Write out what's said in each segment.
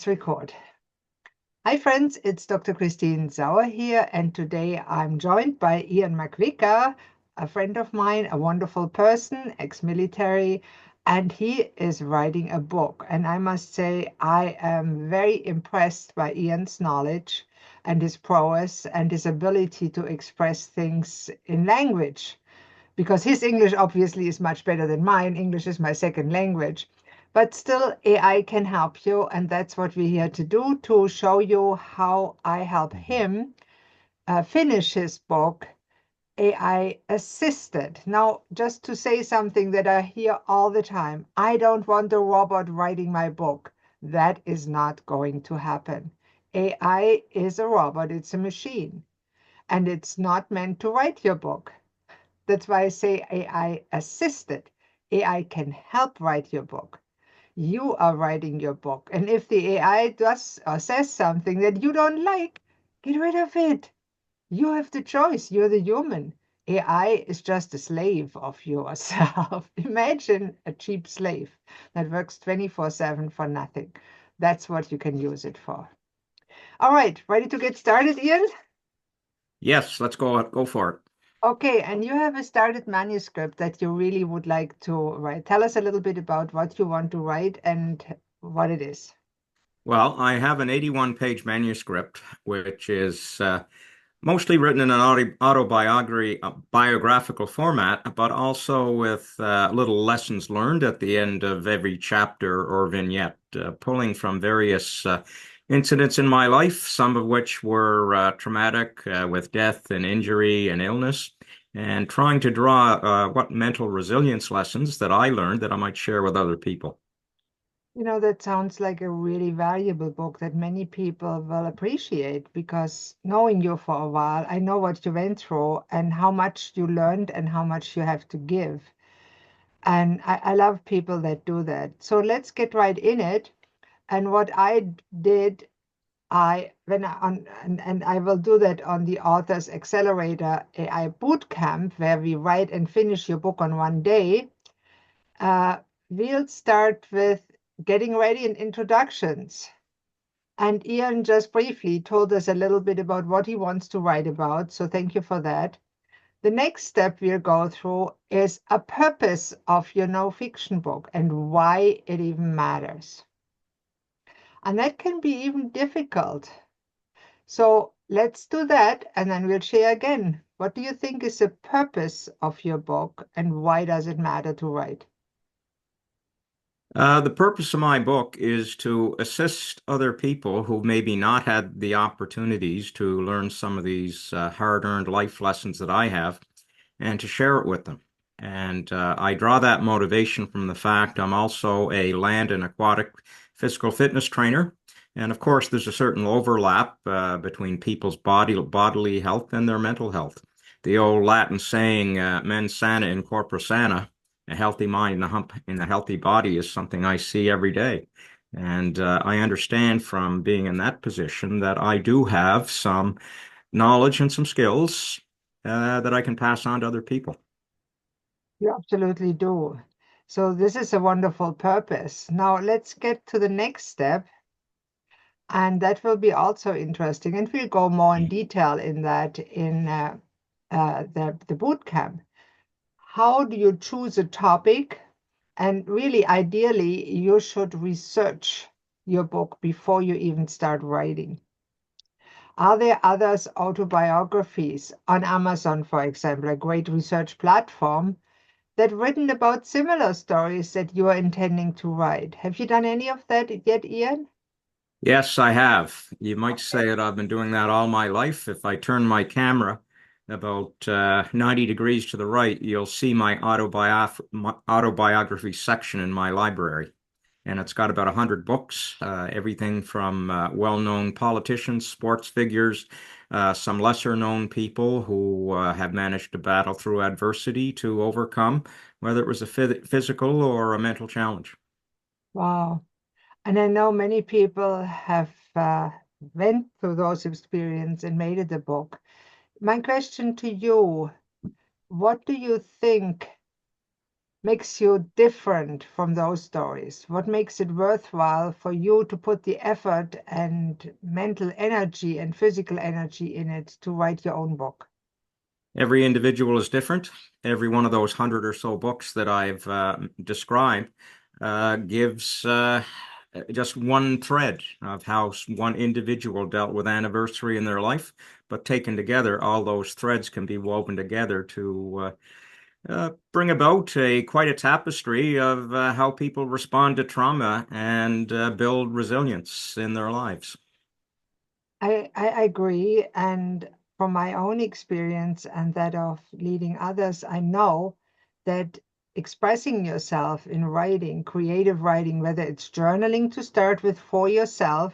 Let's record. Hi friends, it's Dr. Christine Sauer here, and today I'm joined by Ian McVicker, a friend of mine, a wonderful person, ex-military, and he is writing a book. And I must say, I am very impressed by Ian's knowledge and his prowess and his ability to express things in language, because his English obviously is much better than mine. English is my second language. But still, AI can help you, and that's what we're here to do, to show you how I help him finish his book, AI assisted. Now, just to say something that I hear all the time, I don't want a robot writing my book. That is not going to happen. AI is a robot, it's a machine, and it's not meant to write your book. That's why I say AI assisted. AI can help write your book. You are writing your book. And if the AI does or says something that you don't like, get rid of it. You have the choice. You're the human. AI is just a slave of yourself. Imagine a cheap slave that works 24/7 for nothing. That's what you can use it for. All right, ready to get started, Ian? Yes, let's go for it. Okay, and you have a started manuscript that you really would like to write. Tell us a little bit about what you want to write and what it is. Well, I have an 81-page manuscript, which is mostly written in an autobiography, biographical format, but also with little lessons learned at the end of every chapter or vignette, pulling from various incidents in my life, some of which were traumatic, with death and injury and illness, and trying to draw what mental resilience lessons that I learned that I might share with other people. You know, that sounds like a really valuable book that many people will appreciate, because knowing you for a while, I know what you went through and how much you learned and how much you have to give. And I love people that do that. So let's get right in it. And what I did, and I will do that on the Authors Accelerator AI Bootcamp, where we write and finish your book on one day. We'll start with getting ready and introductions. And Ian just briefly told us a little bit about what he wants to write about, so thank you for that. The next step we'll go through is a purpose of your no fiction book and why it even matters. And that can be even difficult. So let's do that, and then we'll share again. What do you think is the purpose of your book, and why does it matter to write? The purpose of my book is to assist other people who maybe not had the opportunities to learn some of these hard-earned life lessons that I have, and to share it with them. And I draw that motivation from the fact I'm also a land and aquatic physical fitness trainer. And of course, there's a certain overlap between people's bodily health and their mental health. The old Latin saying, mens sana in corpore sana, a healthy mind in a healthy body, is something I see every day. And I understand from being in that position that I do have some knowledge and some skills that I can pass on to other people. You absolutely do. So this is a wonderful purpose. Now let's get to the next step, and that will be also interesting. And we'll go more in detail in that in the boot camp. How do you choose a topic? And really, ideally, you should research your book before you even start writing. Are there others autobiographies on Amazon, for example, a great research platform that written about similar stories that you are intending to write? Have you done any of that yet, Ian? Yes, I have. You might say that I've been doing that all my life. If I turn my camera about 90 degrees to the right, you'll see my autobiography section in my library. And it's got about 100 books, everything from well-known politicians, sports figures, some lesser-known people who have managed to battle through adversity to overcome, whether it was a physical or a mental challenge. Wow. And I know many people have went through those experiences and made it a book. My question to you, what do you think makes you different from those stories? What makes it worthwhile for you to put the effort and mental energy and physical energy in it to write your own book? Every individual is different. Every one of those 100 or so books that I've described gives just one thread of how one individual dealt with anniversary in their life. But taken together, all those threads can be woven together to bring about quite a tapestry of how people respond to trauma and build resilience in their lives. I agree. And from my own experience and that of leading others, I know that expressing yourself in writing, creative writing, whether it's journaling to start with for yourself,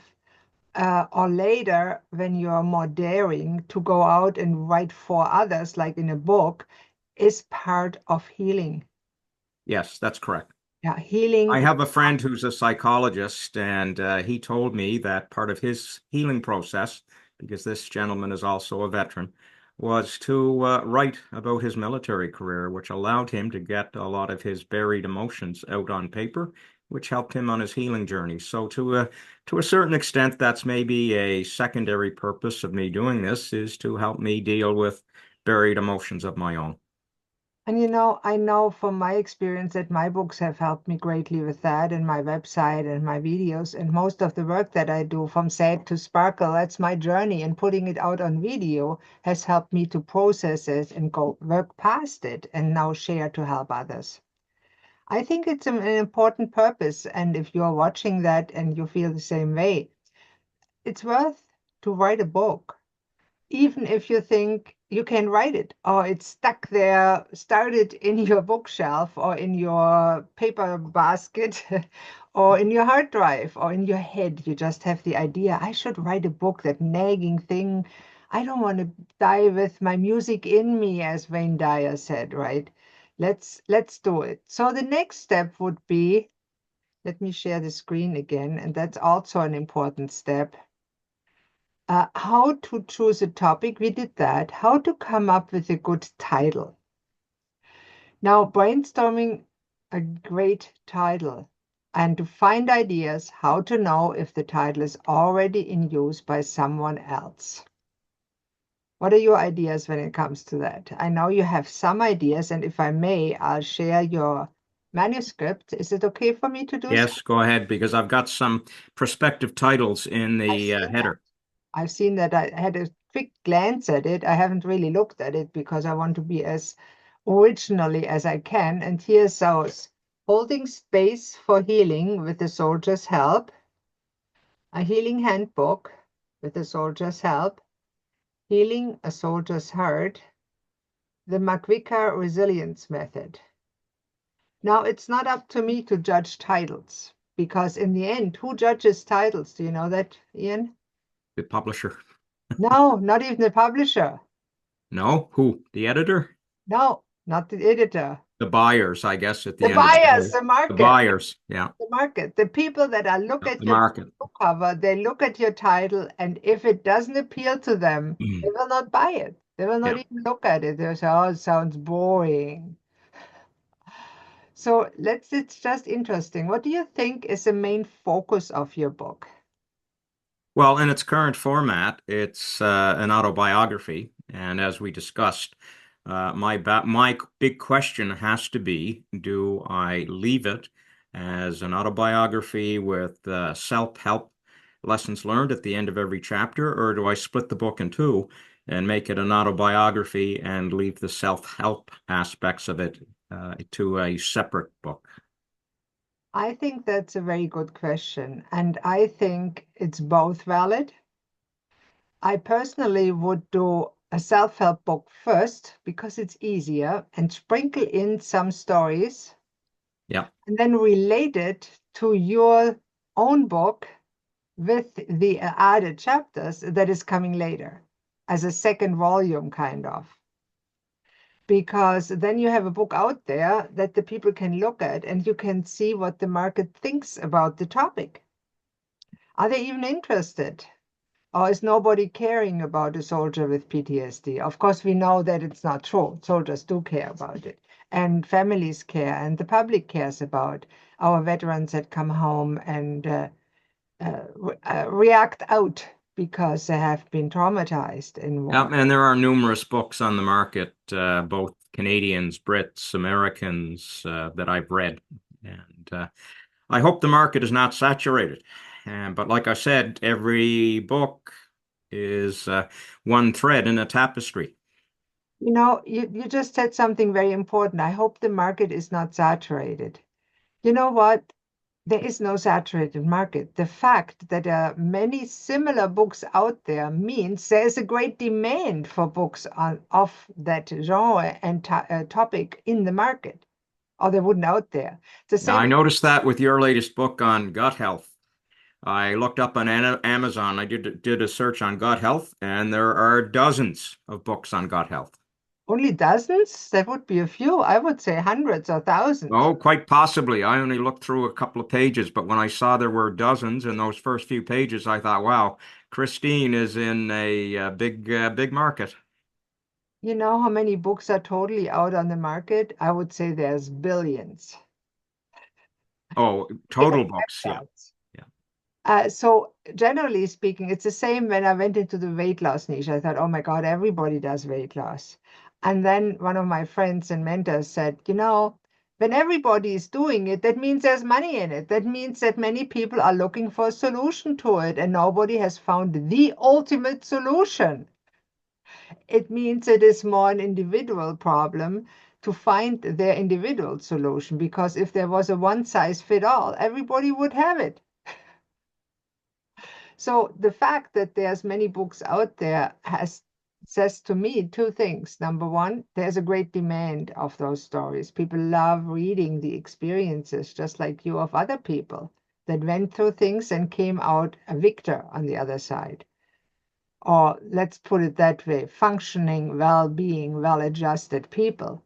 or later when you're more daring to go out and write for others, like in a book, is part of healing. Yes, that's correct. Yeah, healing. I have a friend who's a psychologist, and he told me that part of his healing process, because this gentleman is also a veteran, was to write about his military career, which allowed him to get a lot of his buried emotions out on paper, which helped him on his healing journey. So, to a certain extent, that's maybe a secondary purpose of me doing this, is to help me deal with buried emotions of my own. And I know from my experience that my books have helped me greatly with that, and my website and my videos. And most of the work that I do, from sad to sparkle, that's my journey. And putting it out on video has helped me to process it and go work past it and now share to help others. I think it's an important purpose. And if you're watching that and you feel the same way, it's worth to write a book, even if you think you can write it or it's stuck there, started in your bookshelf or in your paper basket or in your hard drive or in your head. You just have the idea, I should write a book, that nagging thing. I don't want to die with my music in me, as Wayne Dyer said, right? Let's do it. So the next step would be, let me share the screen again, and that's also an important step. How to choose a topic, we did that. How to come up with a good title. Now, brainstorming a great title and to find ideas, how to know if the title is already in use by someone else. What are your ideas when it comes to that? I know you have some ideas, and if I may, I'll share your manuscript. Is it okay for me to do so? Yes, go ahead, because I've got some prospective titles in I've the seen that. header. I've seen that. I had a quick glance at it. I haven't really looked at it because I want to be as originally as I can. And here's those: Holding Space for Healing with the Soldier's Help, a healing handbook with the soldier's help, Healing a Soldier's Heart, the Makwika Resilience Method. Now, it's not up to me to judge titles because in the end, who judges titles? Do you know that, Ian? The publisher. No, not even the publisher. No, who? The editor? No, not the editor. The buyers, I guess, at The the end of the buyers, day. the The market, buyers, yeah, the market, the people that are look at the your market. book cover, they look at your title, and if it doesn't appeal to them, they Mm. will not buy it. They will not Yeah. even look at it. They'll say, "Oh, it sounds boring." So it's just interesting. What do you think is the main focus of your book? Well, in its current format, it's an autobiography, and as we discussed, my big question has to be: do I leave it as an autobiography with self-help lessons learned at the end of every chapter, or do I split the book in two and make it an autobiography and leave the self-help aspects of it to a separate book? I think that's a very good question, and I think it's both valid. I personally would do a self-help book first because it's easier and sprinkle in some stories Yeah. and then relate it to your own book with the added chapters that is coming later as a second volume, kind of. Because then you have a book out there that the people can look at and you can see what the market thinks about the topic. Are they even interested? Or is nobody caring about a soldier with PTSD? Of course, we know that it's not true. Soldiers do care about it. and families care and the public cares about our veterans that come home and react out because they have been traumatized in Yeah, war. and there are numerous books on the market, both Canadians, Brits, Americans, that I've read. And I hope the market is not saturated. But like I said, every book is one thread in a tapestry. You just said something very important. I hope the market is not saturated. You know what? There is no saturated market. The fact that there are many similar books out there means there is a great demand for books of that genre and topic in the market, or they wouldn't out there. It's the Now, same. I noticed that with your latest book on gut health. I looked up on Amazon. I did a search on gut health, and there are dozens of books on gut health. Only dozens? That would be a few. I would say hundreds or thousands. Oh, quite possibly. I only looked through a couple of pages, but when I saw there were dozens in those first few pages, I thought, wow, Christine is in a, big market. You know how many books are totally out on the market? I would say there's billions. Oh, Even total books. Yeah. websites. Yeah. So generally speaking, it's the same when I went into the weight loss niche. I thought, oh my God, everybody does weight loss. And then one of my friends and mentors said, when everybody is doing it, that means there's money in it. That means that many people are looking for a solution to it, and nobody has found the ultimate solution. It means it is more an individual problem to find their individual solution, because if there was a one size fit all, everybody would have it. So the fact that there's many books out there says to me two things. Number one, there's a great demand of those stories. People love reading the experiences, just like you, of other people that went through things and came out a victor on the other side. Or let's put it that way, functioning, well-being, well-adjusted people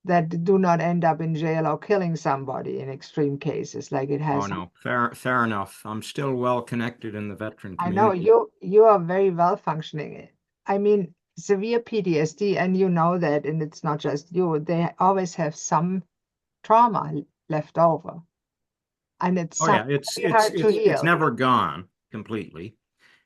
that do not end up in jail or killing somebody in extreme cases like it Oh has. no, fair enough. I'm still well connected in the veteran I know community. you are very well functioning. I mean, severe PTSD, and you know that, and it's not just you, they always have some trauma left over. And it's Oh yeah, very hard to it's heal. never gone completely.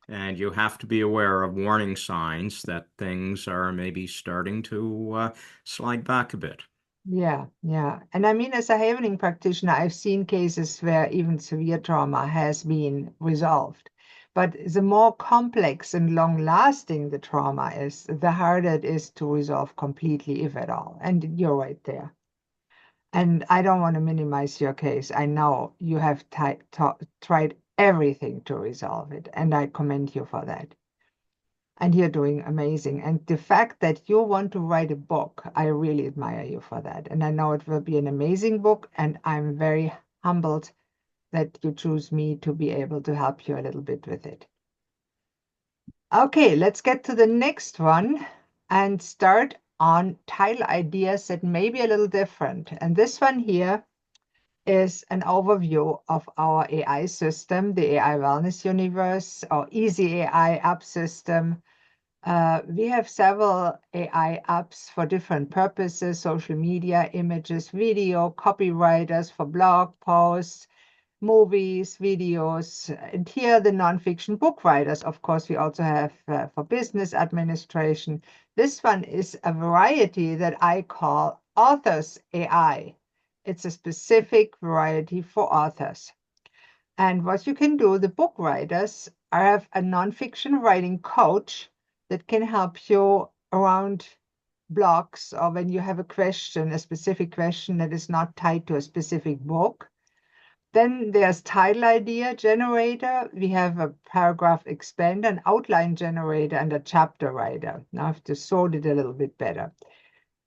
And you have to be aware of warning signs that things are maybe starting to slide back a bit. Yeah, yeah. And I mean, as a havening practitioner, I've seen cases where even severe trauma has been resolved. But the more complex and long-lasting the trauma is, the harder it is to resolve completely, if at all. And you're right there. And I don't want to minimize your case. I know you have tried everything to resolve it, and I commend you for that. And you're doing amazing. And the fact that you want to write a book, I really admire you for that. And I know it will be an amazing book, and I'm very humbled that you choose me to be able to help you a little bit with it. Okay, let's get to the next one and start on title ideas that may be a little different. And this one here is an overview of our AI system, the AI Wellness Universe, or Easy AI app system. We have several AI apps for different purposes: social media, images, video, copywriters for blog posts, movies, videos, and here the nonfiction book writers. Of course, we also have for business administration. This one is a variety that I call Authors AI. It's a specific variety for authors. And what you can do, the book writers, I have a nonfiction writing coach that can help you around blocks, or when you have a question, a specific question that is not tied to a specific book. Then there's title idea generator. We have a paragraph expander, an outline generator, and a chapter writer. Now I have to sort it a little bit better.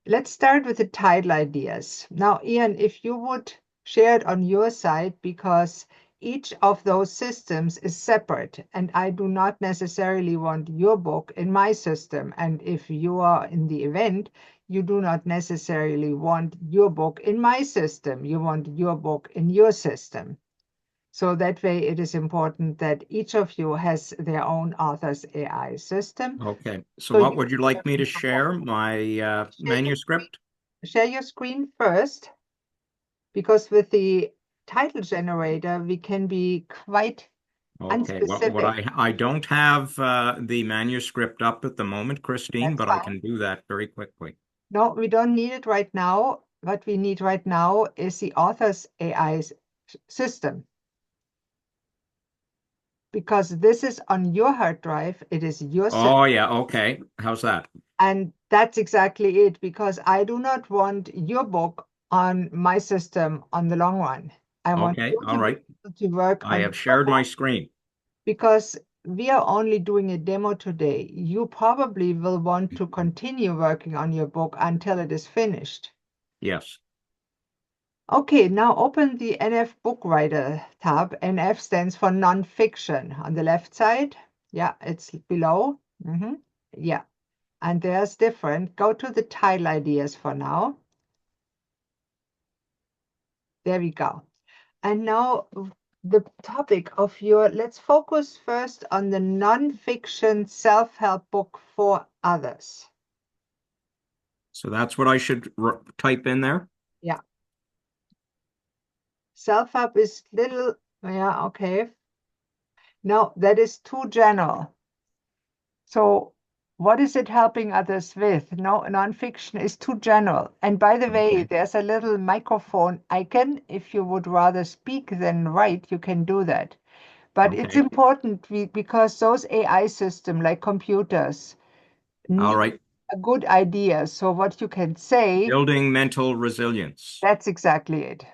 Let's start with the title ideas. Now, Ian, if you would share it on your side, because each of those systems is separate, and I do not necessarily want your book in my system. And if you are in the event, you do not necessarily want your book in my system. You want your book in your system. So that way, it is important that each of you has their own author's AI system. Okay, so So what you would you like me to share? My share your screen. manuscript? share your screen first, because with the title generator, we can be quite Okay, well, what unspecific. I don't have the manuscript up at the moment, Christine, That's but I fine. can do that very quickly. No, we don't need it right now. What we need right now is the author's AI system, because this is on your hard drive. It is your system. Oh yeah, okay. How's that? And that's exactly it, because I do not want your book on my system on the long run. I want Okay, you all to be right. able to work I on have your shared my book, screen. because we are only doing a demo today. You probably will want to continue working on your book until it is finished. Yes. Okay, now open the NF Book Writer tab. NF stands for nonfiction on the left side. Yeah, it's below. Yeah, and there's different. Go to the title ideas for now. There we go. And now the topic of let's focus first on the nonfiction self-help book for others. So that's what I should type in there. Yeah, self-help is little, yeah, okay. No, that is too general. So what is it helping others with? No, nonfiction is too general. And by the way, Okay. there's a little microphone icon. If you would rather speak than write, you can do that. But it's Okay. important because those AI systems, like computers, All need right. a good idea. So what you can say, Building mental resilience. that's exactly it.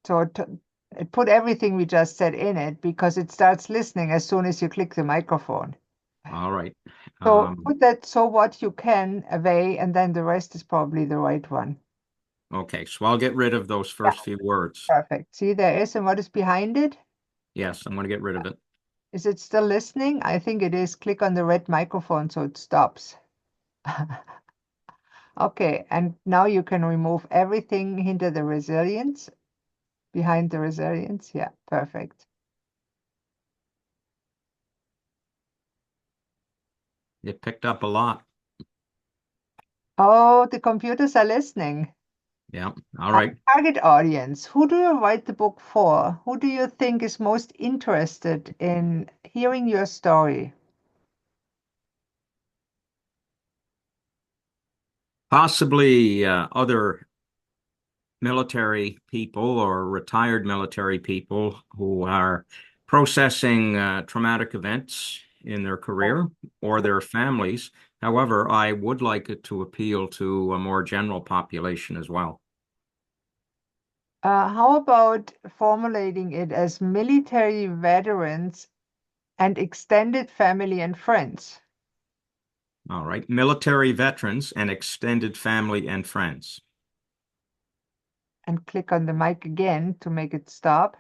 So put everything we just said in it, because it starts listening as soon as you click the microphone. All right. So Um, put that so what you can away, and then the rest is probably the right one. okay, so I'll get rid of those Yeah, first few words. perfect. See, there is, and what is behind it? Yes, I'm going to get rid of it. Is it still listening? I think it is. Click on the red microphone so it stops. Okay, and now you can remove everything into the resilience, behind the resilience. Yeah, perfect. It picked up a lot. Oh, the computers are listening. Yeah. All right. Target audience. Who do you write the book for? Who do you think is most interested in hearing your story? Possibly other military people or retired military people who are processing traumatic events in their career or their families. However, I would like it to appeal to a more general population as well. How about formulating it as military veterans and extended family and friends? All right. Military veterans and extended family and friends. And click on the mic again to make it stop.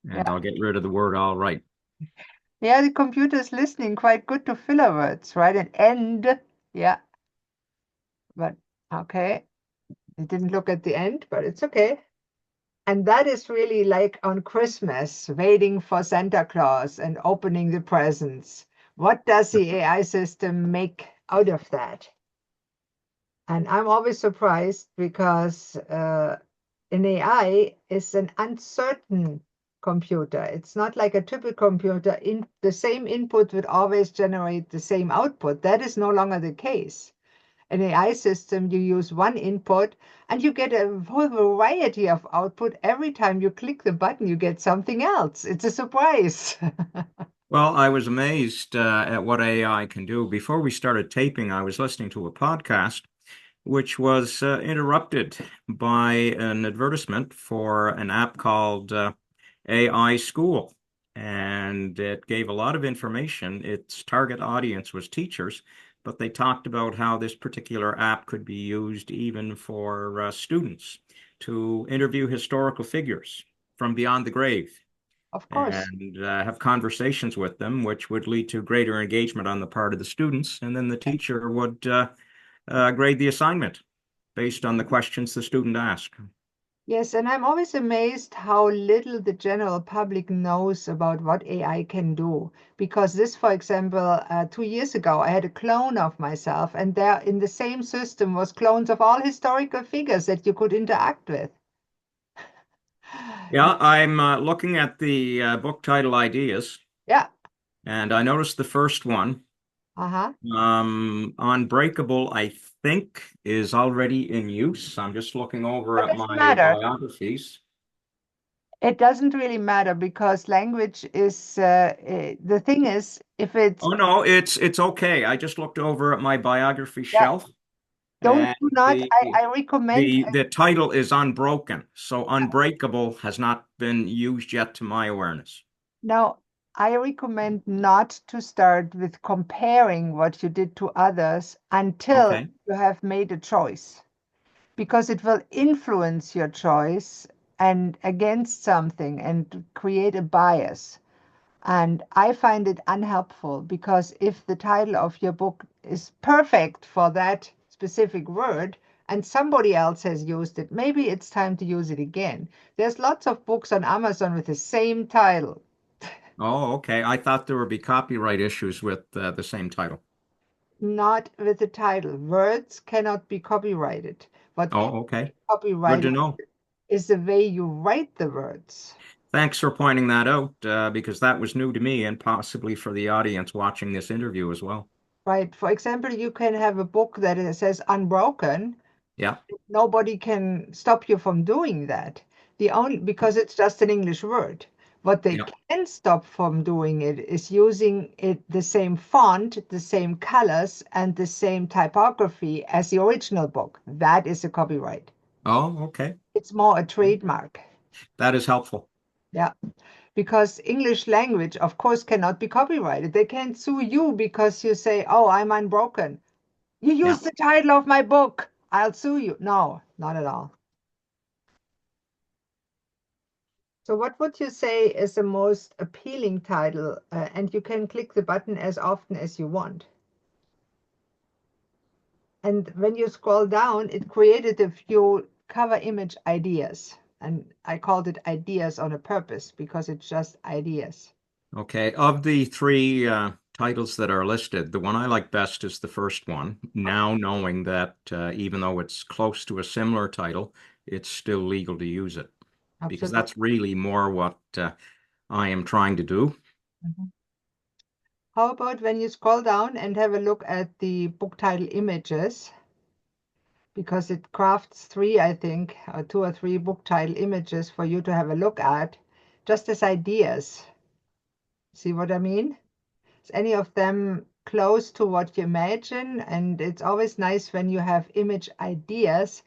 And Yeah, I'll get rid of the word all right. yeah, the computer is listening quite good to filler words, right? And end, yeah, but okay. It didn't look at the end, but it's okay. And that is really like on Christmas, waiting for Santa Claus and opening the presents. What does the AI system make out of that? And I'm always surprised because an AI is an uncertain computer. It's not like a typical computer. In the same input would always generate the same output. That is no longer the case. An AI system, you use one input and you get a whole variety of output. Every time you click the button, you get something else. It's a surprise. Well, I was amazed at what AI can do. Before we started taping, I was listening to a podcast which was interrupted by an advertisement for an app called AI School. And it gave a lot of information. Its target audience was teachers, but they talked about how this particular app could be used even for students to interview historical figures from beyond the grave Of course. and have conversations with them, which would lead to greater engagement on the part of the students. And then the teacher would grade the assignment based on the questions the student asked. Yes, and I'm always amazed how little the general public knows about what AI can do. Because this, for example, 2 years ago, I had a clone of myself, and there in the same system was clones of all historical figures that you could interact with. Yeah, I'm looking at the book title ideas, Yeah, and I noticed the first one, uh-huh. Unbreakable, I think, is already in use. I'm just looking over But at it doesn't my matter. biographies. It doesn't really matter because language is the thing is if it's Oh no, it's okay. I just looked over at my biography yeah, shelf, don't and do not. I recommend the title is Unbroken. So Unbreakable has not been used yet to my awareness. now I recommend not to start with comparing what you did to others until Okay. you have made a choice because it will influence your choice and against something and create a bias. And I find it unhelpful because if the title of your book is perfect for that specific word and somebody else has used it, maybe it's time to use it again. There's lots of books on Amazon with the same title, Oh, okay. I thought there would be copyright issues with the same title. not with the title. Words cannot be copyrighted. What can Oh, okay. be Good to copyrighted know. is the way you write the words. Thanks for pointing that out, because that was new to me and possibly for the audience watching this interview as well. Right. For example, you can have a book that says unbroken. Yeah, Nobody can stop you from doing that. The only because it's just an English word. What they yeah. can stop from doing it is using it the same font, the same colors, and the same typography as the original book. That is a copyright. Oh, okay. It's more a trademark. That is helpful. Yeah. Because English language, of course, cannot be copyrighted. They can't sue you because you say, "Oh, I'm unbroken. You Yeah. used the title of my book. I'll sue you." No, not at all. So what would you say is the most appealing title? And you can click the button as often as you want. And when you scroll down, it created a few cover image ideas. And I called it ideas on a purpose because it's just ideas. Okay. Of the three titles that are listed, the one I like best is the first one. Now knowing that even though it's close to a similar title, it's still legal to use it because Absolutely. that's really more what I am trying to do. Mhm. How about when you scroll down and have a look at the book title images? Because it crafts three, I think, or two or three book title images for you to have a look at, just as ideas. See what I mean? Is any of them close to what you imagine? And it's always nice when you have image ideas,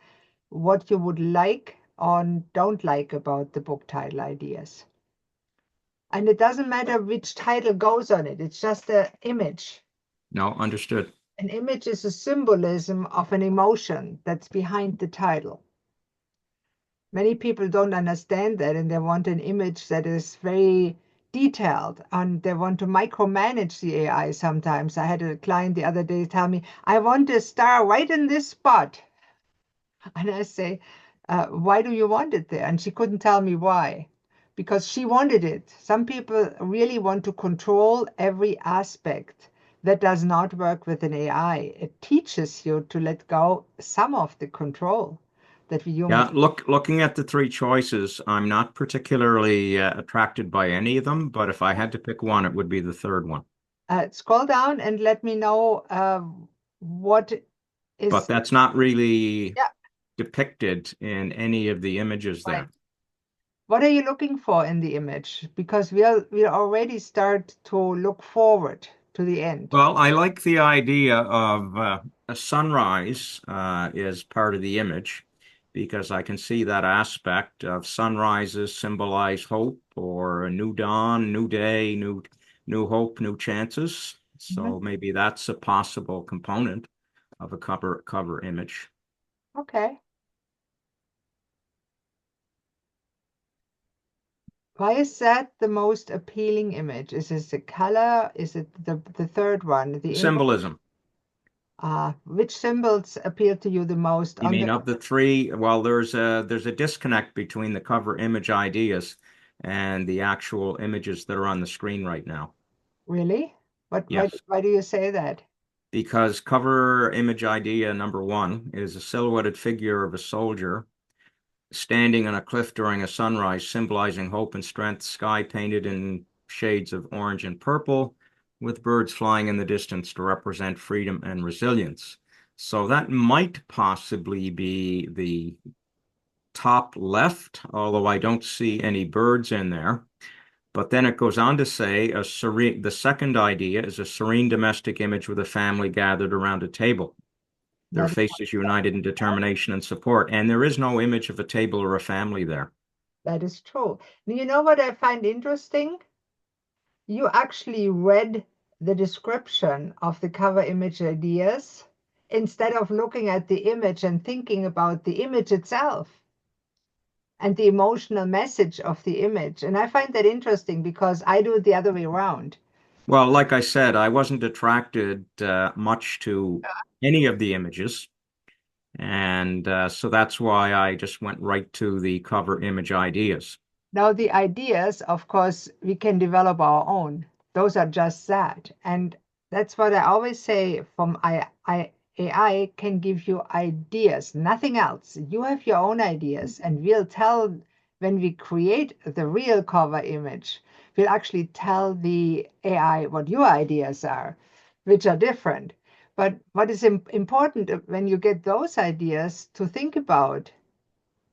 what you would like or don't like about the book title ideas. And it doesn't matter which title goes on it, it's just an image. No, understood. An image is a symbolism of an emotion that's behind the title. Many people don't understand that and they want an image that is very detailed and they want to micromanage the AI sometimes. I had a client the other day tell me, I want a star right in this spot. And I say, why do you want it there? And she couldn't tell me why. Because she wanted it. Some people really want to control every aspect. That does not work with an AI. It teaches you to let go some of the control that we humans. Yeah, looking at the three choices, I'm not particularly attracted by any of them, but if I had to pick one, it would be the third one. Scroll down and let me know what But is, that's not really yeah, depicted in any of the images right. there. What are you looking for in the image? Because we already start to look forward to the end. Well, I like the idea of a sunrise as part of the image because I can see that aspect of sunrises symbolize hope or a new dawn, new day, new hope, new chances. Mhm. So maybe that's a possible component of a cover image. Okay. Why is that the most appealing image? Is it the color? Is it the third one, the image? Symbolism. Which symbols appeal to you the most You on mean the of the three? Well, there's a disconnect between the cover image ideas and the actual images that are on the screen right now. really? What, Yes, why do you say that? because cover image idea number one is a silhouetted figure of a soldier standing on a cliff during a sunrise, symbolizing hope and strength, sky painted in shades of orange and purple, with birds flying in the distance to represent freedom and resilience. So that might possibly be the top left, although I don't see any birds in there. But then it goes on to say the second idea is a serene domestic image with a family gathered around a table, their That faces united in determination and support. And there is no image of a table or a family there. that is true. You know what I find interesting? You actually read the description of the cover image ideas instead of looking at the image and thinking about the image itself and the emotional message of the image. And I find that interesting because I do it the other way around. Well, like I said, I wasn't attracted much to any of the images. And so that's why I just went right to the cover image ideas. Now, the ideas, of course, we can develop our own. Those are just that. And that's what I always say from AI can give you ideas, nothing else. You have your own ideas, and we'll tell when we create the real cover image, we'll actually tell the AI what your ideas are, which are different. But what is important when you get those ideas to think about,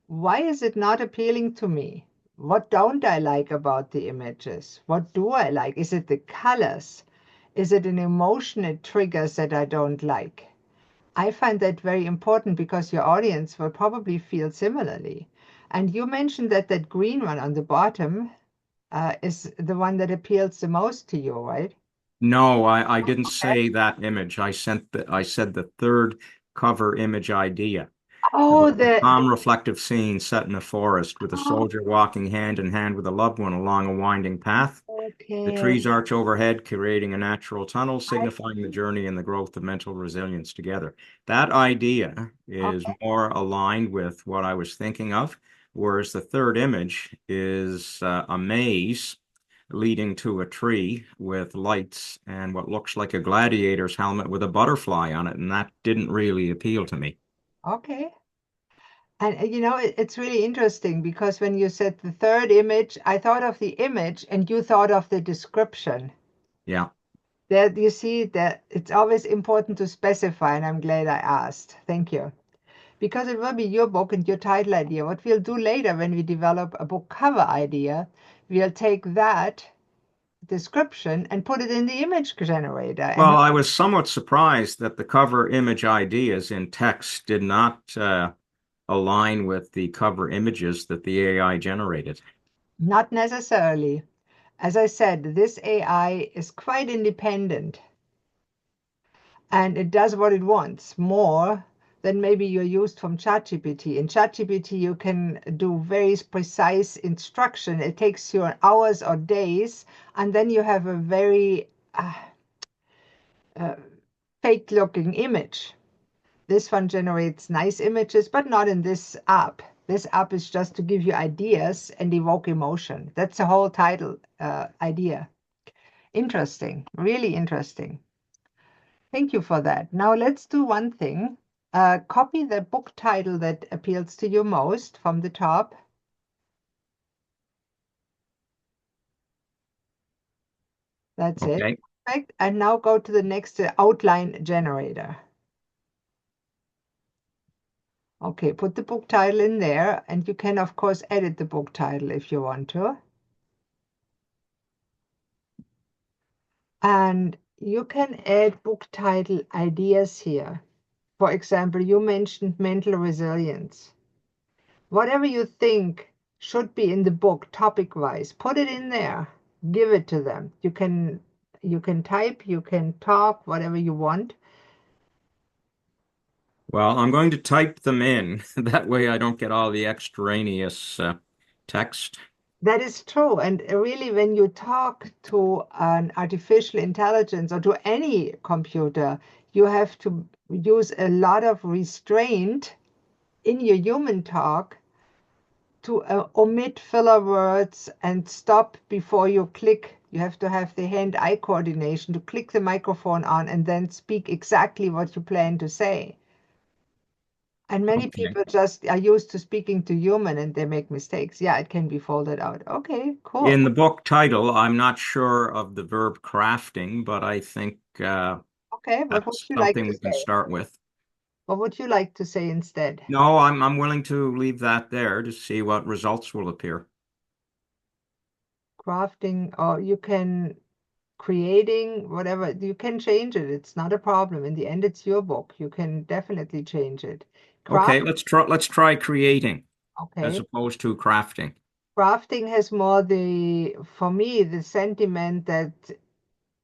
why is it not appealing to me? What don't I like about the images? What do I like? Is it the colors? Is it an emotion it triggers that I don't like? I find that very important because your audience will probably feel similarly. And you mentioned that that green one on the bottom is the one that appeals the most to you, right? No, I didn't say that image. I said the third cover image idea. Oh, A calm, reflective scene set in a forest with a oh, soldier walking hand in hand with a loved one along a winding path. The okay. trees arch overhead, creating a natural tunnel, I, signifying the journey and the growth of mental resilience together. That idea is okay. more aligned with what I was thinking of, whereas the third image is a maze leading to a tree with lights and what looks like a gladiator's helmet with a butterfly on it, and that didn't really appeal to me. Okay. And it's really interesting because when you said the third image, I thought of the image and you thought of the description. Yeah. That you see that it's always important to specify, and I'm glad I asked. Thank you. Because it will be your book and your title idea. What we'll do later when we develop a book cover idea, we'll take that description and put it in the image generator. And Well, I was somewhat surprised that the cover image ideas in text did not align with the cover images that the AI generated. not necessarily. As I said, this AI is quite independent and it does what it wants more than maybe you're used from ChatGPT. In ChatGPT, you can do very precise instruction. It takes you hours or days, and then you have a very uh, fake-looking image. This one generates nice images, but not in this app. This app is just to give you ideas and evoke emotion. That's the whole title idea. Interesting, really interesting. Thank you for that. Now let's do one thing. Copy the book title that appeals to you most from the top. That's it. Okay. Perfect. And now go to the next outline generator. Okay, put the book title in there, and you can, of course, edit the book title if you want to. And you can add book title ideas here. For example, you mentioned mental resilience. Whatever you think should be in the book topic wise, put it in there. Give it to them. You can type, you can talk, whatever you want. Well, I'm going to type them in. That way I don't get all the extraneous text. That is true. And really, when you talk to an artificial intelligence or to any computer, you have to use a lot of restraint in your human talk to omit filler words and stop before you click. You have to have the hand-eye coordination to click the microphone on and then speak exactly what you plan to say. And many Okay. people just are used to speaking to human and they make mistakes. Yeah, it can be folded out. Okay, cool. In the book title, I'm not sure of the verb crafting, but I think Okay, what would that's you like something to we can say? start with. What would you like to say instead? No, I'm willing to leave that there to see what results will appear. Crafting, or you can creating, whatever, you can change it. It's not a problem. In the end, it's your book. You can definitely change it. Craft, Okay, let's try creating as okay. opposed to crafting. Crafting has more for me, the sentiment that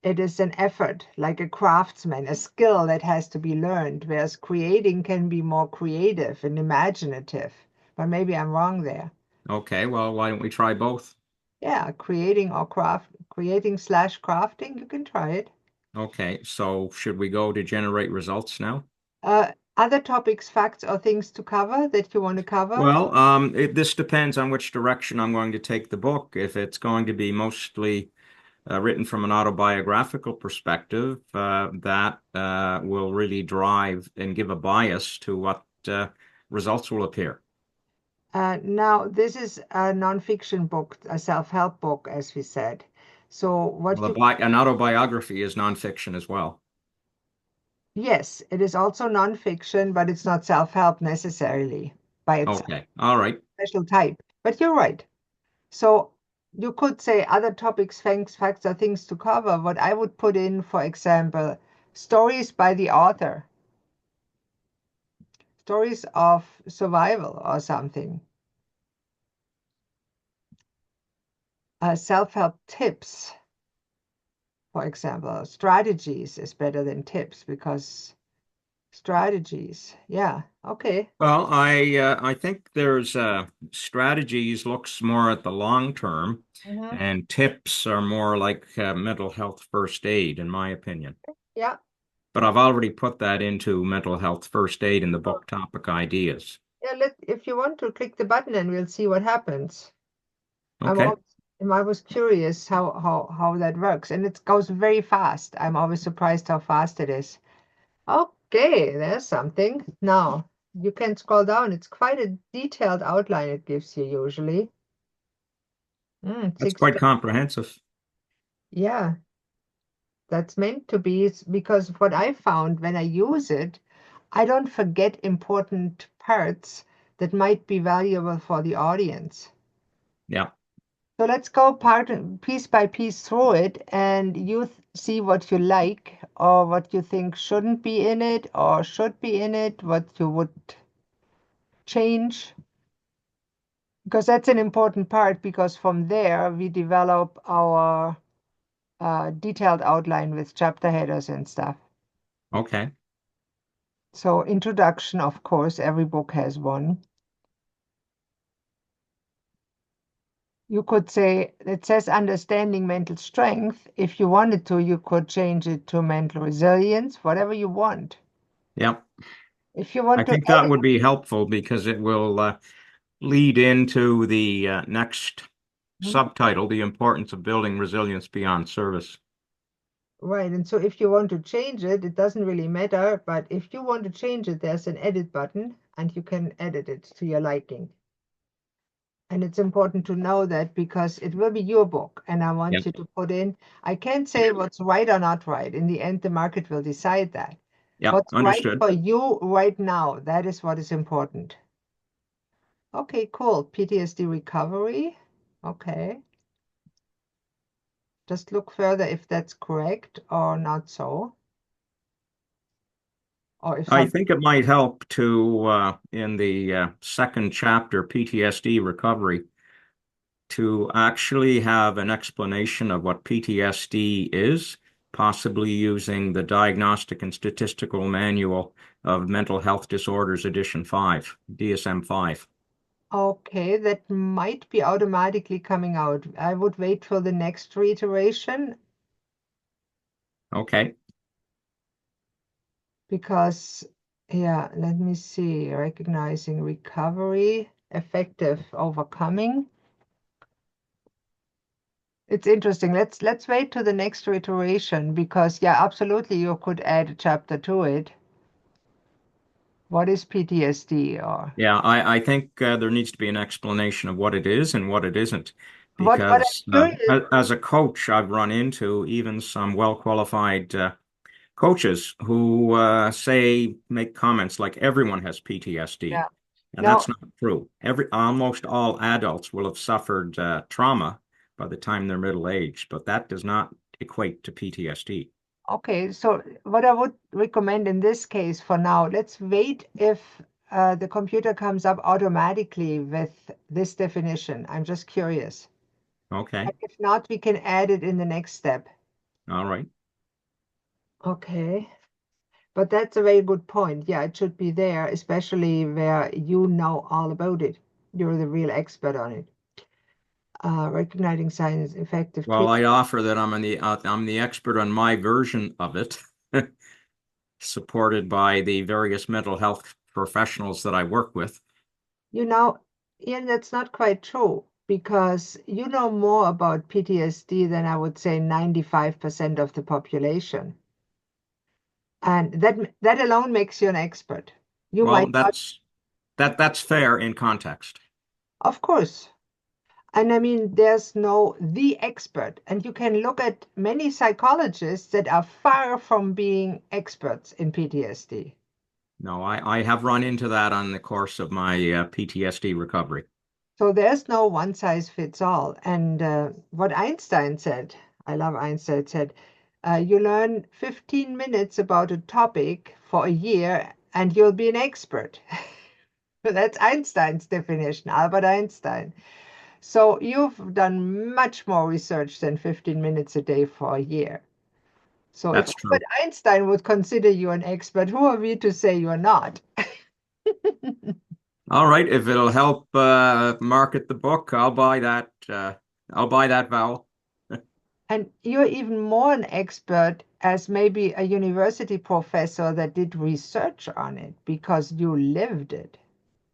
it is an effort, like a craftsman, a skill that has to be learned, whereas creating can be more creative and imaginative. But maybe I'm wrong there. Okay, well, why don't we try both? Yeah, creating/crafting, you can try it. Okay, so should we go to generate results now? Other topics, facts, or things to cover that you want to cover? Well, this depends on which direction I'm going to take the book. If it's going to be mostly written from an autobiographical perspective, that will really drive and give a bias to what results will appear. Now, this is a nonfiction book, a self-help book, as we said. So what Well, you, an autobiography is nonfiction as well. yes, it is also nonfiction, but it's not self-help necessarily by itself, Okay, all right. special type. But you're right. So you could say other topics, facts, or things to cover. What I would put in, for example, stories by the author, stories of survival or something. Self-help tips, for example. Strategies is better than tips because strategies. Yeah, okay. Well, I think there's strategies looks more at the long term, Hmm. and tips are more like mental health first aid, in my opinion. Yeah. But I've already put that into mental health first aid in the book topic ideas. Yeah, if you want to click the button and we'll see what happens. I'm Okay, always, I was curious how that works, and it goes very fast. I'm always surprised how fast it is. Okay, there's something. Now you can scroll down. It's quite a detailed outline it gives you usually. that's Six. quite comprehensive. Yeah, that's meant to be because what I found when I use it, I don't forget important parts that might be valuable for the audience. Yeah. So let's go piece by piece through it, and you see what you like or what you think shouldn't be in it or should be in it, what you would change, because that's an important part, because from there we develop our detailed outline with chapter headers and stuff. Okay. So introduction, of course, every book has one. You could say, it says understanding mental strength. If you wanted to, you could change it to mental resilience, whatever you want. Yeah. If you I want to think that edit, would be helpful because it will lead into the next mhm, subtitle, The Importance of Building Resilience Beyond Service. right, and so if you want to change it, it doesn't really matter, but if you want to change it, there's an edit button and you can edit it to your liking. And it's important to know that because it will be your book and I Yeah. want you to put in, I can't say what's right or not right. In the end, the market will decide that. Yeah. What's right Understood. for you right now, that is what is important. Okay, cool. PTSD recovery. Okay. Just look further if that's correct or not so, or if I something. think it might help to, in the second chapter, PTSD recovery, to actually have an explanation of what PTSD is, possibly using the Diagnostic and Statistical Manual of Mental Health Disorders, Edition 5, DSM 5. Okay, that might be automatically coming out. I would wait for the next reiteration. Okay. because, yeah, let me see, recognizing recovery, effective overcoming. It's interesting. Let's wait to the next iteration because, yeah, absolutely, you could add a chapter to it. What is PTSD or Yeah, I think there needs to be an explanation of what it is and what it isn't. what I'm Because curious. as a coach, I've run into even some well-qualified coaches who say, make comments like everyone has PTSD. Yeah. And Now, that's not true. Almost all adults will have suffered trauma by the time they're middle aged, but that does not equate to PTSD. okay, so what I would recommend in this case for now, let's wait if the computer comes up automatically with this definition. I'm just curious. Okay. And if not, we can add it in the next step. All right. Okay. But that's a very good point. Yeah, it should be there, especially where you know all about it. You're the real expert on it. Recognizing signs, effective Well, treatment. I offer that I'm the expert on my version of it, supported by the various mental health professionals that I work with. You know, Ian, that's not quite true because you know more about PTSD than I would say 95% of the population. And that alone makes you an expert. You might Well, not, that's fair in context. of course. And I mean, there's no the expert. And you can look at many psychologists that are far from being experts in PTSD. No, I have run into that on the course of my PTSD recovery. So there's no one size fits all. And what Einstein said, I love Einstein, said, you learn 15 minutes about a topic for a year and you'll be an expert. That's Einstein's definition, Albert Einstein. So you've done much more research than 15 minutes a day for a year. So if That's Albert true. Einstein would consider you an expert, who are we to say you're not? All right, if it'll help market the book, I'll buy that. I'll buy that vowel. And you're even more an expert as maybe a university professor that did research on it because you lived it.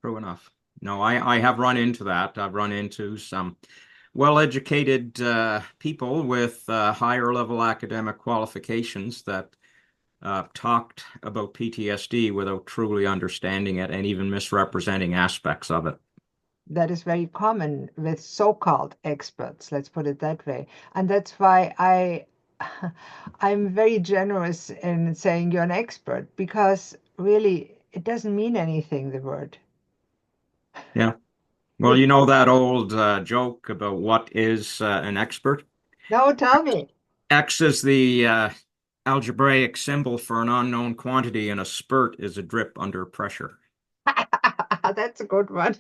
True enough. No, I have run into that. I've run into some well-educated people with higher level academic qualifications that talked about PTSD without truly understanding it and even misrepresenting aspects of it. That is very common with so-called experts, let's put it that way. And that's why I'm very generous in saying you're an expert because really it doesn't mean anything, the word. Yeah. Well, It, you know that old joke about what is an expert? no, tell me. X is the algebraic symbol for an unknown quantity, and a spurt is a drip under pressure. That's a good one.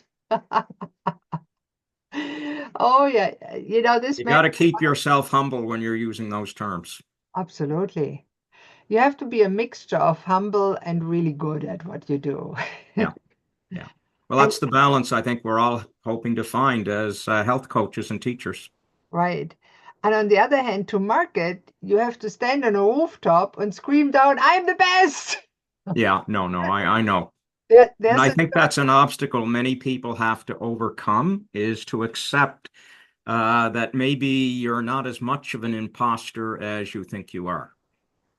Oh yeah, this You man, got to keep yourself humble when you're using those terms. absolutely. You have to be a mixture of humble and really good at what you do. Yeah, yeah. Well, And that's the balance I think we're all hoping to find as health coaches and teachers. right. And on the other hand, to market, you have to stand on a rooftop and scream down, I'm the best. Yeah, no, no, I know. And There's I a think that's an obstacle many people have to overcome is to accept that maybe you're not as much of an imposter as you think you are.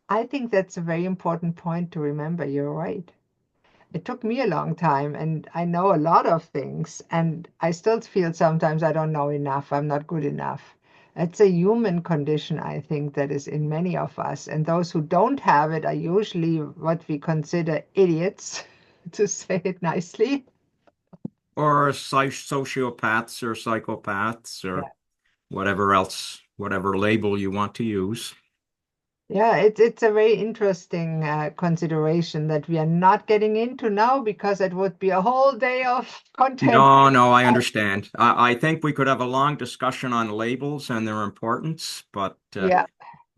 I think that's a very important point to remember. You're right. It took me a long time, and I know a lot of things, and I still feel sometimes I don't know enough. I'm not good enough. It's a human condition, I think, that is in many of us. And those who don't have it are usually what we consider idiots, to say it nicely. Or sociopaths or psychopaths or whatever else, whatever label you want to use. Yeah, it's a very interesting consideration that we are not getting into now because it would be a whole day of content. No, no, I understand. I think we could have a long discussion on labels and their importance, but Yeah,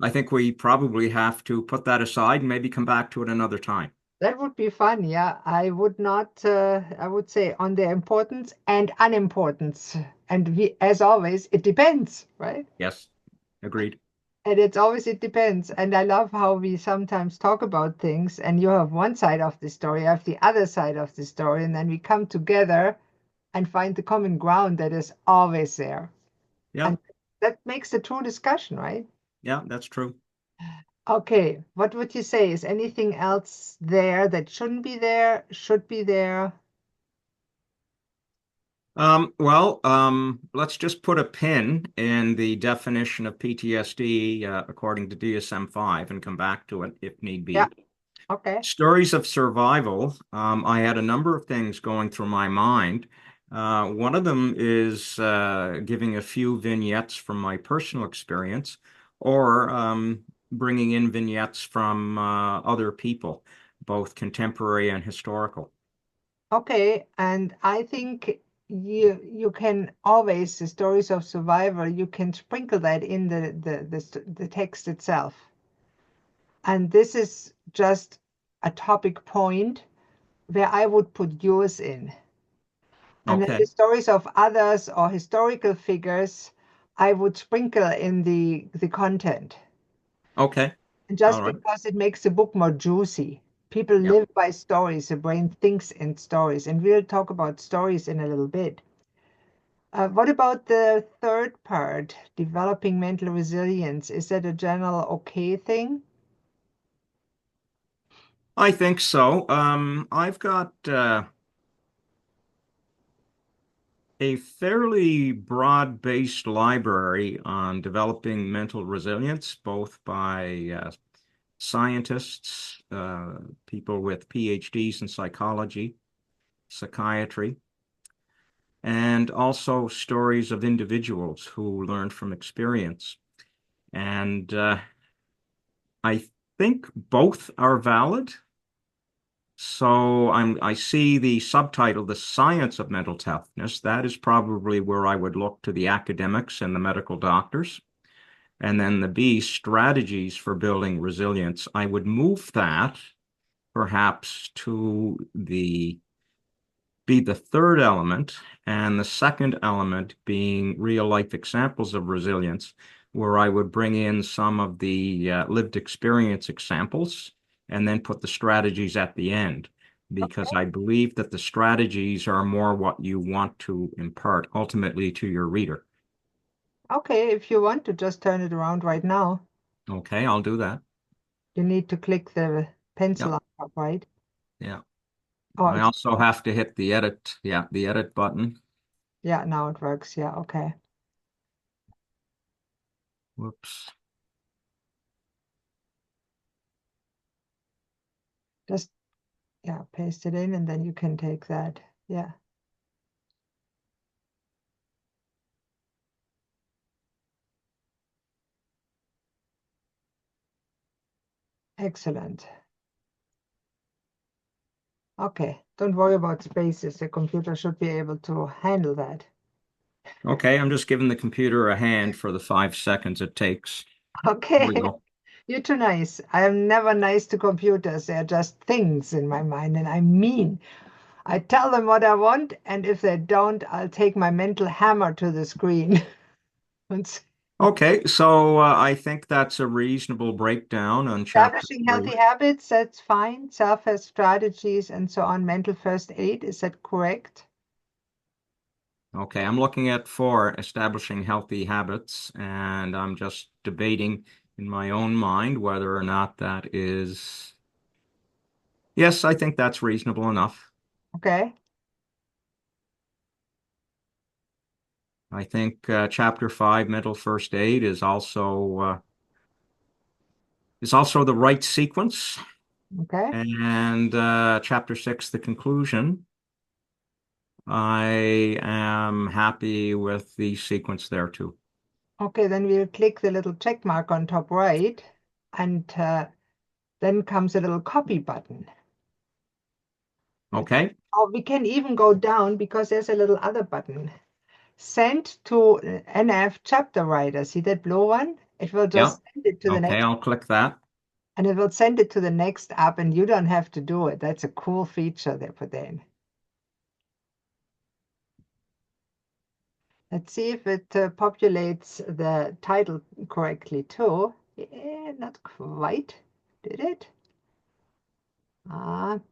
I think we probably have to put that aside and maybe come back to it another time. that would be fun. Yeah, I would not, I would say on their importance and unimportance. And we, as always, it depends, right? Yes, agreed. And it depends. And I love how we sometimes talk about things and you have one side of the story, I have the other side of the story, and then we come together and find the common ground that is always there. Yeah, And that makes a true discussion, right? yeah, that's true. Okay, what would you say? Is anything else there that shouldn't be there, should be there? Let's just put a pin in the definition of PTSD according to DSM-5 and come back to it if need Yeah, be. okay. Stories of survival. I had a number of things going through my mind. One of them is giving a few vignettes from my personal experience or bringing in vignettes from other people, both contemporary and historical. Okay, and I think you can always the stories of survival, you can sprinkle that in the text itself. And this is just a topic point where I would put yours in. And then the Okay, stories of others or historical figures, I would sprinkle in the content. okay, And all just right. because it makes the book more juicy. People Yep. live by stories, the brain thinks in stories, and we'll talk about stories in a little bit. What about the third part, developing mental resilience? Is that a general okay thing? I think so. I've got a fairly broad-based library on developing mental resilience, both by scientists, people with PhDs in psychology, psychiatry, and also stories of individuals who learned from experience. And I think both are valid. So I see the subtitle, The Science of Mental Toughness. That is probably where I would look to the academics and the medical doctors. And then the B, Strategies for Building Resilience. I would move that perhaps to be the third element, and the second element being real life examples of resilience, where I would bring in some of the lived experience examples and then put the strategies at the end, because I believe that the strategies are more what you want to impart ultimately to your reader. Okay, if you want to just turn it around right now, Okay, I'll do that. you need to click the pencil Yep, on top, right? yeah. Oh, I also have to hit the edit, yeah, the edit button. yeah, now it works. Yeah, okay. Whoops. Just, yeah, paste it in and then you can take that. Yeah, excellent. Okay, don't worry about spaces. The computer should be able to handle that. Okay, I'm just giving the computer a hand for the 5 seconds it takes. Here we Okay, go. you're too nice. I am never nice to computers. They're just things in my mind, and I'm mean. I tell them what I want, and if they don't, I'll take my mental hammer to the screen. Okay, so I think that's a reasonable breakdown on chapter Establishing three. healthy habits, that's fine. Self-help strategies and so on. Mental first aid, is that correct? Okay, I'm looking at four, establishing healthy habits, and I'm just debating in my own mind whether or not that is. Yes, I think that's reasonable enough. Okay. I think chapter five, mental first aid, is also the right sequence, Okay. and chapter six, the conclusion. I am happy with the sequence there too. Okay, then we'll click the little check mark on top right, and then comes a little copy button. Okay. Oh, we can even go down because there's a little other button. Send to NF chapter writer. See that blue one? It will Yeah. just send it to the Okay, next, I'll click that. and it will send it to the next app, and you don't have to do it. That's a cool feature they put in. Let's see if it populates the title correctly too. Not quite. Did it?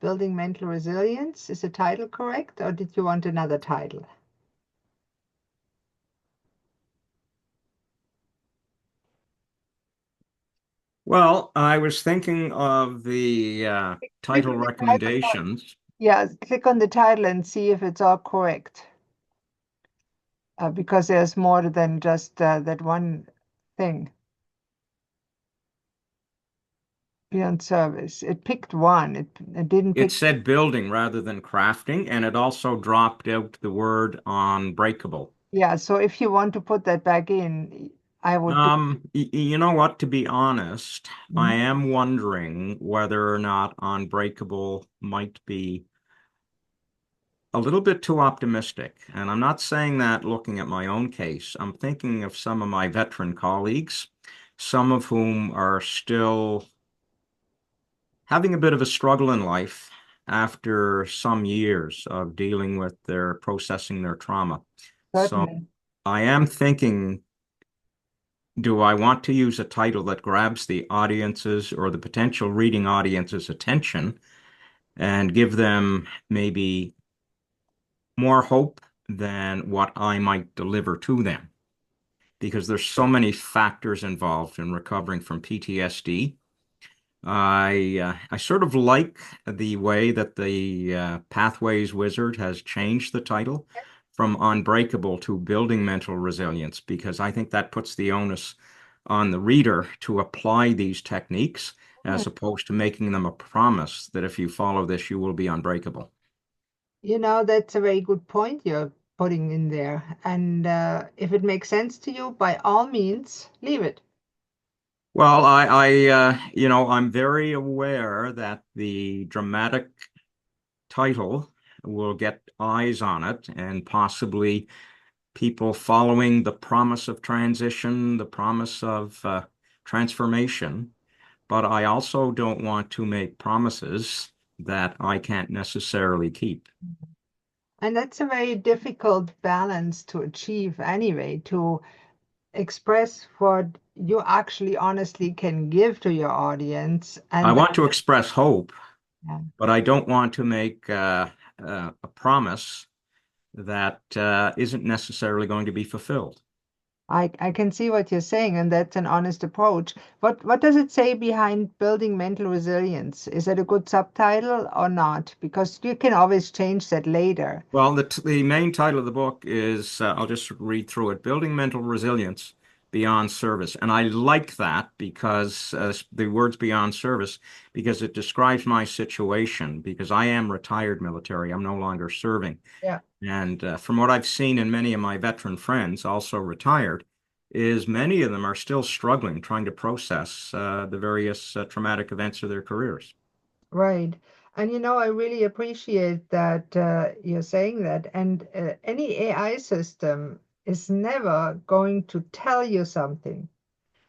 Building Mental Resilience. Is the title correct, or did you want another title? Well, I was thinking of the Click title on the title. recommendations. Yeah, click on the title and see if it's all correct. Because there's more than just that one thing. Beyond service. It picked one. It didn't It pick. said building rather than crafting, and it also dropped out the word unbreakable. Yeah, so if you want to put that back in, I would do. You know what? To be honest, I Mhm. am wondering whether or not unbreakable might be a little bit too optimistic. And I'm not saying that looking at my own case. I'm thinking of some of my veteran colleagues, some of whom are still having a bit of a struggle in life after some years of dealing with their processing their trauma. So Certainly. I am thinking, do I want to use a title that grabs the audience's or the potential reading audience's attention and give them maybe more hope than what I might deliver to them? Because there's so many factors involved in recovering from PTSD. I sort of like the way that the Pathways Wizard has changed the title from Unbreakable to Building Mental Resilience because I think that puts the onus on the reader to apply these techniques Hmm. as opposed to making them a promise that if you follow this, you will be unbreakable. That's a very good point you're putting in there. And if it makes sense to you, by all means, leave it. Well, I'm very aware that the dramatic title will get eyes on it and possibly people following the promise of transition, the promise of transformation. But I also don't want to make promises that I can't necessarily keep. And that's a very difficult balance to achieve anyway, to express what you actually honestly can give to your audience. I And want to express hope, yeah, but I don't want to make a promise that isn't necessarily going to be fulfilled. I can see what you're saying, and that's an honest approach. What does it say behind building mental resilience? Is it a good subtitle or not? Because you can always change that later. Well, the main title of the book is, I'll just read through it, Building Mental Resilience Beyond Service. And I like that because the words beyond service, because it describes my situation, because I am retired military. I'm no longer serving. Yeah. And from what I've seen in many of my veteran friends, also retired, is many of them are still struggling trying to process the various traumatic events of their careers. Right. And I really appreciate that you're saying that. And any AI system is never going to tell you something.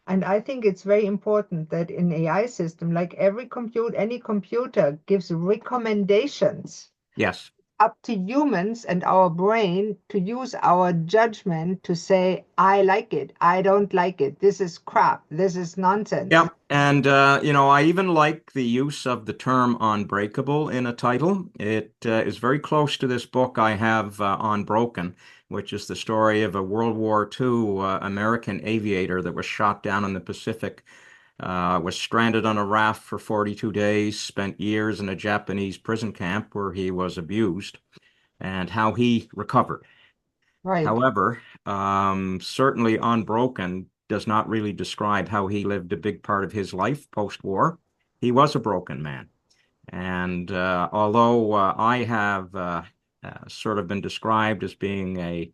And I think it's very important that in AI system, like any computer gives recommendations Yes. up to humans and our brain to use our judgment to say, I like it, I don't like it, this is crap, this is nonsense. Yeah, and I even like the use of the term unbreakable in a title. It is very close to this book I have, Unbroken, which is the story of a World War II American aviator that was shot down in the Pacific, was stranded on a raft for 42 days, spent years in a Japanese prison camp where he was abused, and how he recovered. Right. However, certainly Unbroken does not really describe how he lived a big part of his life post-war. He was a broken man. And although I have sort of been described as being a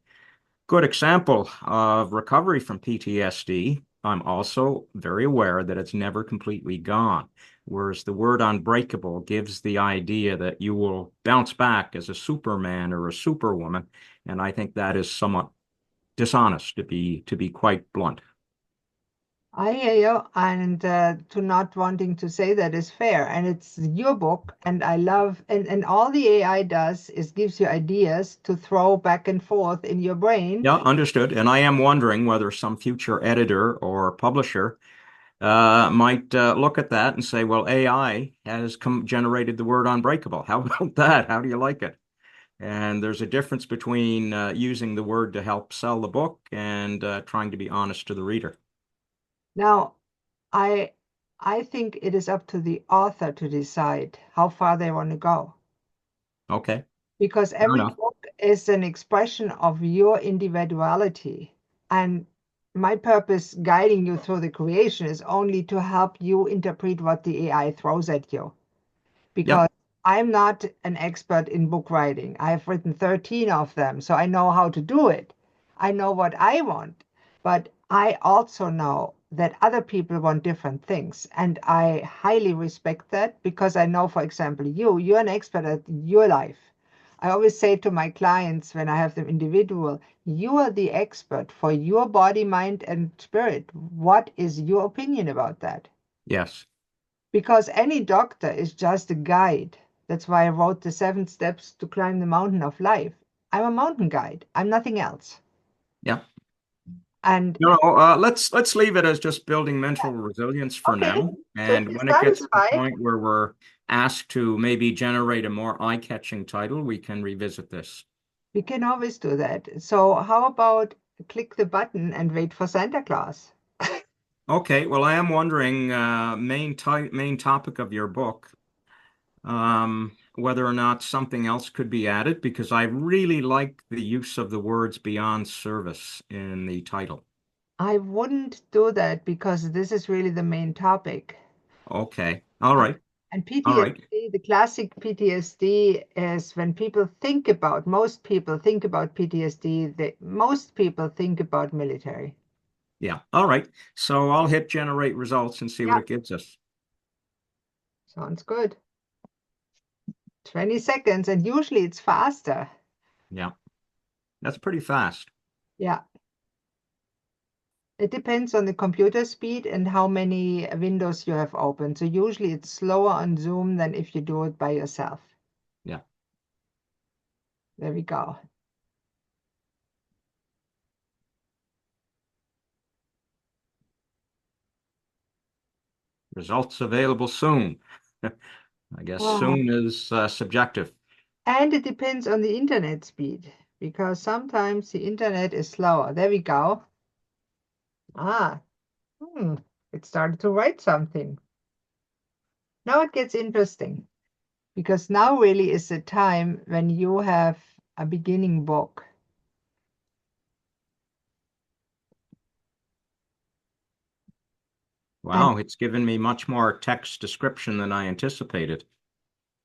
good example of recovery from PTSD, I'm also very aware that it's never completely gone. Whereas the word unbreakable gives the idea that you will bounce back as a superman or a superwoman. And I think that is somewhat dishonest to be quite blunt. I hear you, and to not wanting to say that is fair. And it's your book, and I love, and all the AI does is gives you ideas to throw back and forth in your brain. Yeah, understood. And I am wondering whether some future editor or publisher might look at that and say, well, AI has generated the word unbreakable. How about that? How do you like it? And there's a difference between using the word to help sell the book and trying to be honest to the reader. Now, I I think it is up to the author to decide how far they want to go, Okay, because fair every enough. book is an expression of your individuality. And my purpose guiding you through the creation is only to help you interpret what the AI throws at you. Because Yep. I'm not an expert in book writing. I've written 13 of them, so I know how to do it. I know what I want, but I also know that other people want different things. And I highly respect that because I know, for example, you're an expert at your life. I always say to my clients when I have them individual, you are the expert for your body, mind, and spirit. What is your opinion about that? Yes. Because any doctor is just a guide. That's why I wrote the 7 steps to climb the mountain of life. I'm a mountain guide. I'm nothing else. Yeah. And No, let's leave it as just building mental resilience for okay, now. so if And you're when it gets to the satisfied, point where we're asked to maybe generate a more eye-catching title, we can revisit this. we can always do that. So how about click the button and wait for Santa Claus? Okay, well, I am wondering, main topic of your book, whether or not something else could be added, because I really like the use of the words beyond service in the title. I wouldn't do that because this is really the main topic. Okay, all Uh, right, And all right. PTSD, the classic PTSD is when people think about, most people think about PTSD, most people think about military. Yeah, all right. So I'll hit generate results and see what Yeah, it gives us. sounds good. 20 seconds, and usually it's faster. Yeah, that's pretty fast. Yeah, it depends on the computer speed and how many windows you have open. So usually it's slower on Zoom than if you do it by yourself. Yeah. There we go. Results available soon. I guess Ah, soon is subjective. and it depends on the internet speed because sometimes the internet is slower. There we go. Ah, hmm, it started to write something. Now it gets interesting because now really is the time when you have a beginning book. And Wow, it's given me much more text description than I anticipated.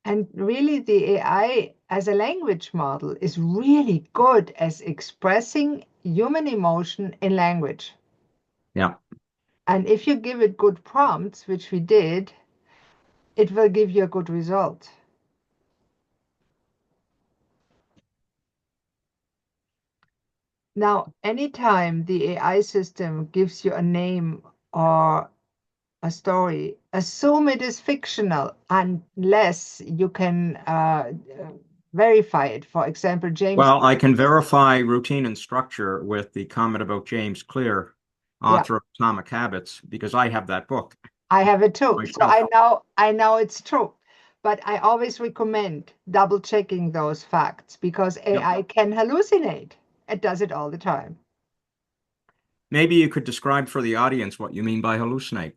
And really, the AI as a language model is really good as expressing human emotion in language. Yeah. And if you give it good prompts, which we did, it will give you a good result. Now, anytime the AI system gives you a name or a story, assume it is fictional unless you can verify it. For example, James. Well, I can verify routine and structure with the comment about James Clear, Yeah, author of Atomic Habits, because I have that book I have it too. So myself. I know it's true. But I always recommend double checking those facts because Yep. AI can hallucinate. It does it all the time. Maybe you could describe for the audience what you mean by hallucinate.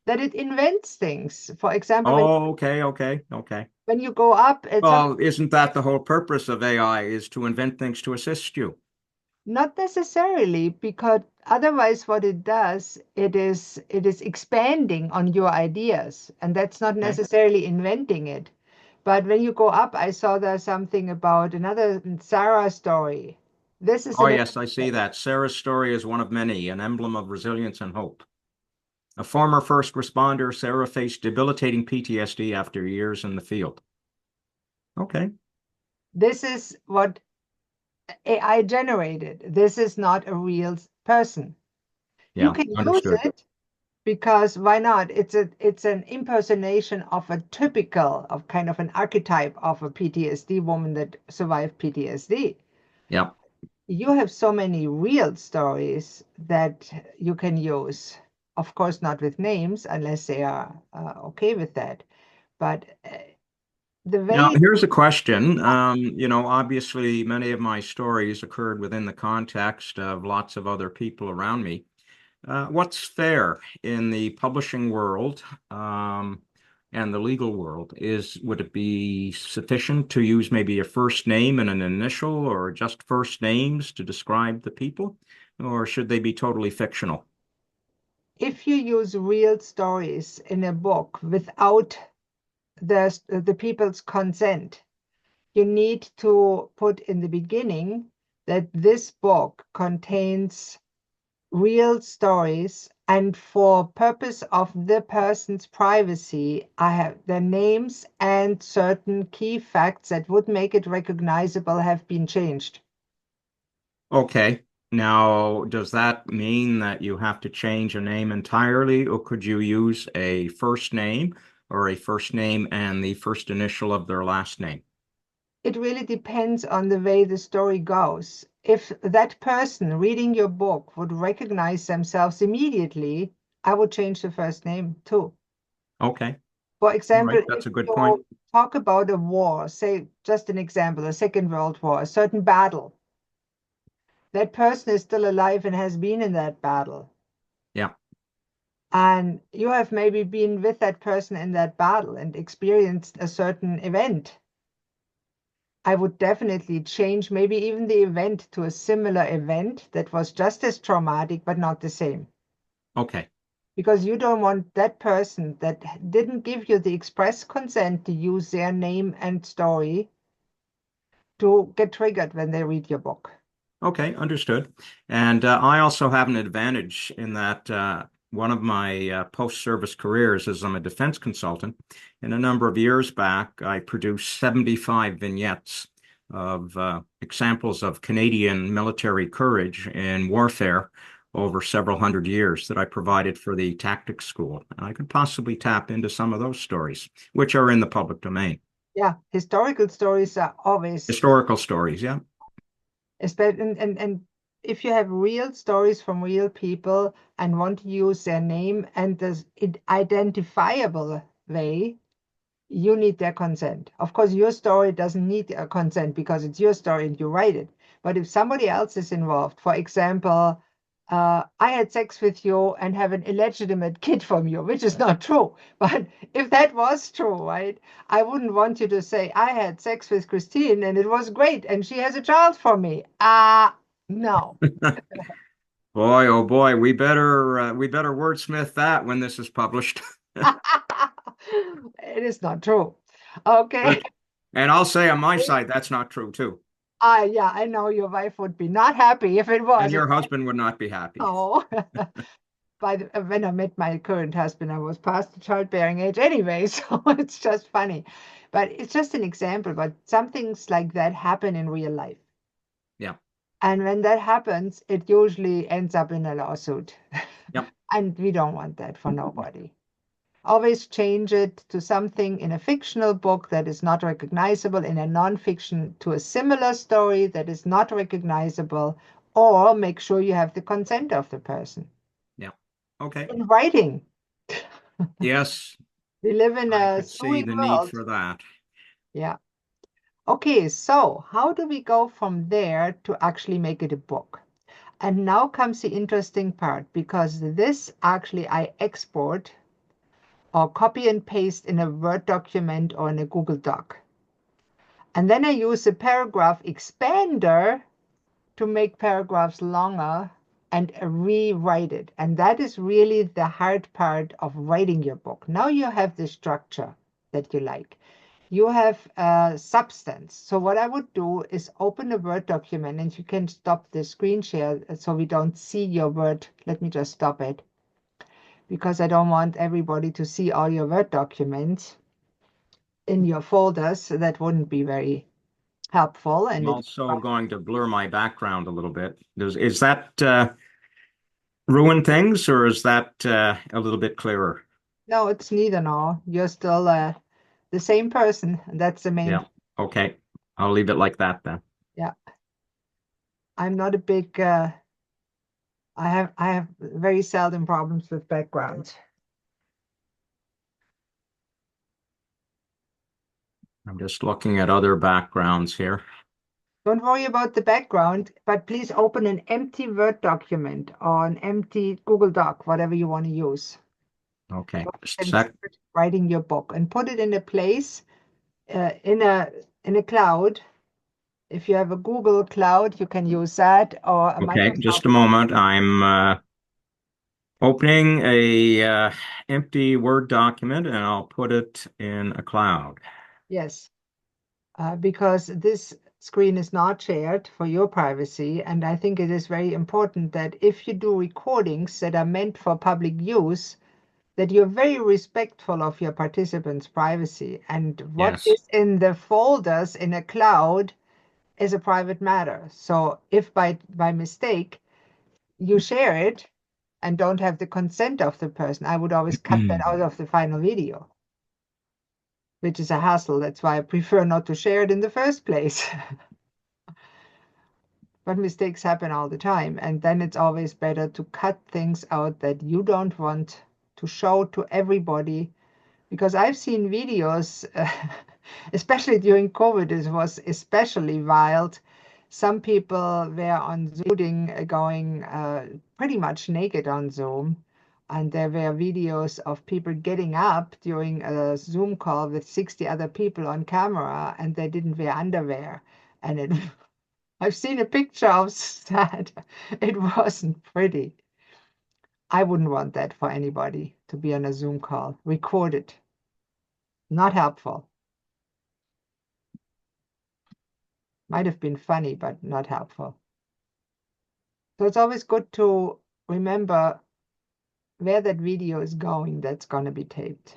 That it invents things. For example, when Oh, okay, okay, okay. when you go up, it's Well, isn't that the whole purpose of AI is to invent things to assist you? not necessarily because otherwise what it does, it is expanding on your ideas, and that's not Okay. necessarily inventing it. But when you go up, I saw there's something about another Sarah story. This is Oh, an yes, I see that. Sarah's story is one of many, an emblem of resilience and hope. A former first responder, Sarah faced debilitating PTSD after years in the field. Okay. this is what AI generated. This is not a real person. You Yeah, can use understood. it. because why not? It's an impersonation of a typical, of kind of an archetype of a PTSD woman that survived PTSD. Yeah. You have so many real stories that you can use. Of course, not with names unless they are okay with that. But the Now, way, here's a question. Obviously, many of my stories occurred within the context of lots of other people around me. What's fair in the publishing world, and the legal world? Would it be sufficient to use maybe a first name and an initial, or just first names to describe the people, or should they be totally fictional? if you use real stories in a book without the people's consent, you need to put in the beginning that this book contains real stories, and for purpose of the person's privacy, I have their names and certain key facts that would make it recognizable have been changed. Okay. Now, does that mean that you have to change a name entirely, or could you use a first name or a first name and the first initial of their last name? It really depends on the way the story goes. If that person reading your book would recognize themselves immediately, I would change the first name too. Okay. For All right. example, if That's a good point. you talk about a war, say just an example, a Second World War, a certain battle, that person is still alive and has been in that battle. Yeah. And you have maybe been with that person in that battle and experienced a certain event. I would definitely change maybe even the event to a similar event that was just as traumatic, but not the same. Okay. Because you don't want that person that didn't give you the express consent to use their name and story to get triggered when they read your book. Okay, understood. And I also have an advantage in that one of my post-service careers is I'm a defense consultant. And a number of years back, I produced 75 vignettes of examples of Canadian military courage in warfare over several hundred years that I provided for the tactics school. And I could possibly tap into some of those stories, which are in the public domain. Yeah, historical stories are always, Historical stories, yeah. especially, and if you have real stories from real people and want to use their name and this identifiable way, you need their consent. Of course, your story doesn't need a consent because it's your story and you write it. But if somebody else is involved, for example, I had sex with you and have an illegitimate kid from you, which is not true. But if that was true, right, I wouldn't want you to say, I had sex with Christine and it was great and she has a child from me. No. Boy, oh boy, we better wordsmith that when this is published. It is not true. Okay. Good. And I'll say on my side, that's not true too. Yeah, I know your wife would be not happy if it And was. your husband would not be happy. Oh, when I met my current husband, I was past the childbearing age anyway, so it's just funny. But it's just an example, but some things like that happen in real life. Yeah. And when that happens, it usually ends up in a lawsuit. Yep. And we don't want that for nobody. Always change it to something in a fictional book that is not recognizable, in a nonfiction to a similar story that is not recognizable, or make sure you have the consent of the person. Yeah. Okay. In writing, Yes, we live in I a could see suing the need world. for that. Yeah. Okay, so how do we go from there to actually make it a book? And now comes the interesting part because this actually I export or copy and paste in a Word document or in a Google Doc. And then I use the paragraph expander to make paragraphs longer and rewrite it. And that is really the hard part of writing your book. Now you have the structure that you like. You have substance. So what I would do is open a Word document, and you can stop the screen share so we don't see your Word. Let me just stop it because I don't want everybody to see all your Word documents in your folders. That wouldn't be very helpful. I'm And it also going to blur my background a little bit. Is that ruin things, or is that a little bit clearer? No, it's neither nor. You're still the same person, and that's the main Yeah. thing. Okay. I'll leave it like that then. Yeah. I'm not a big I have very seldom problems with background. I'm just looking at other backgrounds here. Don't worry about the background, but please open an empty Word document or an empty Google Doc, whatever you want to use. Okay. You Just a can sec. start writing your book and put it in a place in a cloud. If you have a Google Cloud, you can use that or a Okay. Just Microsoft. a moment. I'm opening a empty Word document and I'll put it in a cloud. Yes, because this screen is not shared for your privacy. And I think it is very important that if you do recordings that are meant for public use, that you're very respectful of your participants' privacy. And what Yes. is in the folders in a cloud is a private matter. So if by mistake you share it and don't have the consent of the person, I would always cut that out of the final video, which is a hassle. That's why I prefer not to share it in the first place. But mistakes happen all the time. And then it's always better to cut things out that you don't want to show to everybody. Because I've seen videos, especially during COVID, it was especially wild. Some people were on Zoom going pretty much naked on Zoom. And there were videos of people getting up during a Zoom call with 60 other people on camera, and they didn't wear underwear. And I've seen a picture of that. It wasn't pretty. I wouldn't want that for anybody to be on a Zoom call. Record it. Not helpful. Might have been funny, but not helpful. So it's always good to remember where that video is going that's going to be taped.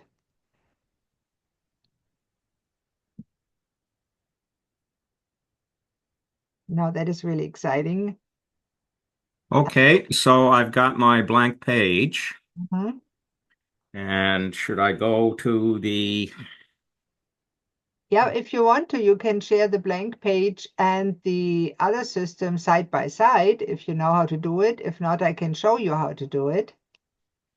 Now that is really exciting. Okay, so I've got my blank page. Mhm. And should I go to the, Yeah, if you want to, you can share the blank page and the other system side by side if you know how to do it. If not, I can show you how to do it.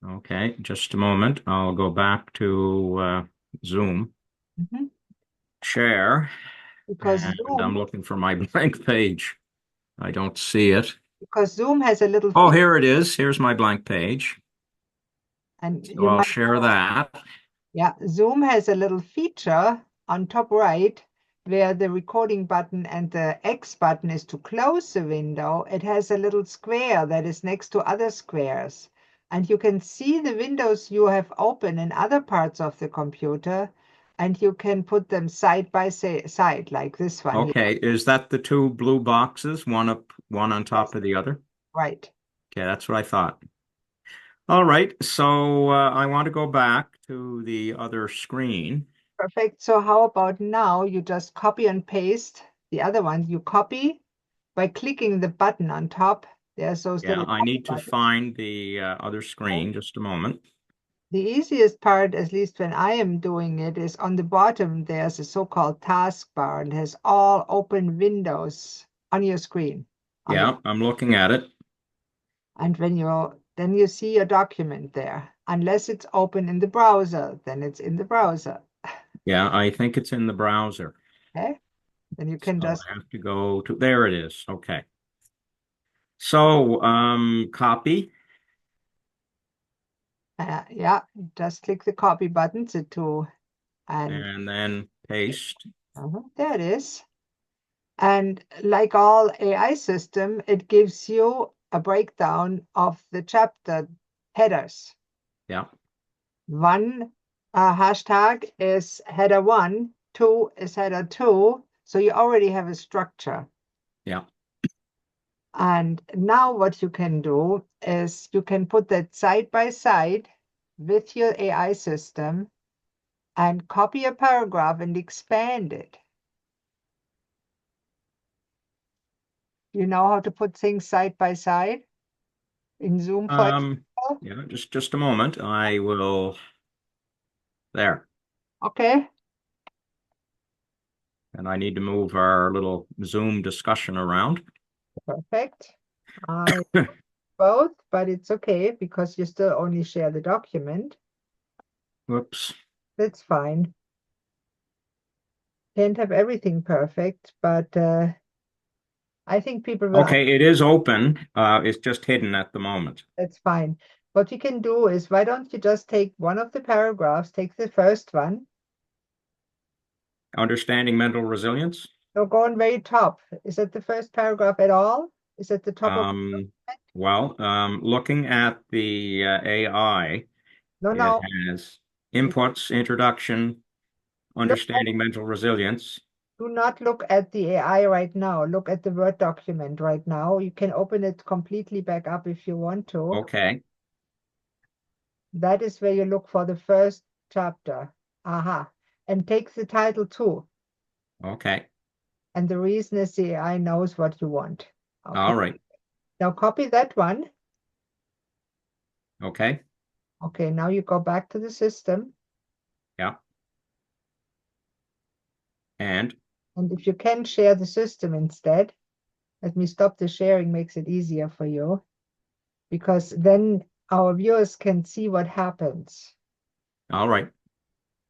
okay, just a moment. I'll go back to Zoom, Mhm. share, Because and Zoom, I'm looking for my blank page. I don't see it. because Zoom has a little Oh, feature, here it is. Here's my blank page. and So you I'll might share know. that. Yeah, Zoom has a little feature on top right where the recording button and the X button is to close the window. It has a little square that is next to other squares. And you can see the windows you have open in other parts of the computer, and you can put them side by side, like this one here. Okay, is that the two blue boxes, one up, one on Yes, top of the other? right. Okay, that's what I thought. All right, so I want to go back to the other screen. Perfect. So how about now you just copy and paste the other one. You copy by clicking the button on top. There's those Yeah, little I copy need to buttons. find the other screen. Just a moment. The easiest part, at least when I am doing it, is on the bottom, there's a so-called taskbar and has all open windows on your screen. On the Yeah, I'm looking at it. and when you then you see your document there. Unless it's open in the browser, then it's in the browser. Yeah, I think it's in the browser. Okay? Then you can So just I have to go to, there it is. Okay. So, copy yeah, just click the copy button and and then paste. there it is. And like all AI system, it gives you a breakdown of the chapter headers. Yeah, One hashtag is header one, two is header two. So you already have a structure. yeah. And now what you can do is you can put that side by side with your AI system and copy a paragraph and expand it. You know how to put things side by side? in Zoom, for Um, example? yeah, just a moment. I will there. Okay, And I need to move our little Zoom discussion around. perfect. I both, but it's okay because you still only share the document. Whoops. That's fine. Can't have everything perfect, but I think people will. Okay, it is open. It's just hidden at the moment. That's fine. What you can do is, why don't you just take one of the paragraphs, take the first one, Understanding mental resilience. or go on very top. Is that the first paragraph at all? Is at the top of Um, Looking at the AI, no, it no. has inputs, introduction, Look, understanding mental resilience. do not look at the AI right now. Look at the Word document right now. You can open it completely back up if you want to. Okay, That is where you look for the first chapter. Aha. And take the title too. okay, And the reason is the AI knows what you want. Okay. all right, Now copy that one. okay, Okay, now you go back to the system. yeah, and And if you can share the system instead, let me stop the sharing, makes it easier for you, because then our viewers can see what happens. all right,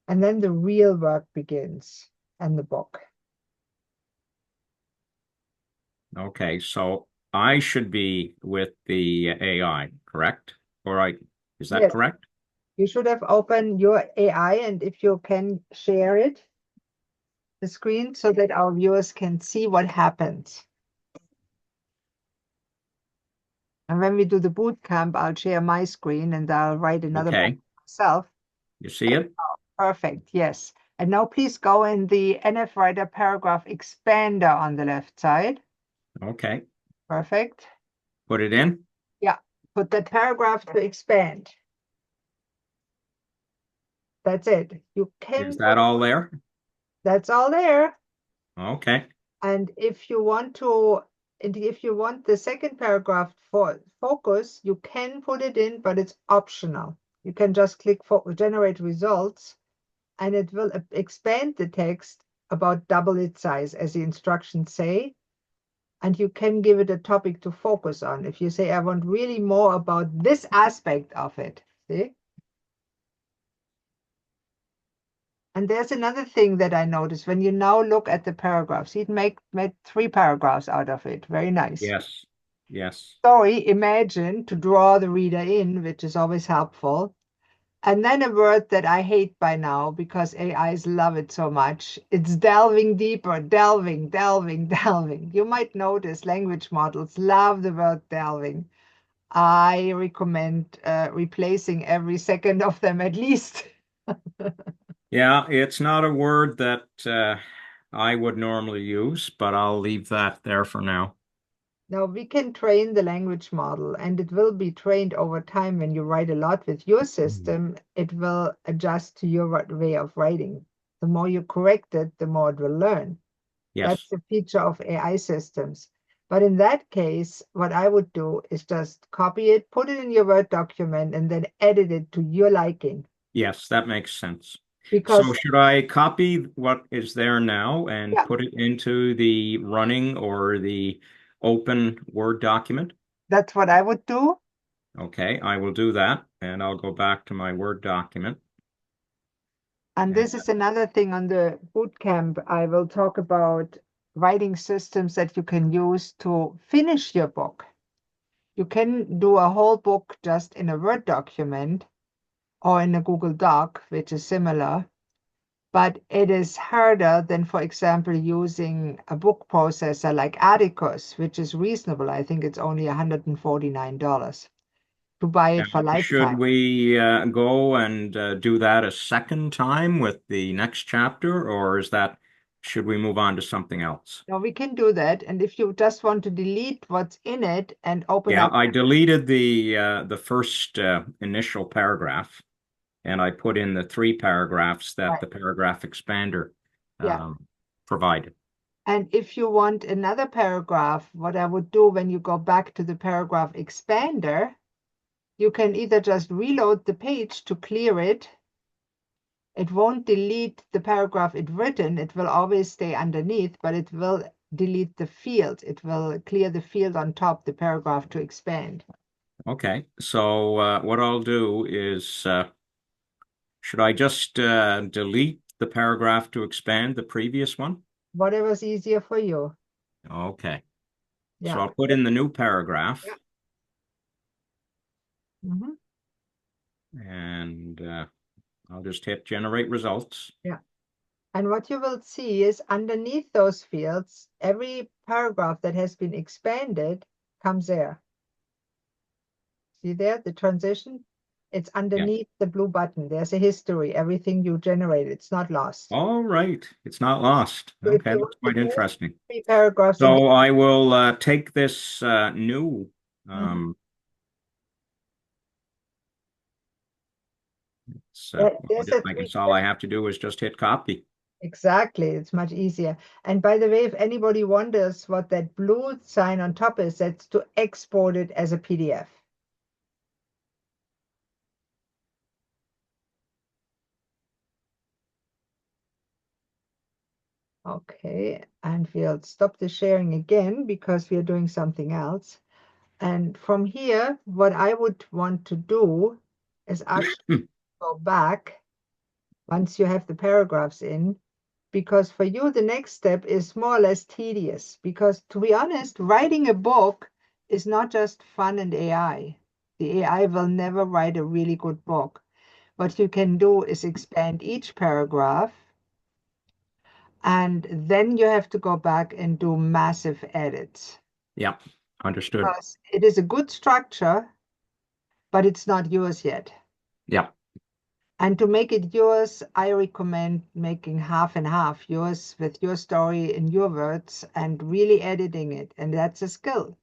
And then the real work begins and the book. okay. So I should be with the AI, correct? Is that Yes, correct? you should have opened your AI, and if you can share it, the screen, so that our viewers can see what happens. And when we do the boot camp, I'll share my screen and I'll write another book Okay, myself. you see it? Perfect, yes. And now please go in the NF Writer paragraph expander on the left side. Okay, Perfect. put it in. Yeah, put that paragraph to expand. That's it. You Is can that put, all there? that's all there. Okay, And if you want to, and if you want the second paragraph for focus, you can put it in, but it's optional. You can just click for generate results, and it will expand the text about double its size, as the instructions say. And you can give it a topic to focus on. If you say, I want really more about this aspect of it, see? And there's another thing that I noticed when you now look at the paragraphs, he'd made 3 paragraphs out of it. Very nice. yes, yes. Story, imagine, to draw the reader in, which is always helpful. And then a word that I hate by now because AIs love it so much. It's delving deeper, delving, delving, delving. You might notice language models love the word delving. I recommend replacing every second of them at least. Yeah, it's not a word that I would normally use, but I'll leave that there for now. Now we can train the language model, and it will be trained over time. When you write a lot with your Mhm. system, it will adjust to your way of writing. The more you correct it, the more it will learn. That's Yes, the feature of AI systems. But in that case, what I would do is just copy it, put it in your Word document, and then edit it to your liking. yes, that makes sense. So Because, should I copy what is there now and yeah, put it into the running or the open Word document? that's what I would do. Okay, I will do that, and I'll go back to my Word document. And And this is another thing on the bootcamp. I will talk about writing systems that you can use to finish your book. You can do a whole book just in a Word document or in a Google Doc, which is similar, but it is harder than, for example, using a book processor like Atticus, which is reasonable. I think it's only $149 to buy now, it for should lifetime. we go and do that a second time with the next chapter, or should we move on to something else? Now we can do that. And if you just want to delete what's in it and open Yeah, up, I deleted the first initial paragraph, and I put in the 3 paragraphs that right, the paragraph expander yeah, um, provided. And if you want another paragraph, what I would do when you go back to the paragraph expander, you can either just reload the page to clear it. It won't delete the paragraph it written. It will always stay underneath, but it will delete the field. It will clear the field on top, the paragraph to expand. Okay. So what I'll do is, should I just delete the paragraph to expand the previous one? Whatever's easier for you. Okay. So Yeah. I'll put in the new paragraph Yeah. Mhm. and I'll just hit generate results. Yeah. And what you will see is underneath those fields, every paragraph that has been expanded comes there. See there, the transition? It's Yeah. underneath the blue button. There's a history, everything you generated. It's not lost. All right. It's not lost. So if Okay, you that's want the quite first interesting. three paragraphs in, So I will take this new Mhm. well, There's a I three, guess all I have to do is just hit copy. exactly. It's much easier. And by the way, if anybody wonders what that blue sign on top is, that's to export it as a PDF. Okay, and we'll stop the sharing again because we are doing something else. And from here, what I would want to do is actually go back once you have the paragraphs in, because for you, the next step is more or less tedious. Because to be honest, writing a book is not just fun and AI. The AI will never write a really good book. What you can do is expand each paragraph, and then you have to go back and do massive edits. Yeah, understood. Because it is a good structure, but it's not yours yet. Yeah. And to make it yours, I recommend making half and half, yours with your story in your words and really editing it. And that's a skill.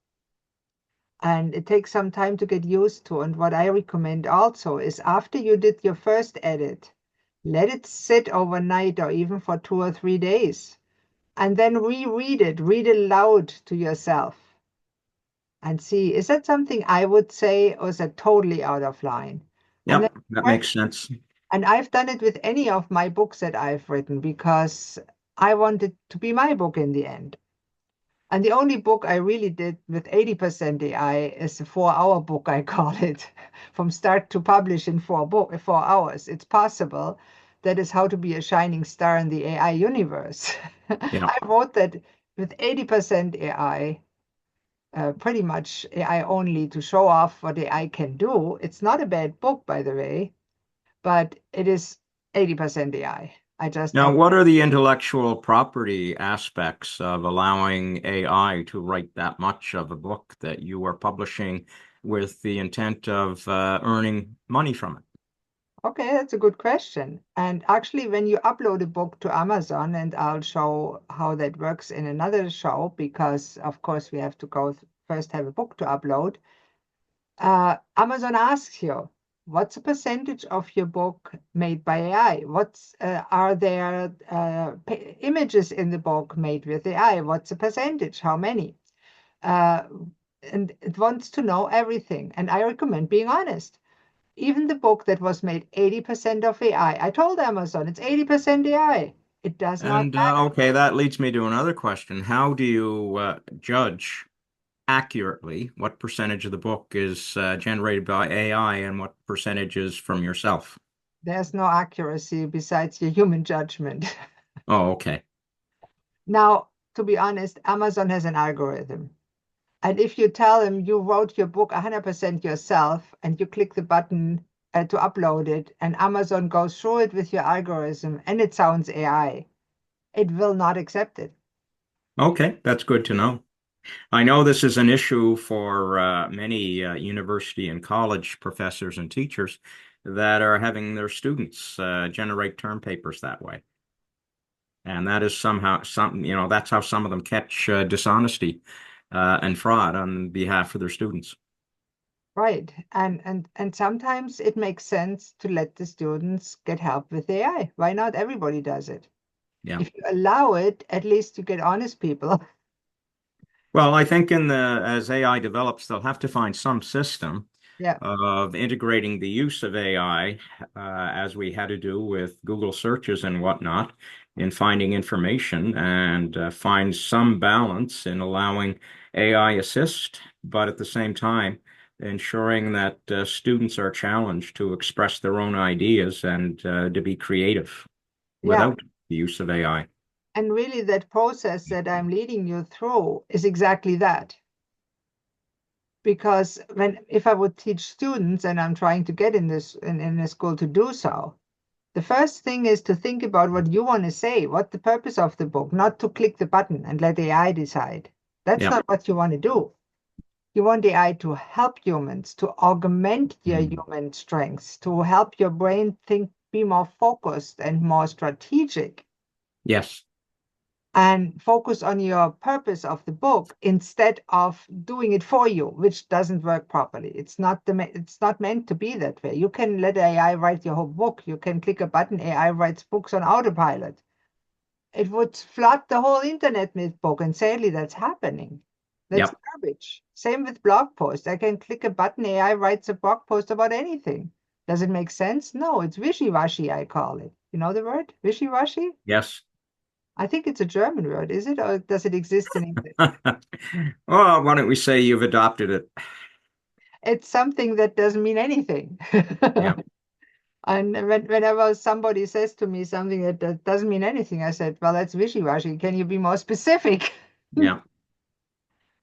And it takes some time to get used to. And what I recommend also is after you did your first edit, let it sit overnight or even for 2 or 3 days. And then reread it, read it aloud to yourself and see, is that something I would say, or is that totally out of line? And then Yep, that makes question, sense. and I've done it with any of my books that I've written because I want it to be my book in the end. And the only book I really did with 80% AI is a 4 hour book, I call it, from start to publish in 4 hours. It's possible. That is how to be a shining star in the AI universe. Yeah. I wrote that with 80% AI, pretty much AI only to show off what AI can do. It's not a bad book, by the way, but it is 80% AI. I just Now, have, what are the intellectual property aspects of allowing AI to write that much of a book that you are publishing with the intent of earning money from it? okay, that's a good question. And actually, when you upload a book to Amazon, and I'll show how that works in another show, because of course we have to go first have a book to upload. Amazon asks you, what's a percentage of your book made by AI? Are there images in the book made with AI? What's the percentage? How many? Uh, and it wants to know everything. And I recommend being honest. Even the book that was made 80% of AI, I told Amazon it's 80% AI. It does not And matter. okay, that leads me to another question. How do you judge accurately what percentage of the book is generated by AI and what percentage is from yourself? There's no accuracy besides your human judgment. Oh, okay. Now, to be honest, Amazon has an algorithm. And if you tell them you wrote your book 100% yourself and you click the button to upload it, and Amazon goes through it with your algorithm and it sounds AI, it will not accept it. Okay, that's good to know. I know this is an issue for many university and college professors and teachers that are having their students generate term papers that way. And that is somehow something, that's how some of them catch dishonesty and fraud on behalf of their students. Right. And sometimes it makes sense to let the students get help with AI. Why not? Everybody does it. Yeah. If you allow it, at least you get honest people. Well, I think as AI develops, they'll have to find some system Yeah, of integrating the use of AI, as we had to do with Google searches and whatnot, in finding information and find some balance in allowing AI assist, but at the same time, ensuring that students are challenged to express their own ideas and to be creative yeah. without the use of AI. And really, that process that I'm leading you through is exactly that. Because if I would teach students, and I'm trying to get in a school to do so, the first thing is to think about what you want to say, what the purpose of the book, not to click the button and let AI decide. That's Yeah. not what you want to do. You want AI to help humans, to augment your human strengths, to help your brain think, be more focused and more strategic, Yes. and focus on your purpose of the book instead of doing it for you, which doesn't work properly. It's not meant to be that way. You can let AI write your whole book. You can click a button, AI writes books on autopilot. It would flood the whole internet with book, and sadly that's happening. That's Yep. garbage. Same with blog posts. I can click a button, AI writes a blog post about anything. Does it make sense? No, it's wishy-washy, I call it. You know the word? Wishy-washy? Yes. I think it's a German word, is it? Or does it exist in English? Well, why don't we say you've adopted it? It's something that doesn't mean anything. Yeah. And whenever somebody says to me something that doesn't mean anything, I said, well, that's wishy-washy. Can you be more specific? Yeah.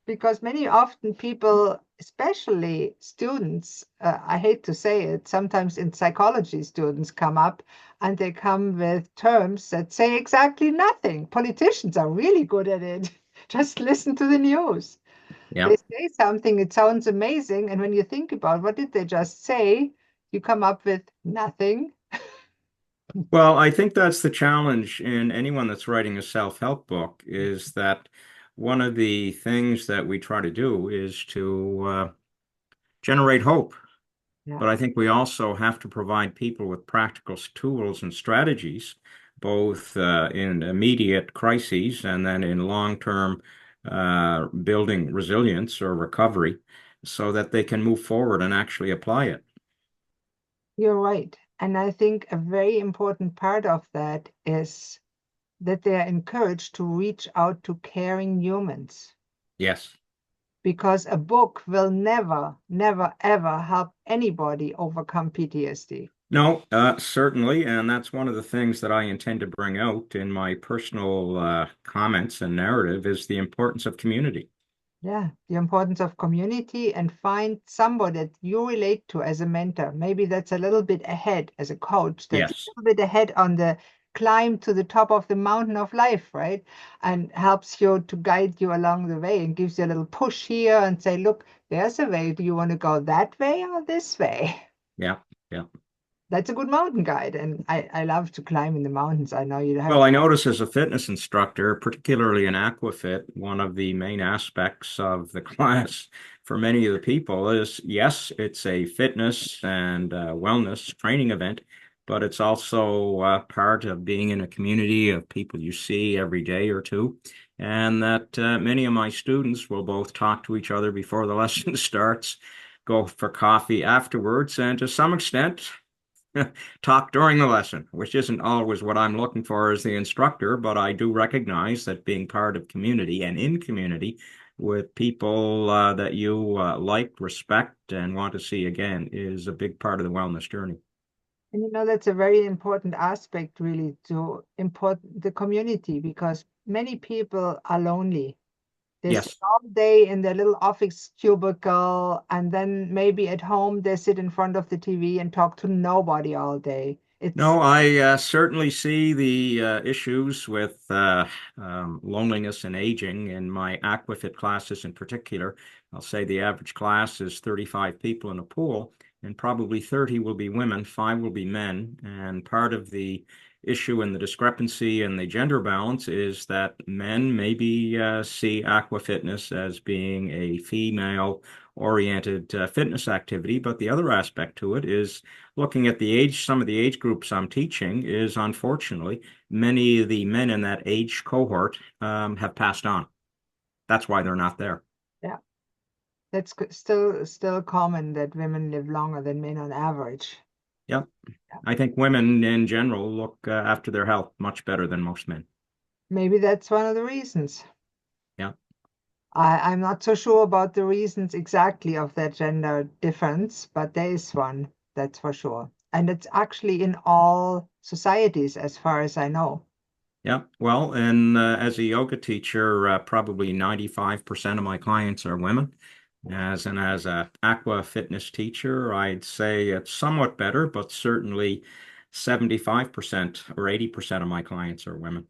Because many often people, especially students, I hate to say it, sometimes in psychology, students come up and they come with terms that say exactly nothing. Politicians are really good at it. Just listen to the news. Yeah. They say something, it sounds amazing, and when you think about what did they just say, you come up with nothing. Well, I think that's the challenge in anyone that's writing a self-help book is that one of the things that we try to do is to generate hope. Yeah, But I think we also have to provide people with practical tools and strategies, both in immediate crises and then in long-term building resilience or recovery so that they can move forward and actually apply it. you're right. And I think a very important part of that is that they are encouraged to reach out to caring humans, Yes. because a book will never, never, ever help anybody overcome PTSD. No, certainly, and that's one of the things that I intend to bring out in my personal comments and narrative is the importance of community. Yeah, the importance of community, and find somebody that you relate to as a mentor. Maybe that's a little bit ahead as a coach, that's a Yes. little bit ahead on the climb to the top of the mountain of life, right? And helps you to guide you along the way and gives you a little push here and say, look, there's a way. Do you want to go that way or this way? Yeah. Yeah. That's a good mountain guide. And I love to climb in the mountains. I know you have. Well, I notice as a fitness instructor, particularly in aquafit, one of the main aspects of the class for many of the people is, yes, it's a fitness and wellness training event, but it's also part of being in a community of people you see every day or two. And that many of my students will both talk to each other before the lesson starts, go for coffee afterwards, and to some extent, talk during the lesson, which isn't always what I'm looking for as the instructor, but I do recognize that being part of community and in community with people that you like, respect, and want to see again is a big part of the wellness journey. And that's a very important aspect, really, to import the community, because many people are lonely. They sit Yes. all day in their little office cubicle, and then maybe at home they sit in front of the TV and talk to nobody all day. It's No, I certainly see the issues with loneliness and aging in my aquafit classes in particular. I'll say the average class is 35 people in a pool, and probably 30 will be women, 5 will be men. And part of the issue and the discrepancy in the gender balance is that men maybe see aqua fitness as being a female-oriented fitness activity, but the other aspect to it is looking at the age, some of the age groups I'm teaching is unfortunately many of the men in that age cohort have passed on. That's why they're not there. Yeah, that's still common that women live longer than men on average. Yep. Yeah. I think women in general look after their health much better than most men. Maybe that's one of the reasons. Yeah. I'm not so sure about the reasons exactly of that gender difference, but there is one, that's for sure. And it's actually in all societies, as far as I know. Yeah. Well, and as a yoga teacher, probably 95% of my clients are women. As a aqua fitness teacher, I'd say it's somewhat better, but certainly 75% or 80% of my clients are women.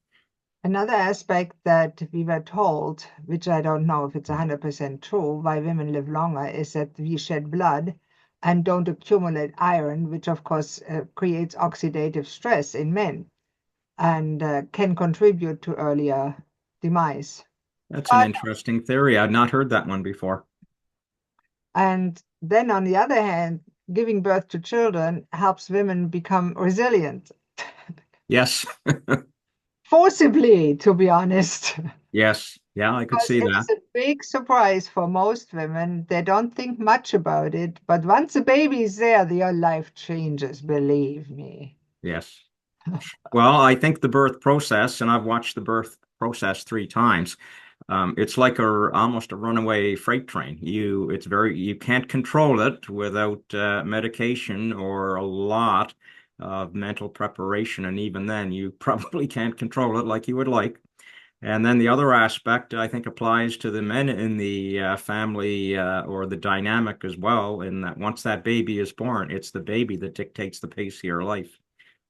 Another aspect that we were told, which I don't know if it's 100% true, why women live longer is that we shed blood and don't accumulate iron, which of course creates oxidative stress in men and can contribute to earlier demise. That's an But interesting theory. I'd not heard that one before. and then on the other hand, giving birth to children helps women become resilient, Yes. forcibly, to be honest. Yes. Yeah, I could Because see it that. is a big surprise for most women. They don't think much about it, but once a baby is there, your life changes, believe me. Yes. Well, I think the birth process, and I've watched the birth process 3 times. It's like almost a runaway freight train. You can't control it without medication or a lot of mental preparation, and even then, you probably can't control it like you would like. And then the other aspect, I think, applies to the men in the family or the dynamic as well, in that once that baby is born, it's the baby that dictates the pace of your life.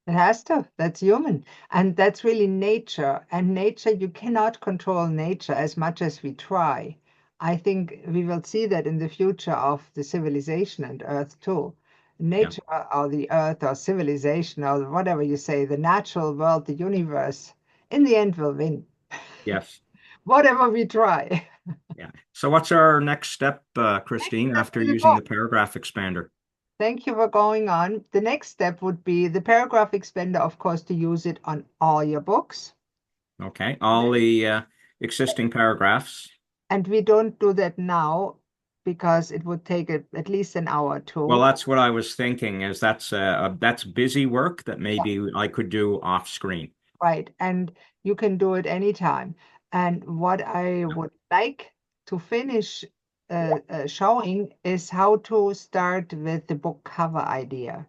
It has to. That's human. And that's really nature. And nature, you cannot control nature as much as we try. I think we will see that in the future of the civilization and Earth too. Yeah. Nature or the Earth or civilization or whatever you say, the natural world, the universe, in the end will win. Yes. Whatever we try. Yeah. So what's our next step, Next Christine, step after is a using book. the paragraph expander? Thank you for going on. The next step would be the paragraph expander, of course, to use it on all your books. Okay. All the existing paragraphs. And we don't do that now because it would take at least an hour or Well, two. that's what I was thinking is that's busy work that Yeah, maybe I could do off screen. right. And you can do it anytime. And what I would like to finish showing is how to start with the book cover idea.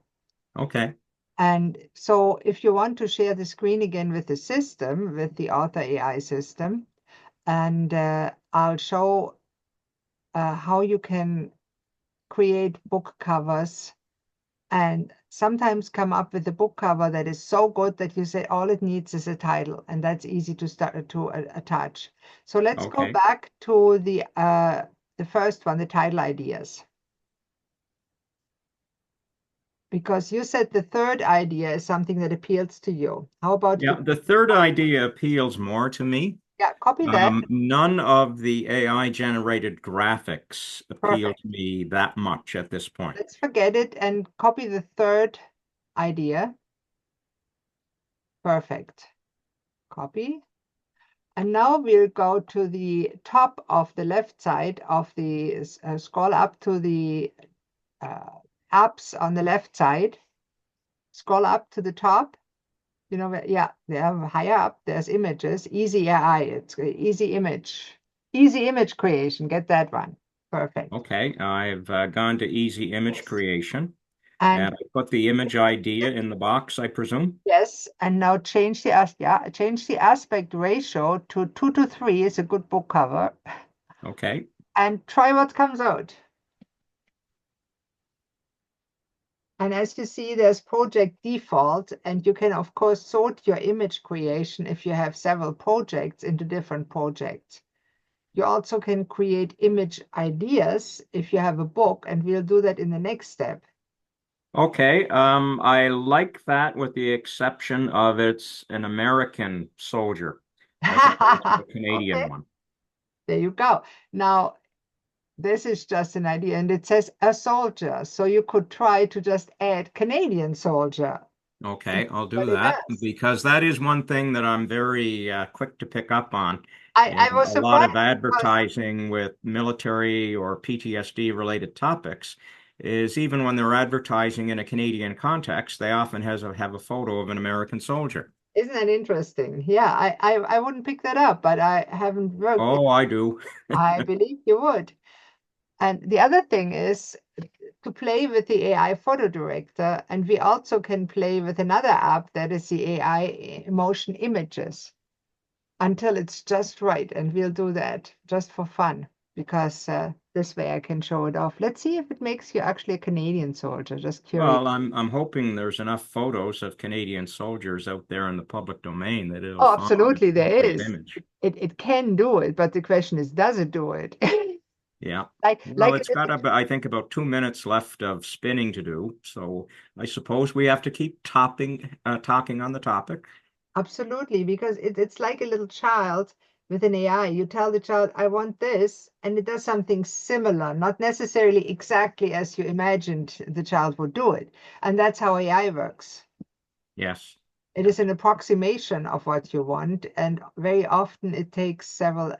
Okay. And so if you want to share the screen again with the system, with the Author AI system, and I'll show how you can create book covers and sometimes come up with a book cover that is so good that you say all it needs is a title, and that's easy to start to attach. So let's go Okay. back to the first one, the title ideas, because you said the third idea is something that appeals to you. How about Yeah. you? The third idea appeals more to me. Yeah, copy that. None of the AI generated graphics appeal Perfect. to me that much at this point. Let's forget it and copy the third idea. Perfect. Copy. And now we'll go to the top of the left side of the, scroll up to the uh, apps on the left side. Scroll up to the top. You know, yeah, they have higher up, there's images, easy AI, it's easy image creation. Get that one. Perfect. Okay. I've gone to easy image Yes. creation And and I put the image idea in the box, I presume. yes, and now change the aspect ratio to 2 to 3 is a good book cover. Okay. And try what comes out. And as you see, there's project default, and you can, of course, sort your image creation if you have several projects into different projects. You also can create image ideas if you have a book, and we'll do that in the next step. Okay, I like that with the exception of it's an American soldier as opposed to a Okay, Canadian one. there you go. Now, this is just an idea, and it says a soldier. So you could try to just add Canadian soldier and Okay, see I'll what do it that does. because that is one thing that I'm very quick to pick up on I in was a lot of surprised because advertising with military or PTSD related topics is even when they're advertising in a Canadian context, they often have a photo of an American soldier. isn't that interesting? Yeah, I wouldn't pick that up, but I haven't worked it. Oh, I do. I believe you would. And the other thing is to play with the AI photo director, and we also can play with another app that is the AI emotion images until it's just right. And we'll do that just for fun because this way I can show it off. Let's see if it makes you actually a Canadian soldier. Just curious. Well, I'm hoping there's enough photos of Canadian soldiers out there in the public domain that it'll Oh, find an absolutely, there appropriate is. image. It can do it, but the question is, does it do it? Yeah. Like Well, like a it's got, little. I think, about 2 minutes left of spinning to do. So I suppose we have to keep talking on the topic. Absolutely, because it's like a little child with an AI. You tell the child, I want this, and it does something similar, not necessarily exactly as you imagined the child would do it. And that's how AI works. Yes. It Yes. is an approximation of what you want, and very often it takes several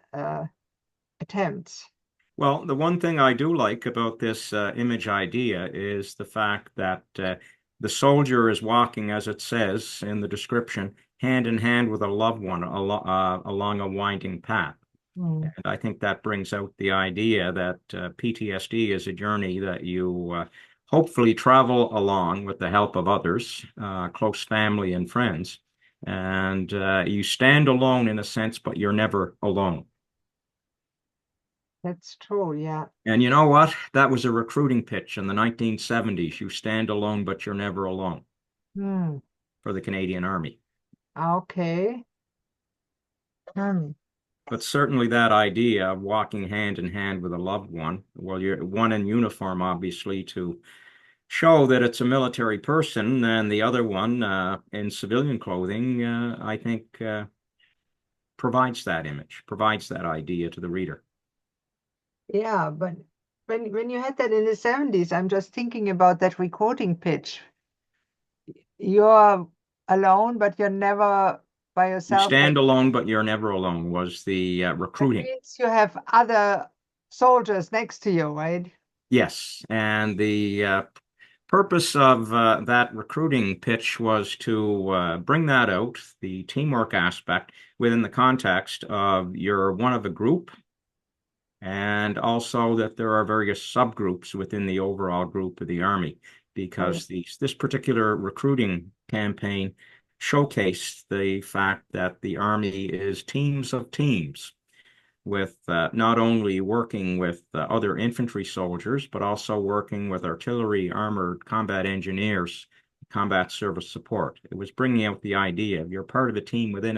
attempts. Well, the one thing I do like about this image idea is the fact that the soldier is walking, as it says in the description, hand in hand with a loved one along a winding path. Hmm. And I think that brings out the idea that PTSD is a journey that you hopefully travel along with the help of others, close family and friends. And you stand alone in a sense, but you're never alone. That's true, yeah. And you know what? That was a recruiting pitch in the 1970s. You stand alone, but you're never alone Hmm. for the Canadian Army. Okay. Hmm. But certainly that idea of walking hand in hand with a loved one, well, you're one in uniform, obviously, to show that it's a military person, and the other one in civilian clothing, I think provides that image, provides that idea to the reader. Yeah, but when you had that in the 70s, I'm just thinking about that recording pitch. You're alone, but you're never by You yourself. stand alone, but you're never alone was the That recruiting. means you have other soldiers next to you, right? Yes, and the purpose of that recruiting pitch was to bring that out, the teamwork aspect, within the context of you're one of a group, and also that there are various subgroups within the overall group of the Army, Right. because this particular recruiting campaign showcased the fact that the Army is teams of teams with not only working with other infantry soldiers, but also working with artillery, armored combat engineers, combat service support. It was bringing out the idea of you're part of a team within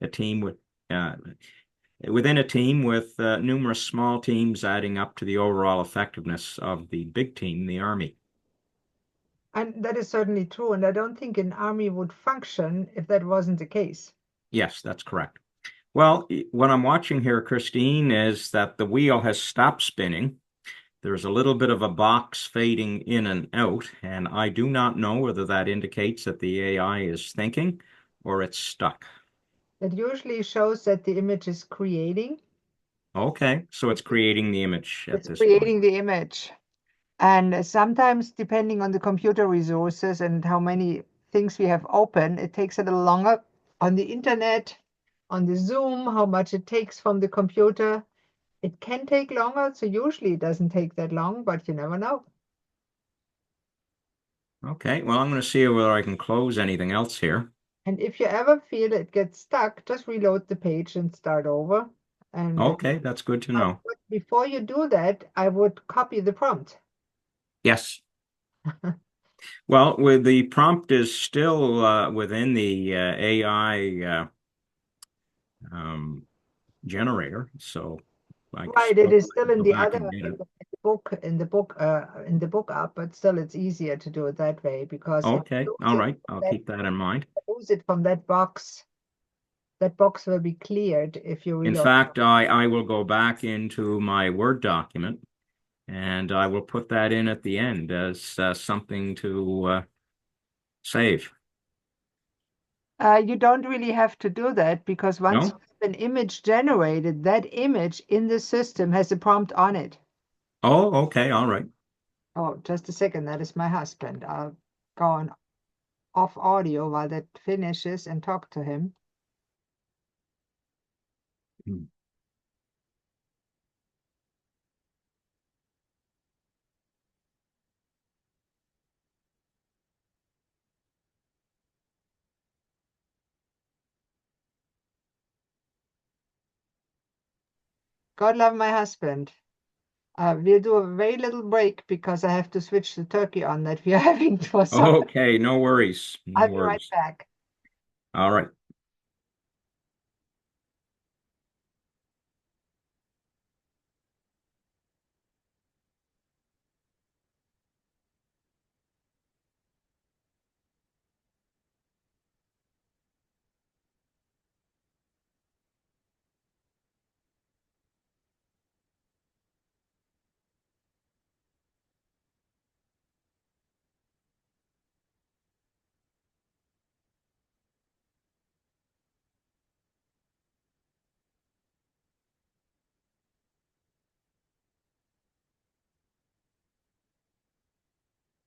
a team uh, within a team with numerous small teams adding up to the overall effectiveness of the big team, the Army. And that is certainly true. And I don't think an army would function if that wasn't the case. Yes, that's correct. Well, what I'm watching here, Christine, is that the wheel has stopped spinning. There's a little bit of a box fading in and out, and I do not know whether that indicates that the AI is thinking or it's stuck. It usually shows that the image is creating. Okay, so it's creating the image at It's this point. creating the image. And sometimes, depending on the computer resources and how many things we have open, it takes a little longer. On the internet, on the Zoom, how much it takes from the computer, it can take longer. So usually it doesn't take that long, but you never know. Okay, well, I'm going to see whether I can close anything else here. And if you ever feel it gets stuck, just reload the page and start over. And Okay, that's good to know. but before you do that, I would copy the prompt. Yes. Well, with the prompt is still within the AI um, generator, so I Right, it suppose is I still can in go the back other and get in it. the in the book app, but still it's easier to do it that way because if Okay, you all lose it right. from I'll keep that in mind. that box will be cleared if you In reload. fact, I will go back into my Word document and I will put that in at the end as something to save. You don't really have to do that because once you No? have an image generated, that image in the system has a prompt on it. Oh, okay, all right. Oh, just a second. That is my husband. I'll go on off audio while that finishes and talk to him. Hmm. God love my husband. We'll do a very little break because I have to switch the turkey on that we are having for supper. Okay, no worries. No I'll be right worries. back. All right.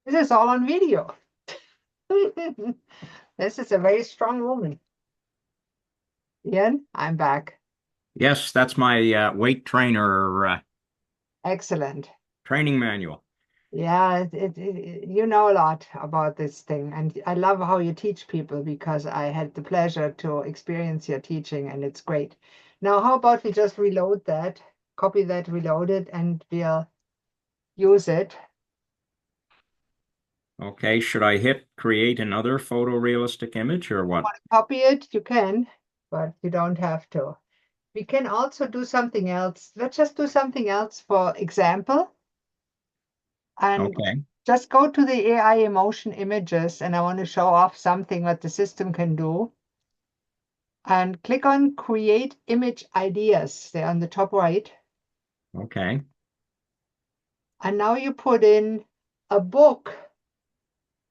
This is all on video. This is a very strong woman. Ian, I'm back. Yes, that's my weight trainer Excellent. training manual. Yeah, you know a lot about this thing, and I love how you teach people because I had the pleasure to experience your teaching, and it's great. Now, how about we just reload that, copy that, reload it, and we'll use it. Okay, should I hit create another photorealistic image or what? Copy it, you can, but you don't have to. We can also do something else. Let's just do something else for example, and Okay, just go to the AI emotion images, and I want to show off something that the system can do. And click on Create Image Ideas. They're on the top right. okay, And now you put in a book.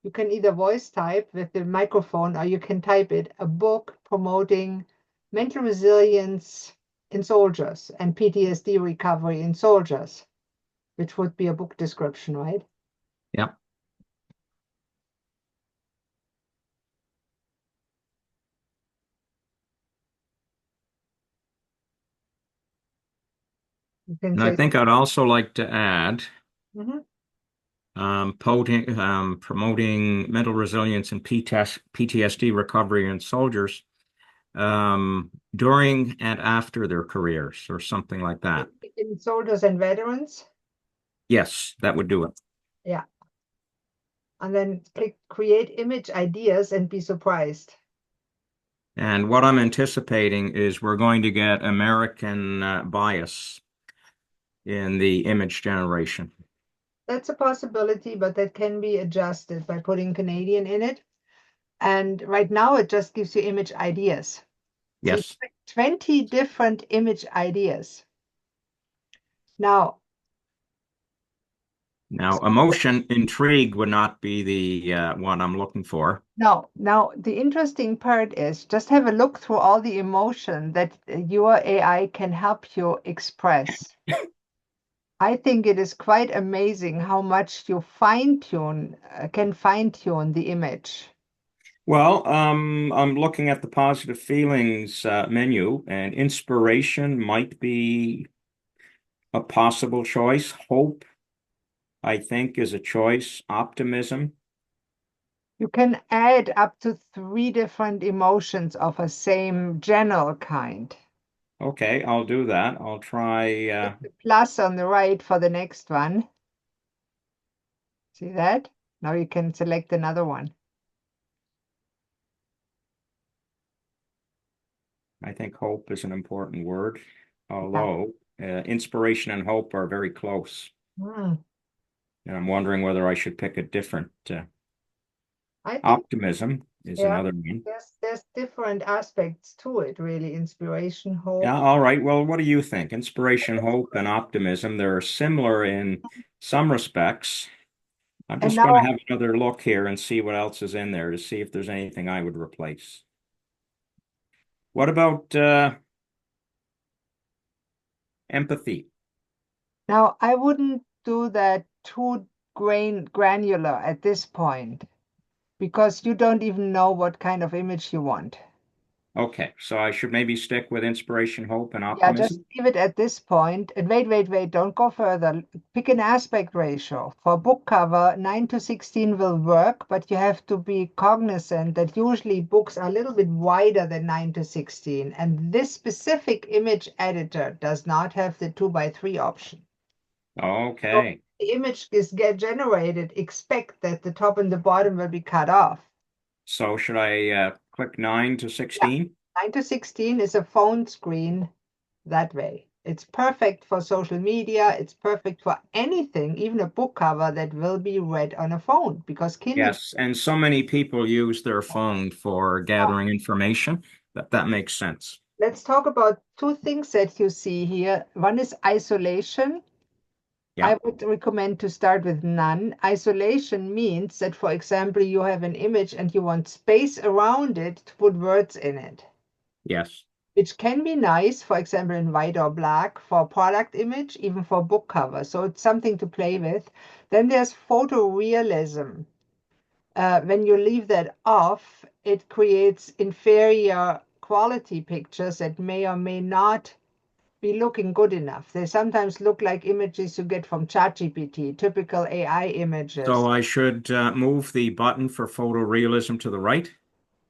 You can either voice type with the microphone or you can type it, a book promoting mental resilience in soldiers and PTSD recovery in soldiers, which would be a book description, right? yep. You can And I say, think I'd also like to add mhm. promoting mental resilience and PTSD recovery in soldiers during and after their careers or something like that. In soldiers and veterans. Yes, that would do it. Yeah. And then click Create Image Ideas and be surprised. And what I'm anticipating is we're going to get American bias in the image generation. That's a possibility, but that can be adjusted by putting Canadian in it. And right now it just gives you image ideas. See, Yes. 20 different image ideas. Now, Now, emotion, intrigue would not be the one I'm looking for. now the interesting part is just have a look through all the emotion that your AI can help you express. I think it is quite amazing how much you can fine tune the image. Well, I'm looking at the positive feelings menu, and inspiration might be a possible choice. Hope, I think, is a choice. Optimism. You can add up to 3 different emotions of a same general kind. Okay, I'll do that. I'll try. Click the plus on the right for the next one. See that? Now you can select another one. I think hope is an important word, Yeah. although inspiration and hope are very close. Hmm. And I'm wondering whether I should pick a different. I think, Optimism is yeah, another one. there's different aspects to it, really. Inspiration, Yeah, hope. all right. Well, what do you think? Inspiration, hope, and optimism, they're similar in some respects. I'm And just now, going to have another look here and see what else is in there to see if there's anything I would replace. What about empathy? now I wouldn't do that too granular at this point because you don't even know what kind of image you want. Okay, so I should maybe stick with inspiration, hope, and Yeah, just optimism. leave it at this point. And wait, don't go further. Pick an aspect ratio. For book cover, 9 to 16 will work, but you have to be cognizant that usually books are a little bit wider than 9 to 16. And this specific image editor does not have the 2 by 3 option. So Okay, the image is get generated, expect that the top and the bottom will be cut off. so should I click 9 to Yeah, 16? 9 to 16 is a phone screen that way. It's perfect for social media. It's perfect for anything, even a book cover that will be read on a phone because Kindle. Yes, and so many people use their phone for gathering information that makes sense. Let's talk about two things that you see here. One is isolation. Yeah. I would recommend to start with none. Isolation means that, for example, you have an image and you want space around it to put words in it, Yes. which can be nice, for example, in white or black for product image, even for book cover. So it's something to play with. Then there's photorealism. When you leave that off, it creates inferior quality pictures that may or may not be looking good enough. They sometimes look like images you get from ChatGPT, typical AI So images. I should move the button for photorealism to the right.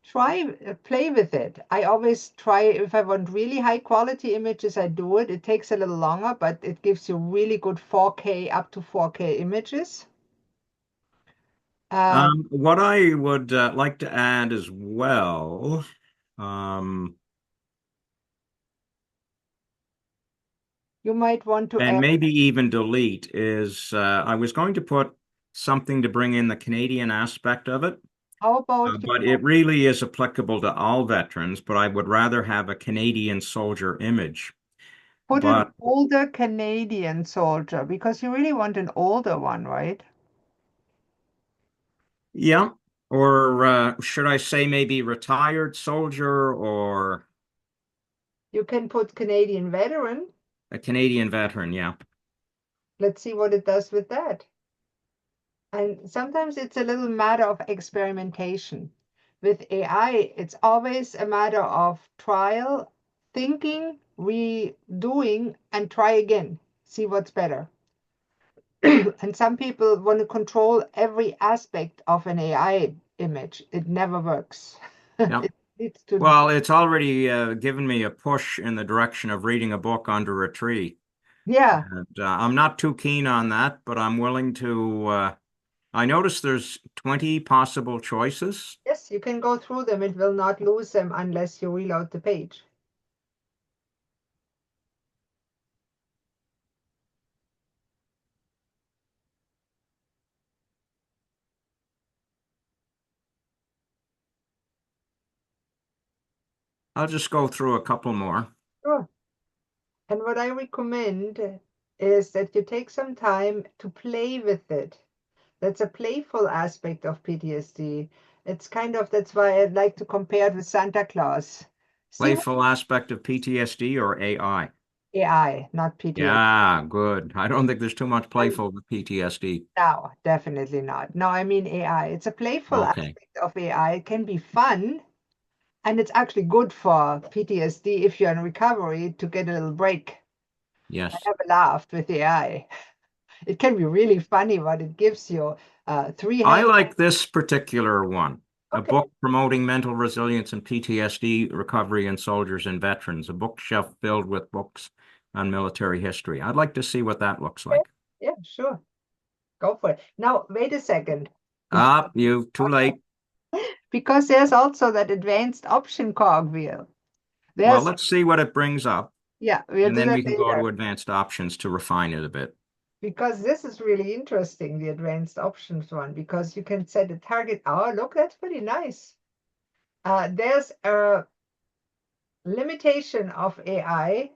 Try play with it. I always try if I want really high quality images, I do it. It takes a little longer, but it gives you really good 4K up to 4K images. Uh, What I would like to add as well, um, you might want to and add, maybe even delete, is I was going to put something to bring in the Canadian aspect of it, how about you but it really is applicable to all veterans, but I would rather have a Canadian soldier image. put an But older Canadian soldier because you really want an older one, right? yeah, or should I say maybe retired soldier or You can put Canadian veteran. a Canadian veteran? Yeah. Let's see what it does with that. And sometimes it's a little matter of experimentation. With AI, it's always a matter of trial, thinking, redoing, and try again. See what's better. And some people want to control every aspect of an AI image. It never works. Yeah. It needs to, Well, it's already given me a push in the direction of reading a book under a tree. yeah, And I'm not too keen on that, but I'm willing to. I notice there's 20 possible choices. yes, you can go through them. It will not lose them unless you reload the page. I'll just go through a couple more. Sure. And what I recommend is that you take some time to play with it. That's a playful aspect of PTSD. It's kind of, that's why I'd like to compare it with Santa Claus. See what Playful aspect of PTSD or AI? AI, not PTSD. Yeah, good. I don't think there's too much And playful with PTSD. no, definitely not. No, I mean AI. It's a playful Okay. aspect of AI. It can be fun, and it's actually good for PTSD if you're in recovery to get a little break. I Yes. never laughed with AI. It can be really funny what it gives you. Three I head. like this particular one, a Okay. book promoting mental resilience and PTSD recovery in soldiers and veterans, a bookshelf filled with books on military history. I'd like to see what that looks Okay. like. Yeah, sure. Go for it. Now, wait a second. Ah, you too late. Because there's also that advanced option cogwheel. Well, There's, let's see what it brings up, yeah, we'll and do then that we can go later. to advanced options to refine it a bit. Because this is really interesting, the advanced options one, because you can set a target hour. Look, that's pretty nice. There's a limitation of AI,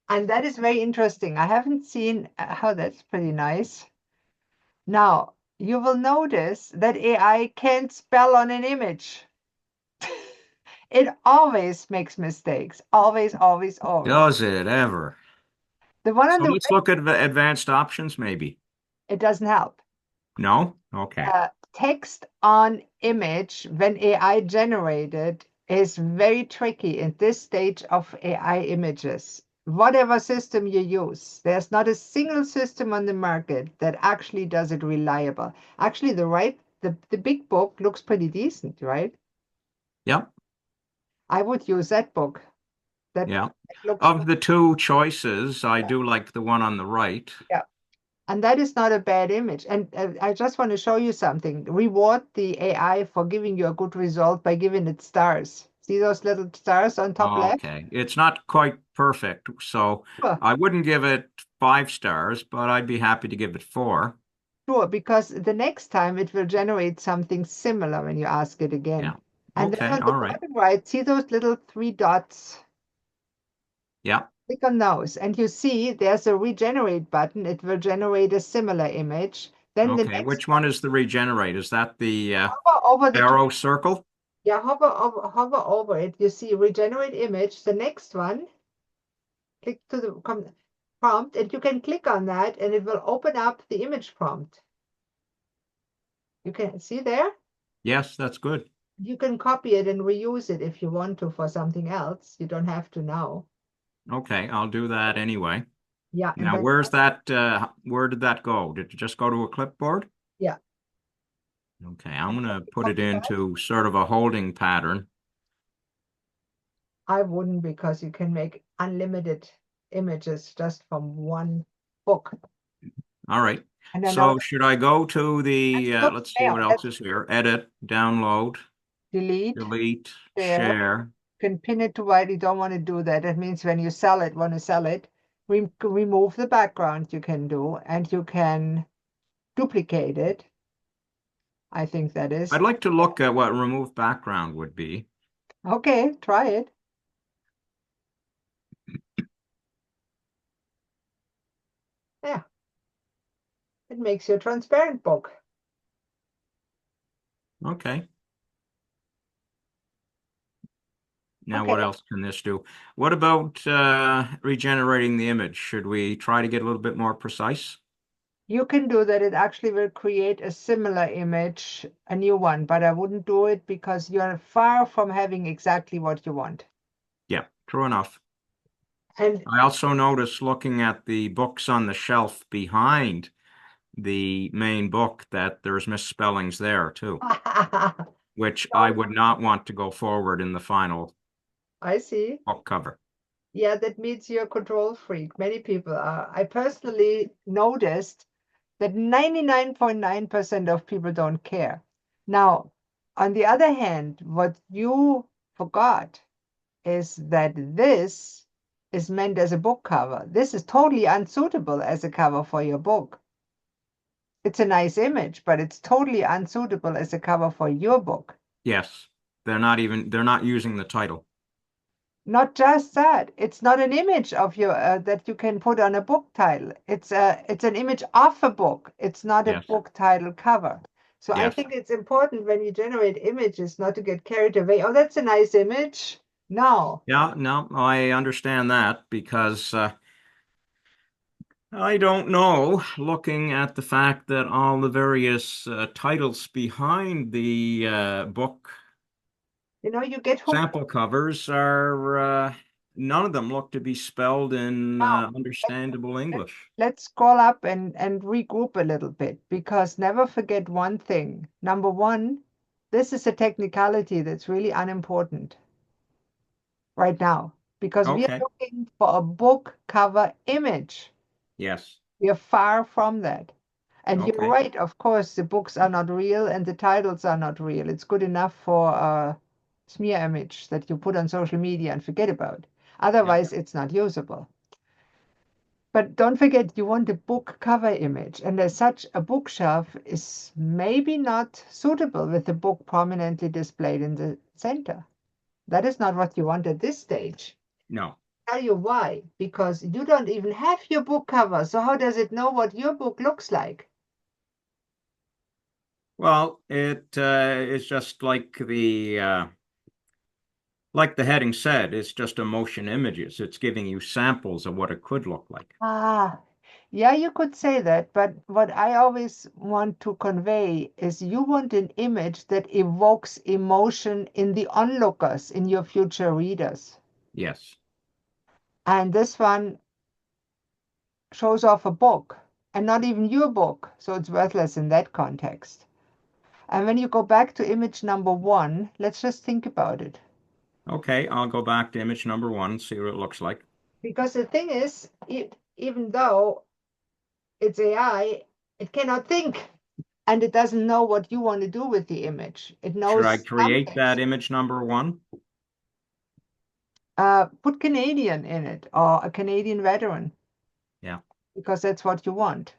and that is very interesting. I haven't seen how that's pretty nice. Now, you will notice that AI can't spell on an image. It always makes mistakes. Always, always, always. Does it ever? The one on So the let's right, look at the advanced options, maybe. it doesn't help. No? Okay. Text on image when AI generated is very tricky in this stage of AI images. Whatever system you use, there's not a single system on the market that actually does it reliable. Actually, the big book looks pretty decent, right? Yep. I would use that book. That Yeah. looks Of the two choices, I do like the one on the right. yeah. And that is not a bad image. And I just want to show you something. Reward the AI for giving you a good result by giving it stars. See those little stars on top left? Okay. It's not quite perfect, so Sure, I wouldn't give it 5 stars, but I'd be happy to give it 4. sure, because the next time it will generate something similar when you ask it Yeah. again. And then Okay. on the All right. bottom right, see those little three dots? Yeah. Click on those, and you see there's a regenerate button. It will generate a similar image. Then the Okay. next Which one, one is the regenerate? Is that the hover over the top. arrow circle? Yeah, hover over it. You see regenerate image. The next one, click to the prompt, and you can click on that, and it will open up the image prompt. You can see there. Yes, that's good. You can copy it and reuse it if you want to for something else. You don't have to now. Okay, I'll do that anyway. Yeah, and Now, then where's that? Where did that go? Did it just go to a clipboard? yeah, Okay, I'm and gonna then put it copy that. into sort of a holding pattern. I wouldn't because you can make unlimited images just from one book. All right. And then now So should I go to the, look let's see there. what else Let's is here. Edit, download, delete delete, there. share. Can pin it to white. You don't want to do that. That means when you sell it, want to sell it, remove the background you can do, and you can duplicate it. I think that is. I'd like to look at what remove background would be. Okay, try it. Yeah, it makes you a transparent book. Okay. Now Okay, what else can this do? What about regenerating the image? Should we try to get a little bit more precise? you can do that. It actually will create a similar image, a new one, but I wouldn't do it because you're far from having exactly what you want. Yeah, true enough. And I also noticed looking at the books on the shelf behind the main book that there's misspellings there too, which I would not want to go forward in the final I see. book cover. Yeah, that means you're a control freak. Many people are. I personally noticed that 99.9% of people don't care. Now, on the other hand, what you forgot is that this is meant as a book cover. This is totally unsuitable as a cover for your book. It's a nice image, but it's totally unsuitable as a cover for your book. Yes, they're not using the title. Not just that, it's not an image of your that you can put on a book title. It's an image of a book. It's not a Yes, book title cover. So I yes. think it's important when you generate images not to get carried away. Oh, that's a nice image. No. Yeah, no, I understand that because I don't know, looking at the fact that all the various titles behind the book You get hooked. sample covers are none of them look to be spelled in Now, let, understandable let, English. let's scroll up and regroup a little bit because never forget one thing. Number one, this is a technicality that's really unimportant right now because we are Okay. looking for a book cover image. Yes. We are far from that. And you're Okay. right, of course, the books are not real and the titles are not real. It's good enough for a smear image that you put on social media and forget about. Yeah. Otherwise, it's not usable. But don't forget, you want a book cover image, and as such, a bookshelf is maybe not suitable with the book prominently displayed in the center. That is not what you want at this stage. No. Tell you why. Because you don't even have your book cover, so how does it know what your book looks like? Well, it is just like the heading said, it's just emotion images. It's giving you samples of what it could look like. Ah, yeah, you could say that, but what I always want to convey is you want an image that evokes emotion in the onlookers, in your future readers. Yes. And this one shows off a book and not even your book, so it's worthless in that context. And when you go back to image number one, let's just think about it. Okay, I'll go back to image number one and see what it looks like. Because the thing is, even though it's AI, it cannot think and it doesn't know what you want to do with the image. It Should I knows some create that things. image number one? Put Canadian in it or a Canadian veteran Yeah. because that's what you want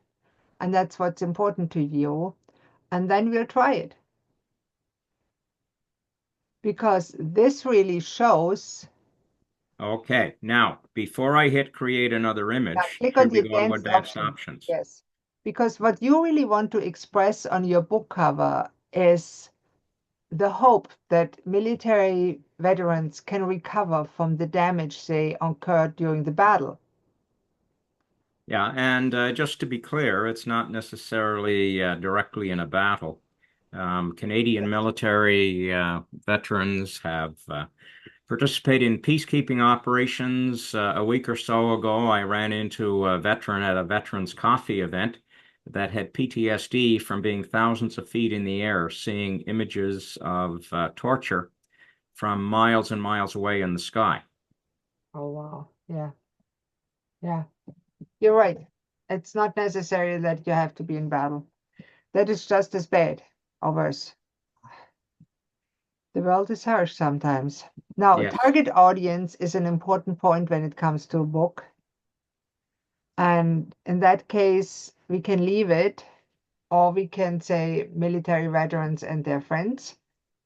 and that's what's important to you. And then we'll try it because this really shows. Okay. Now, before I hit create another Now image, click on should the we go to advanced advanced option. options? Yes. Because what you really want to express on your book cover is the hope that military veterans can recover from the damage they incurred during the battle. Yeah, and just to be clear, it's not necessarily directly in a battle. Canadian military veterans have participated in peacekeeping operations. A week or so ago, I ran into a veteran at a veterans coffee event that had PTSD from being thousands of feet in the air, seeing images of torture from miles and miles away in the sky. Oh, wow. Yeah. Yeah. You're right. It's not necessary that you have to be in battle. That is just as bad or worse. The world is harsh sometimes. Now, Yes. target audience is an important point when it comes to a book. And in that case, we can leave it, or we can say military veterans and their friends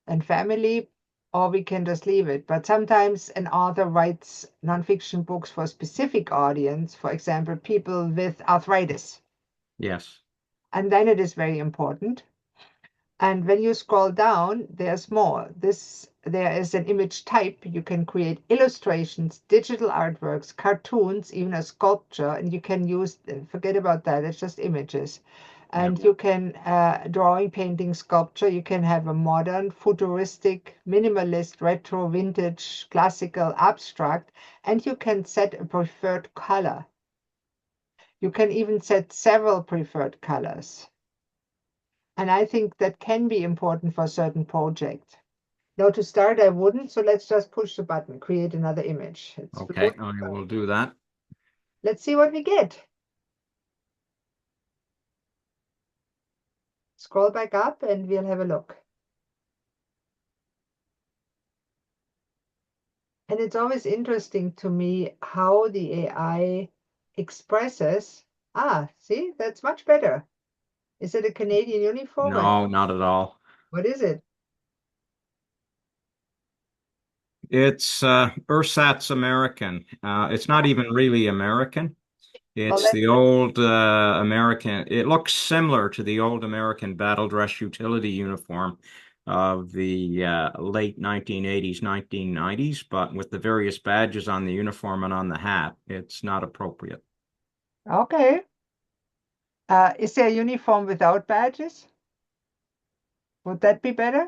and family, or we can just leave it. But sometimes an author writes nonfiction books for a specific audience, for example, people with arthritis. Yes. And then it is very important. And when you scroll down, there's more. There is an image type. You can create illustrations, digital artworks, cartoons, even a sculpture, and you can use, forget about that, it's just images. Yeah. And you can drawing, painting, sculpture. You can have a modern, futuristic, minimalist, retro, vintage, classical, abstract, and you can set a preferred color. You can even set several preferred colors. And I think that can be important for a certain project. Now to start, I wouldn't, so let's just push the button, create another image. It's Okay, loading. I will do that. Let's see what we get. Scroll back up and we'll have a look. And it's always interesting to me how the AI expresses. Ah, see, that's much better. Is it a Canadian uniform or No, not at all. what is it? It's Ersatz American. It's not even really American. Well, It's let's the old American. It looks similar to the old American battle dress utility uniform of the late 1980s, 1990s, but with the various badges on the uniform and on the hat, it's not appropriate. okay. Is there a uniform without badges? Would that be better?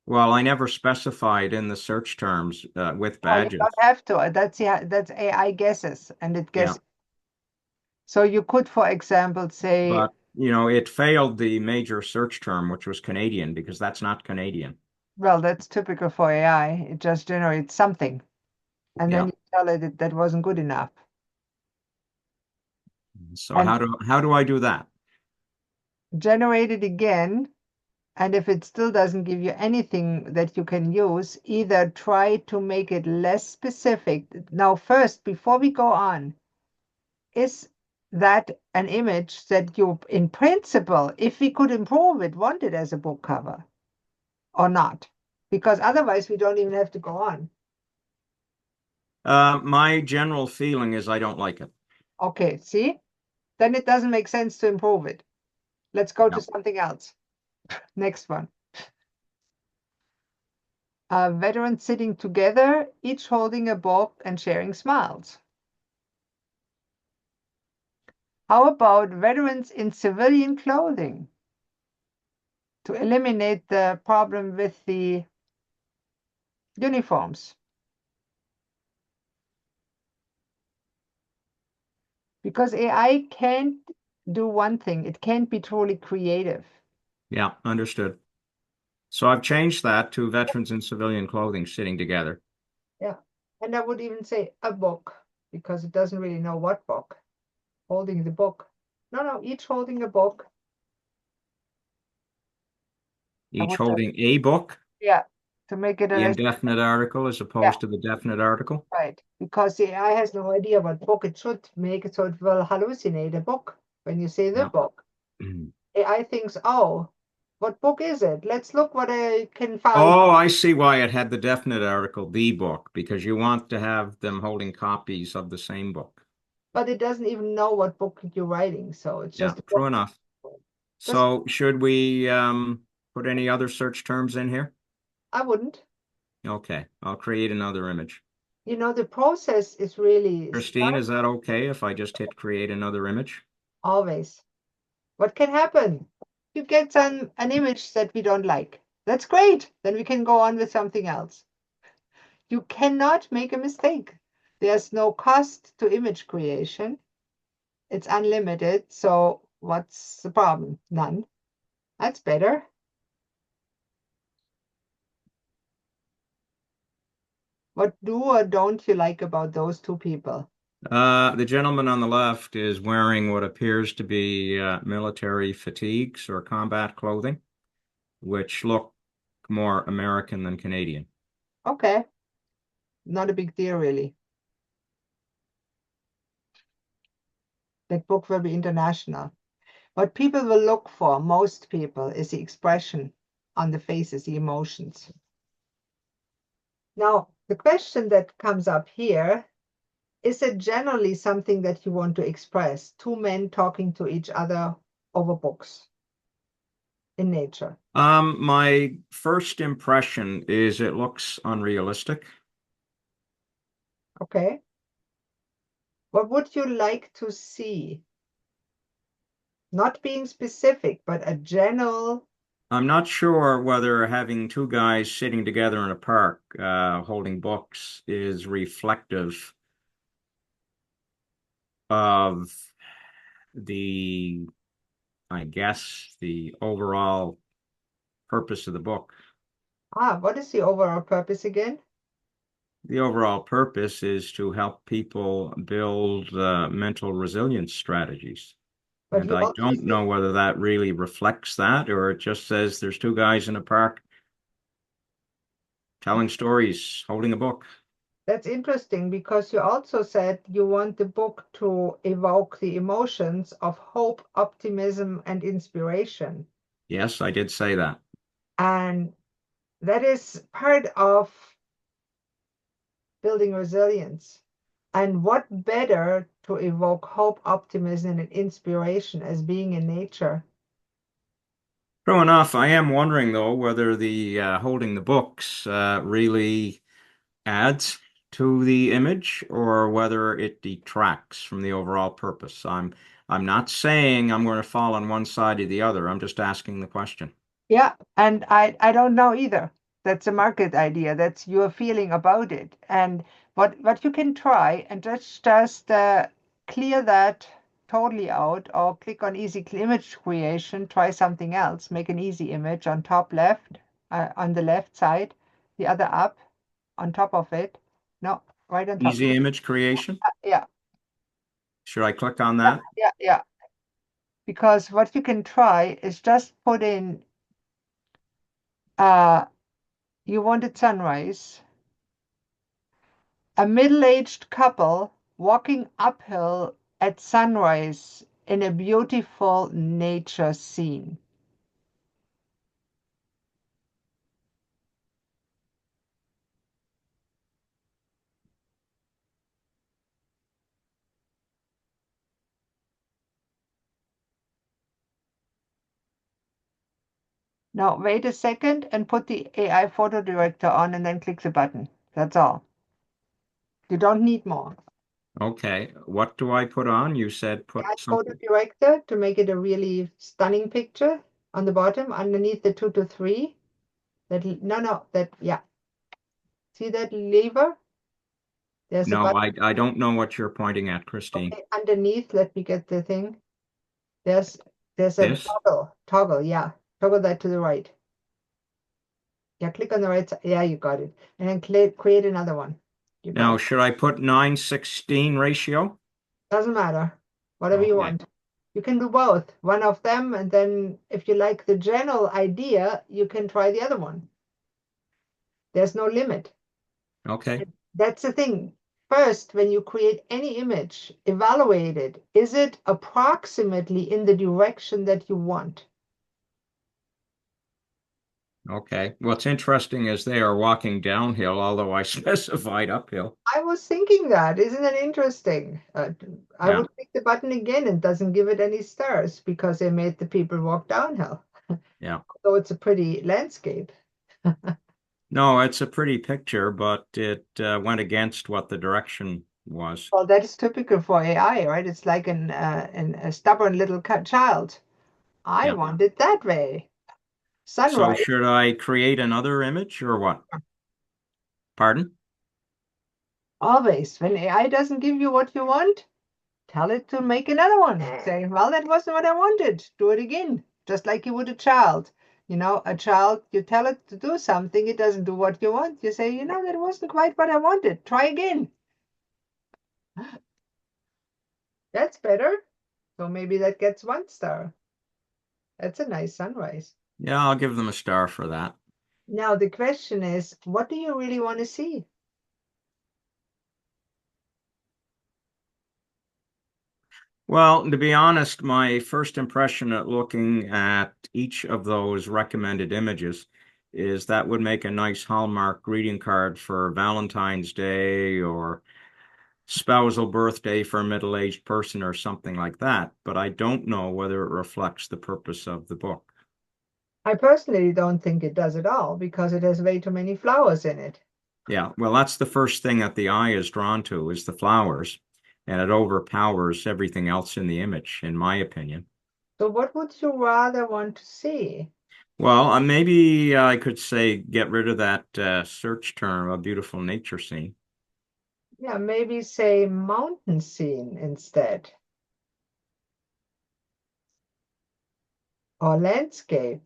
Well, I never specified in the search terms with Oh, you don't badges. have to. That's AI guesses, and it Yeah. guesses. So you could, for example, say, But, it failed the major search term, which was Canadian, because that's not Canadian. well, that's typical for AI. It just generates something, and then Yeah. you tell it that that wasn't good enough. So And how do I do that? generate it again. And if it still doesn't give you anything that you can use, either try to make it less specific. Now, first, before we go on, is that an image that you, in principle, if we could improve it, want it as a book cover or not? Because otherwise we don't even have to go on. My general feeling is I don't like it. Okay, see? Then it doesn't make sense to improve it. Let's go to No. something else. Next one. Veterans sitting together, each holding a book and sharing smiles. How about veterans in civilian clothing to eliminate the problem with the uniforms? Because AI can't do one thing, it can't be truly creative. Yeah, understood. So I've changed that to veterans in civilian clothing sitting together. Yeah. And I would even say a book, because it doesn't really know what book. Holding the book. No, each holding a book. I Each would, holding a book, yeah, to make it a the less, indefinite article as yeah, opposed to the definite article. right. Because the AI has no idea what book it should make it, so it will hallucinate a book when you say the Yeah. book. AI thinks, oh, what book is it? Let's look what I can find. Oh, I see why it had the definite article, the book, because you want to have them holding copies of the same book. But it doesn't even know what book you're writing, so it's Yeah, just a true book. enough. Just, So should we put any other search terms in here? I wouldn't. Okay, I'll create another image. The process is really Christine, start is that okay if I just hit create another image? always. What can happen? You get an image that we don't like. That's great. Then we can go on with something else. You cannot make a mistake. There's no cost to image creation. It's unlimited. So what's the problem? None. That's better. What do or don't you like about those two people? The gentleman on the left is wearing what appears to be military fatigues or combat clothing, which look more American than Canadian. Okay, not a big deal, really. That book will be international. What people will look for, most people, is the expression on the faces, the emotions. Now, the question that comes up here, is it generally something that you want to express? Two men talking to each other over books in nature. My first impression is it looks unrealistic. Okay. What would you like to see? Not being specific, but a general. I'm not sure whether having two guys sitting together in a park holding books is reflective of the, I guess, the overall purpose of the book. What is the overall purpose again? The overall purpose is to help people build mental resilience strategies. But And you I also don't see know whether that really reflects that or it just says there's two guys in a park telling stories, holding a book. that's interesting because you also said you want the book to evoke the emotions of hope, optimism, and inspiration. Yes, I did say that. And that is part of building resilience. And what better to evoke hope, optimism, and inspiration as being in nature? True enough, I am wondering though whether the holding the books really adds to the image or whether it detracts from the overall purpose. I'm not saying I'm going to fall on one side or the other. I'm just asking the question. Yeah, and I don't know either. That's a market idea. That's your feeling about it. And what you can try and just clear that totally out or click on easy image creation, try something else, make an easy image on top left, on the left side, the other up on top of it. No, right on top. Easy image creation. Yeah, Should I click on that? yeah. Because what you can try is just put in uh you wanted sunrise, a middle-aged couple walking uphill at sunrise in a beautiful nature scene? Now, wait a second and put the AI photo director on and then click the button. That's all. You don't need more. Okay. What do I put on? You said put AI photo something. director to make it a really stunning picture on the bottom underneath the 2 to 3. Yeah. See that lever? There's a No, button. I don't know what you're pointing at, Christine. Okay, underneath, let me get the thing. There's there's a This? toggle, yeah. Toggle that to the right. Yeah, click on the right side. Yeah, you got it. And then create another one. You got Now, it. should I put 9:16 ratio? Doesn't matter. Whatever you Okay. want. You can do both. One of them, and then if you like the general idea, you can try the other one. There's no limit. Okay. That's the thing. First, when you create any image, evaluate it. Is it approximately in the direction that you want? Okay. What's interesting is they are walking downhill, although I specified uphill. I was thinking that. Isn't that interesting? I Yeah. would click the button again and doesn't give it any stars because they made the people walk downhill. Yeah. So it's a pretty landscape. No, it's a pretty picture, but it went against what the direction was. Well, that is typical for AI, right? It's like a stubborn little child. I Yeah. want it that way. So Sunrise. should I create another image or what? Pardon? Always. When AI doesn't give you what you want, tell it to make another one. Say, well, that wasn't what I wanted. Do it again. Just like you would a child. A child, you tell it to do something, it doesn't do what you want. You say, that wasn't quite what I wanted. Try again. That's better. So maybe that gets 1 star. That's a nice sunrise. Yeah, I'll give them a star for that. Now the question is, what do you really want to see? Well, to be honest, my first impression at looking at each of those recommended images is that would make a nice Hallmark greeting card for Valentine's Day or spousal birthday for a middle-aged person or something like that. But I don't know whether it reflects the purpose of the book. I personally don't think it does at all because it has way too many flowers in it. Yeah, well, that's the first thing that the eye is drawn to is the flowers, and it overpowers everything else in the image, in my opinion. So what would you rather want to see? Well, maybe I could say get rid of that search term, a beautiful nature scene. Yeah, maybe say mountain scene instead, or landscape,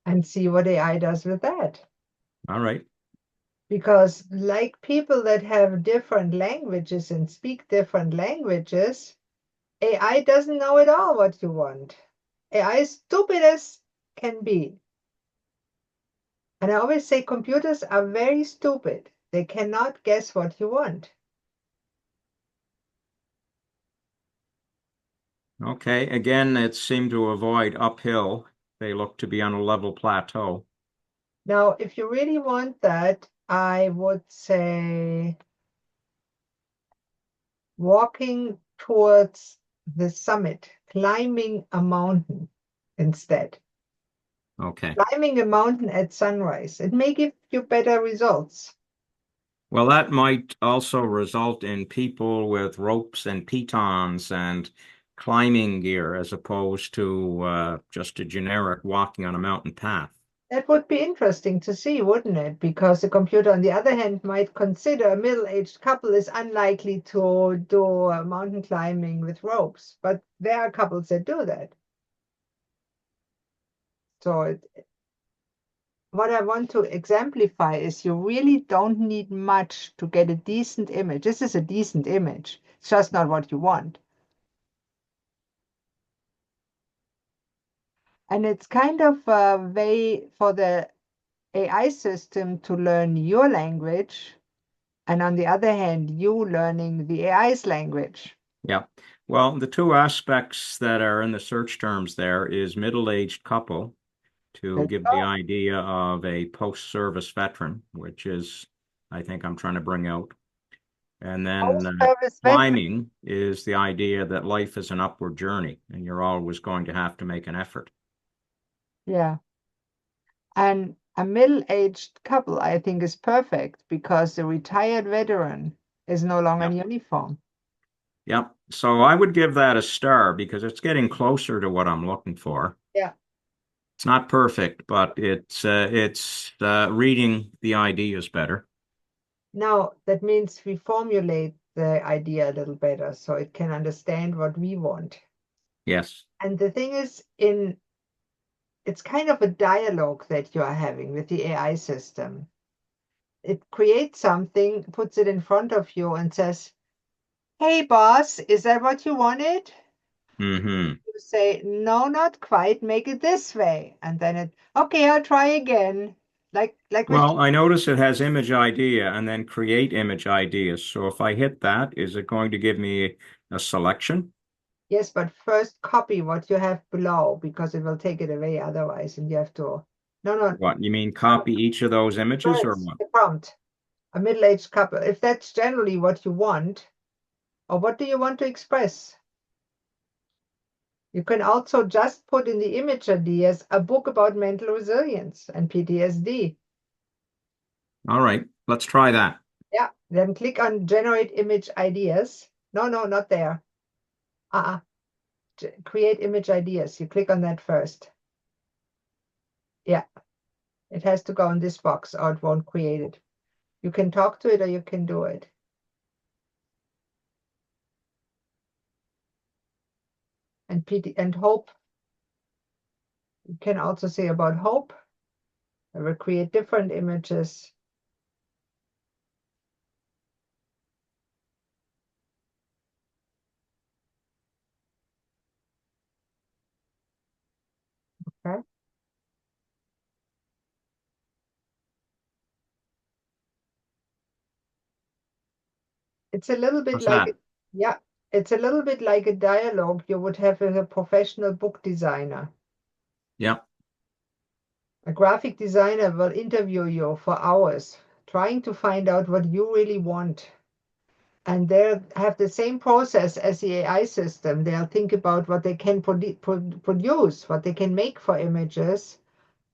and see what AI does with that. All right. Because like people that have different languages and speak different languages, AI doesn't know at all what you want. AI is stupid as can be. And I always say computers are very stupid. They cannot guess what you want. Okay. Again, it seemed to avoid uphill. They look to be on a level plateau. Now, if you really want that, I would say walking towards the summit, climbing a mountain instead. Okay. Climbing a mountain at sunrise. It may give you better results. Well, that might also result in people with ropes and pitons and climbing gear as opposed to just a generic walking on a mountain path. That would be interesting to see, wouldn't it? Because the computer, on the other hand, might consider a middle-aged couple is unlikely to do mountain climbing with ropes. But there are couples that do that. So what I want to exemplify is you really don't need much to get a decent image. This is a decent image. It's just not what you want. And it's kind of a way for the AI system to learn your language And on the other hand, you learning the AI's language. Yeah. Well, the two aspects that are in the search terms there is middle-aged couple to There you give the go. idea of a post-service veteran, which is, I think I'm trying to bring out. And then Post-service veteran. climbing is the idea that life is an upward journey and you're always going to have to make an effort. Yeah. And a middle-aged couple, I think, is perfect because the retired veteran is no longer in Yep. uniform. Yep. So I would give that a star because it's getting closer to what I'm looking for. Yeah. It's not perfect, but it's reading the ideas better. Now, that means we formulate the idea a little better so it can understand what we want. Yes. And the thing is, it's kind of a dialogue that you are having with the AI system. It creates something, puts it in front of you, and says, "Hey, boss, is that what you wanted?" Hmm. You say, "No, not quite. Make it this way." And then "Okay, I'll try again." Like with, Well, I notice it has image idea and then create image ideas. So if I hit that, is it going to give me a selection? yes, but first copy what you have below because it will take it away otherwise, and you have to, no, no, What, you mean copy each of those images or first, what? the prompt, a middle-aged couple. If that's generally what you want, or what do you want to express? You can also just put in the image ideas a book about mental resilience and PTSD. All right, let's try that. Yeah, then click on generate image ideas. No, no, not there. Uh-uh. Create image ideas. You click on that first. Yeah, it has to go in this box or it won't create it. You can talk to it or you can do it. And hope. You can also say about hope. I will create different images. Okay. It's a little bit How's like, that? yeah, it's a little bit like a dialogue you would have with a professional book designer. Yep. A graphic designer will interview you for hours, trying to find out what you really want. And they'll have the same process as the AI system. They'll think about what they can produce, what they can make for images.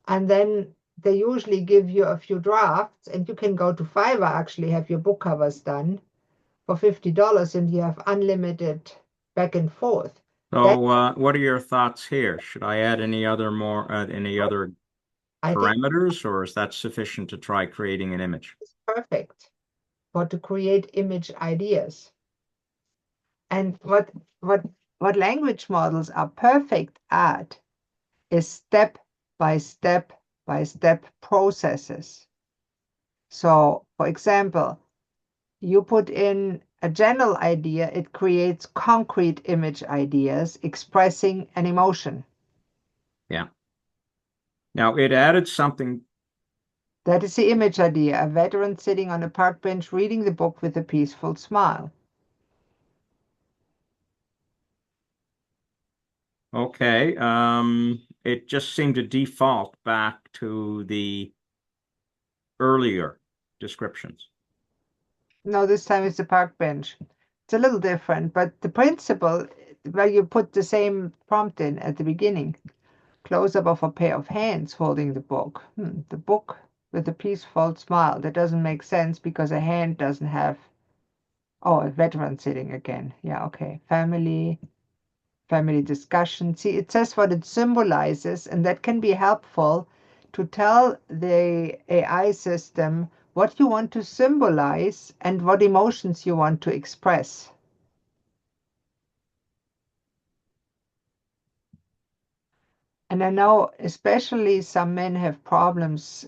And then they usually give you a few drafts, and you can go to Fiverr, actually have your book covers done for $50, and you have unlimited back and forth. That So, what are your thoughts here? Should I add any other I think parameters, or is that sufficient to try creating an image? is perfect for to create image ideas. And what language models are perfect at is step by step by step processes. So, for example, you put in a general idea, it creates concrete image ideas expressing an emotion. Yeah. Now, it added something. That is the image idea, a veteran sitting on a park bench reading the book with a peaceful smile. Okay. It just seemed to default back to the earlier descriptions. No, this time it's a park bench. It's a little different, but the principle where you put the same prompt in at the beginning. Close up of a pair of hands holding the book. The book with a peaceful smile. That doesn't make sense because a hand doesn't have. Oh, a veteran sitting again. Yeah, okay. Family discussion. See, it says what it symbolizes, and that can be helpful to tell the AI system what you want to symbolize and what emotions you want to express. And I know especially some men have problems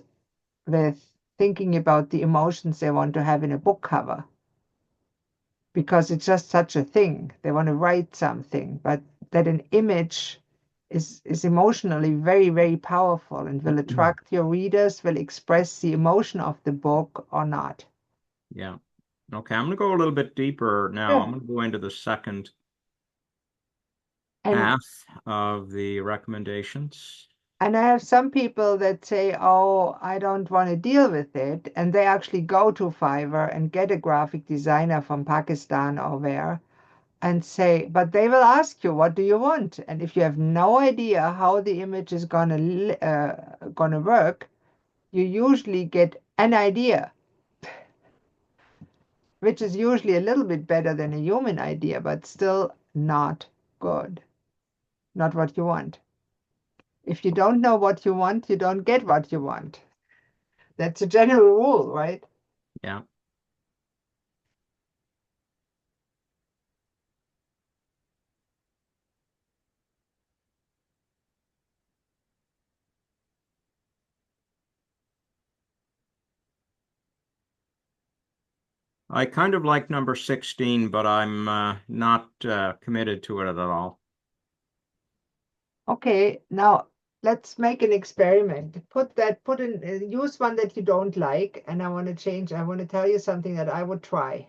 with thinking about the emotions they want to have in a book cover because it's just such a thing. They want to write something, but that an image is emotionally very, very powerful and will attract your readers, will express the emotion of the book or not. Yeah. Okay, I'm going to go a little bit deeper now. I'm Sure. going to go into the second And half of the recommendations. and I have some people that say, "Oh, I don't want to deal with it," and they actually go to Fiverr and get a graphic designer from Pakistan or where and say, but they will ask you, "What do you want?" And if you have no idea how the image is gonna work, you usually get an idea, which is usually a little bit better than a human idea, but still not good, not what you want. If you don't know what you want, you don't get what you want. That's a general rule, right? Yeah. I kind of like number 16, but I'm not committed to it at all. Okay, now let's make an experiment. Use one that you don't like, and I want to tell you something that I would try.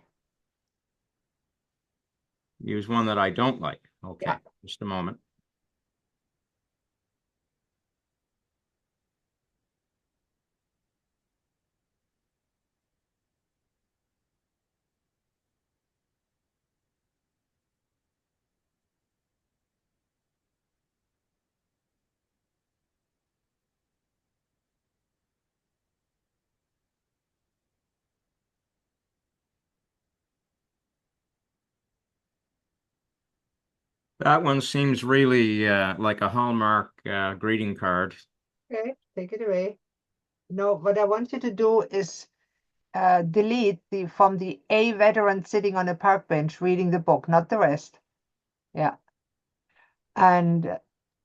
Use one that I don't like. Yeah. Okay, just a moment. That one seems really like a Hallmark greeting card. Okay, take it away. No, what I want you to do is delete the from the A veteran sitting on a park bench reading the book, not the rest. Yeah. And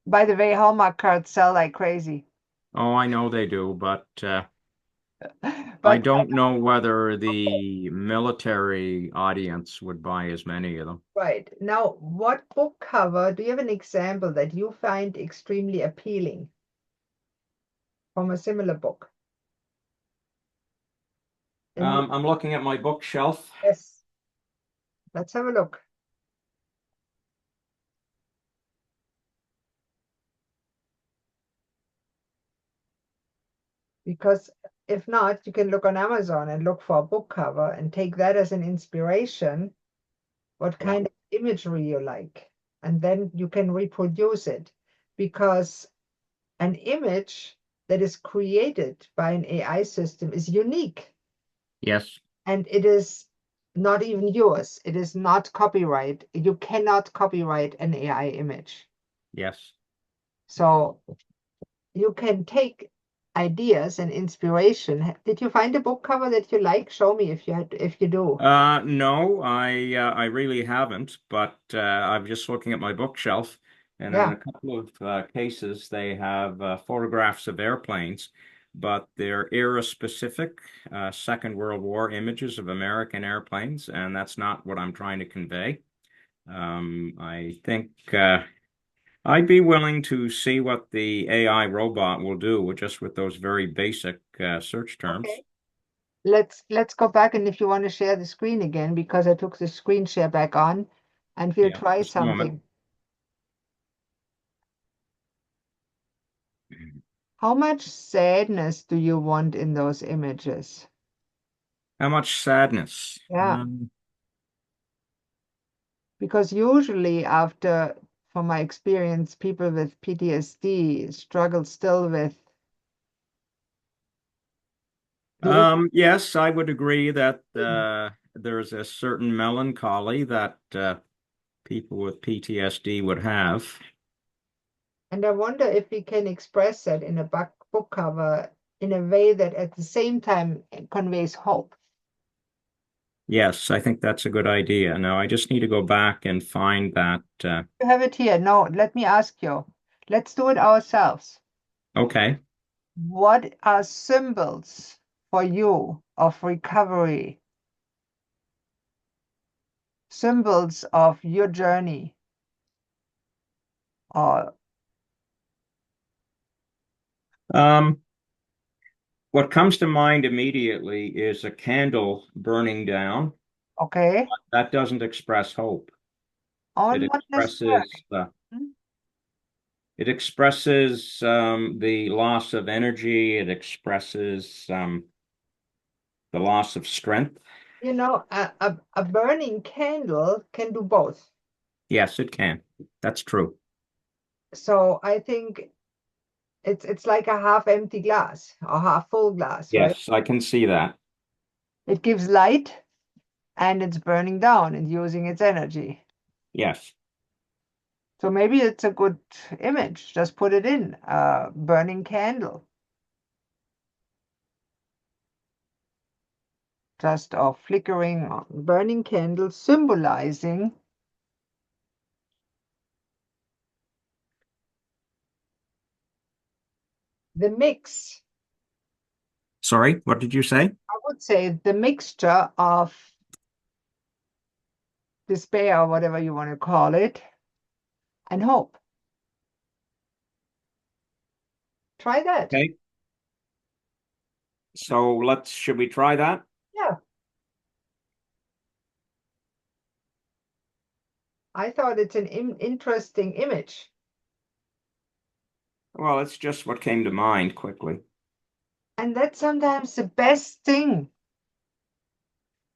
by the way, Hallmark cards sell like crazy. Oh, I know they do, but I But don't know whether the military audience would buy as many of them. right now, what book cover do you have an example that you find extremely appealing from a similar book? And I'm looking at my bookshelf. yes, let's have a look. Because if not, you can look on Amazon and look for a book cover and take that as an inspiration, what Yeah. kind of imagery you like. And then you can reproduce it. Because an image that is created by an AI system is unique Yes. and it is not even yours. It is not copyright. You cannot copyright an AI image. Yes. So you can take ideas and inspiration. Did you find a book cover that you like? Show me if you do. No, I really haven't, but I'm just looking at my bookshelf, and in Yeah. a couple of cases they have photographs of airplanes, but they're era-specific, Second World War images of American airplanes, and that's not what I'm trying to convey. I think I'd be willing to see what the AI robot will do with just with those very basic search terms. Okay. Let's go back and if you want to share the screen again, because I took the screen share back on and we'll Yeah, try just a moment. something. How much sadness do you want in those images? How much sadness? Yeah, because usually from my experience, people with PTSD struggle still with the Yes, I would agree that there's a certain melancholy that people with PTSD would have. and I wonder if we can express that in a book cover in a way that at the same time conveys hope. Yes, I think that's a good idea. Now, I just need to go back and find that. You have it here. No, let me ask you. Let's do it ourselves. Okay. What are symbols for you of recovery, symbols of your journey? Or Um, what comes to mind immediately is a candle burning down. Okay. That doesn't express hope. Or It not expresses necessarily. Hmm? the loss of energy. It expresses the loss of strength. A burning candle can do both. Yes, it can. That's true. So I think it's like a half empty glass or half full glass, right? Yes, I can see that. It gives light and it's burning down and using its energy. Yes. So maybe it's a good image. Just put it in a burning candle, just a flickering burning candle symbolizing the mix. Sorry, what did you say? I would say the mixture of despair, or whatever you want to call it, and hope. Try that. Okay. So should we try that? Yeah, I thought it's an interesting image. Well, it's just what came to mind quickly. And that's sometimes the best thing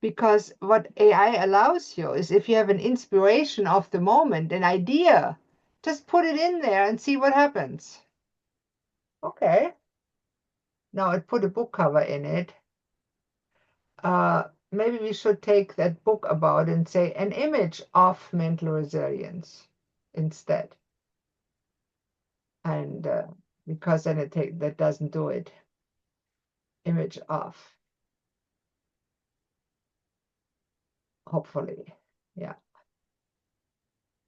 because what AI allows you is if you have an inspiration of the moment, an idea, just put it in there and see what happens. Okay. Now it put a book cover in it. Maybe we should take that book about and say an image of mental resilience instead. And because then that doesn't do it. Image of, hopefully. Yeah.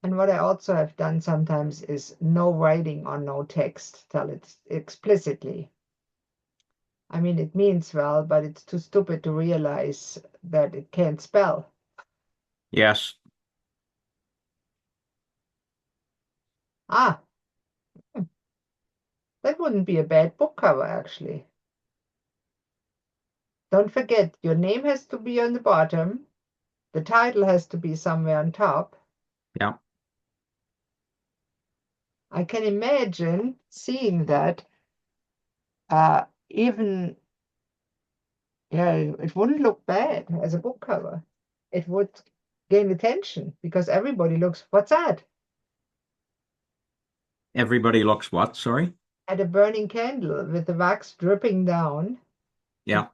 And what I also have done sometimes is no writing or no text, tell it explicitly. I mean, it means well, but it's too stupid to realize that it can't spell. Yes. Ah, that wouldn't be a bad book cover, actually. Don't forget, your name has to be on the bottom, the title has to be somewhere on top. Yeah. I can imagine seeing that even, yeah, it wouldn't look bad as a book cover. It would gain attention because everybody looks, what's that? Everybody looks what? Sorry. At a burning candle with the wax dripping down. Yeah.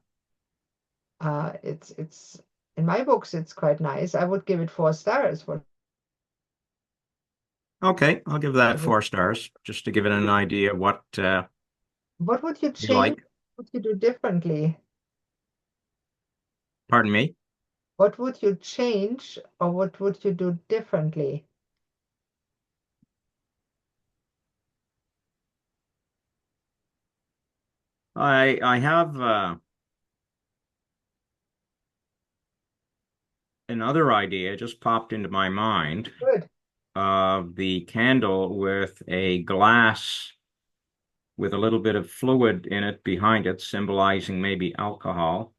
It's in my books, it's quite nice. I would give it 4 stars. Okay, I'll give that 4 stars just to give it an idea What would you you change? like. What would you do differently? Pardon me. What would you change or what would you do differently? I have another idea just popped into my mind Good. of the candle with a glass with a little bit of fluid in it behind it, symbolizing maybe alcohol